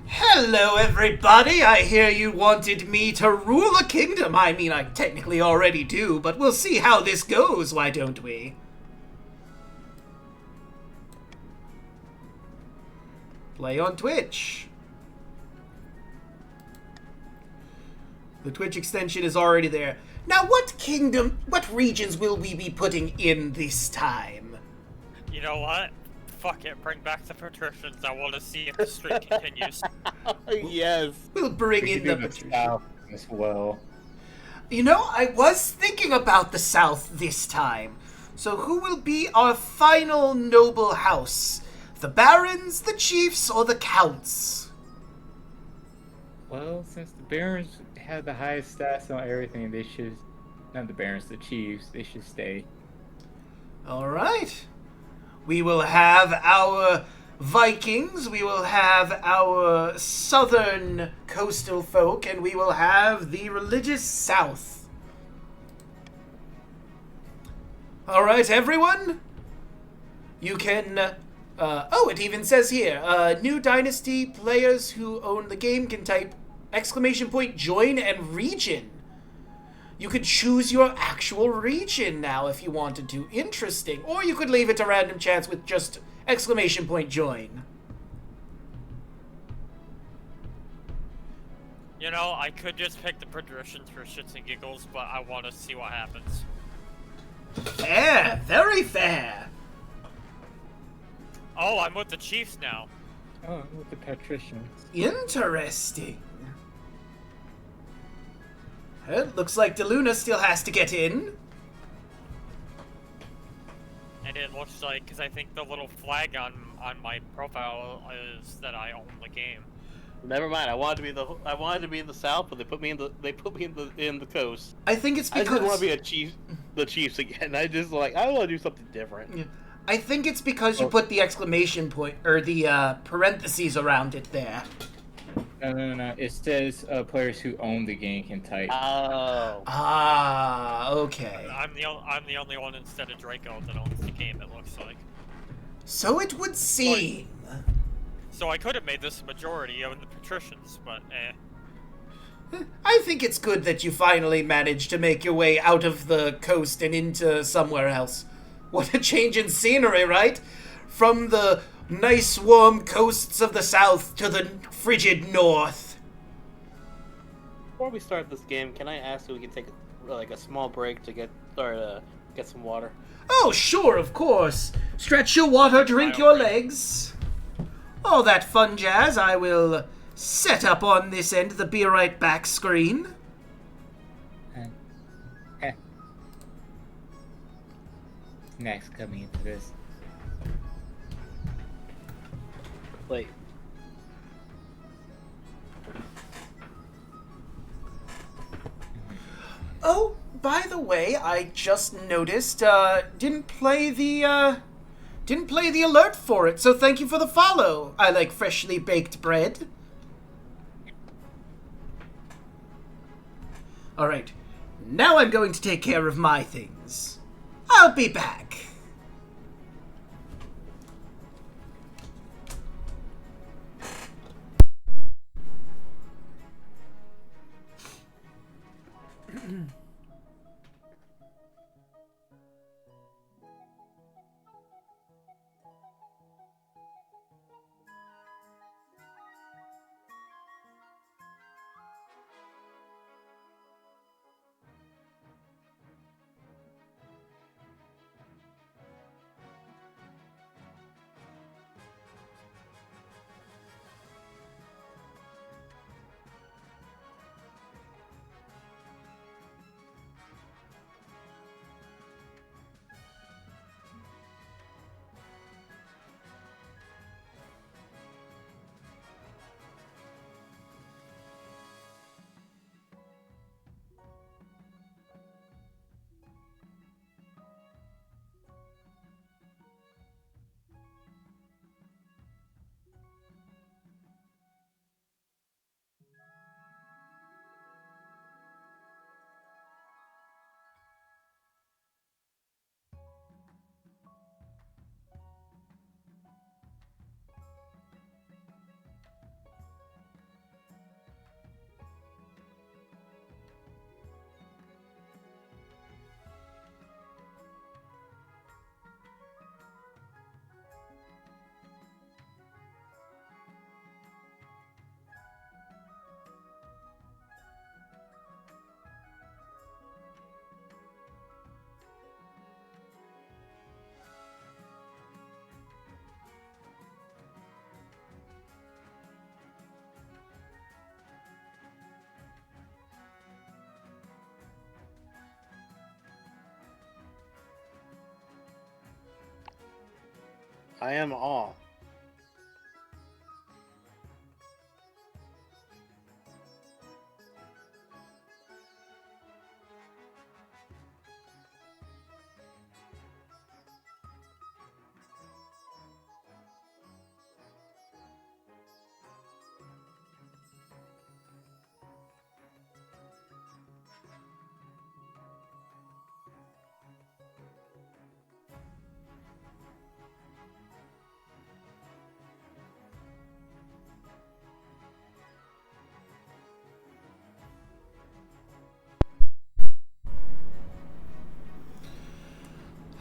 Speaker 1: Hello, everybody! I hear you wanted me to rule a kingdom. I mean, I technically already do, but we'll see how this goes, why don't we? Play on Twitch. The Twitch extension is already there. Now, what regions will we be putting in this time?
Speaker 4: You know what? Fuck it, bring back the patricians. I want to see if the streak continues.
Speaker 3: Yes.
Speaker 1: We'll bring in the
Speaker 2: patricians as well.
Speaker 1: You know, I was thinking about the South this time. So who will be our final noble house? The barons, the chiefs, or the counts?
Speaker 2: Well, since the barons have the highest stats on everything, they should... Not the barons, the chiefs. They should stay.
Speaker 1: Alright. We will have our Vikings, we will have our southern coastal folk, and we will have the religious South. Alright, everyone? You can... oh, it even says here, new dynasty players who own the game can type !join and region. You could choose your actual region now if you wanted to. Interesting. Or you could leave it to random chance with just !join.
Speaker 4: You know, I could just pick the patricians for shits and giggles, but I want to see what happens.
Speaker 1: Fair. Very fair.
Speaker 4: Oh, I'm with the chiefs now.
Speaker 2: Oh, with the patricians.
Speaker 1: Interesting. It looks like Daluna still has to get in.
Speaker 4: And it looks like, because I think the little flag on my profile is that I own the game.
Speaker 3: Never mind. I wanted to be in the South, but they put me in the coast.
Speaker 1: I think it's because
Speaker 3: I just want to be the Chiefs again. I want to do something different.
Speaker 1: Yeah. I think it's because you put the exclamation point or the parentheses around it there.
Speaker 2: No. It says players who own the game can type.
Speaker 3: Oh.
Speaker 1: Ah, okay.
Speaker 4: I'm the only one instead of Draco that owns the game. It looks like.
Speaker 1: So it would seem.
Speaker 4: So I could have made this a majority of the patricians, but
Speaker 1: I think it's good that you finally managed to make your way out of the coast and into somewhere else. What a change in scenery, right? From the nice warm coasts of the south to the frigid north.
Speaker 3: Before we start this game, can I ask if we can take a small break to get some water?
Speaker 1: Oh, sure, of course. Stretch your water, drink your legs. All that fun jazz. I will set up on this end of the Be Right Back screen.
Speaker 2: Next coming into this.
Speaker 3: Wait.
Speaker 1: Oh, by the way, I just noticed, didn't play the alert for it, so thank you for the follow. I like freshly baked bread. Alright, now I'm going to take care of my things. I'll be back.
Speaker 3: I am all.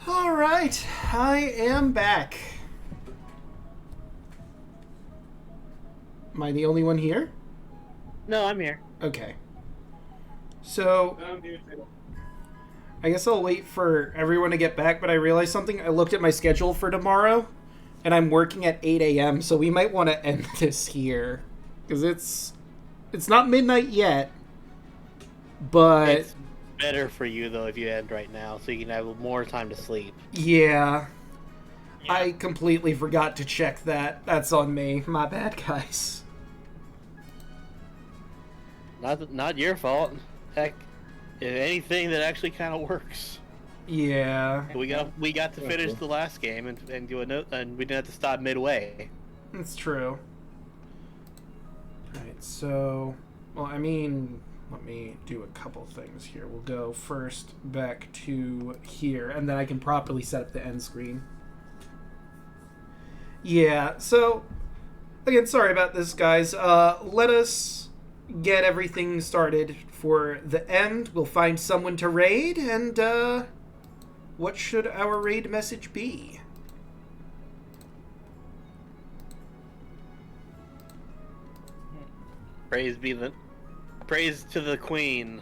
Speaker 1: Alright, I am back. Am I the only one here?
Speaker 3: No, I'm here.
Speaker 1: Okay. So, I guess I'll wait for everyone to get back, but I realized something. I looked at my schedule for tomorrow, and I'm working at 8 a.m., so we might want to end this here. Because it's not midnight yet, but...
Speaker 3: It's better for you, though, if you end right now, so you can have more time to sleep.
Speaker 1: Yeah. I completely forgot to check that. That's on me. My bad, guys.
Speaker 3: Not your fault. Heck, if anything, that actually kind of works.
Speaker 1: Yeah.
Speaker 3: We got to finish the last game and do a note, and we didn't have to stop midway.
Speaker 1: That's true. Alright, so... Well, I mean... Let me do a couple things here. We'll go first back to here, and then I can properly set up the end screen. Yeah, so... Again, sorry about this, guys. Let us get everything started for the end. We'll find someone to raid, and what should our raid message be?
Speaker 3: Praise to the queen.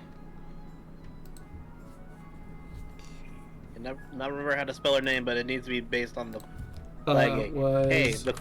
Speaker 3: I never remember how to spell her name, but it needs to be based on the flag.
Speaker 1: Was
Speaker 3: Hey, the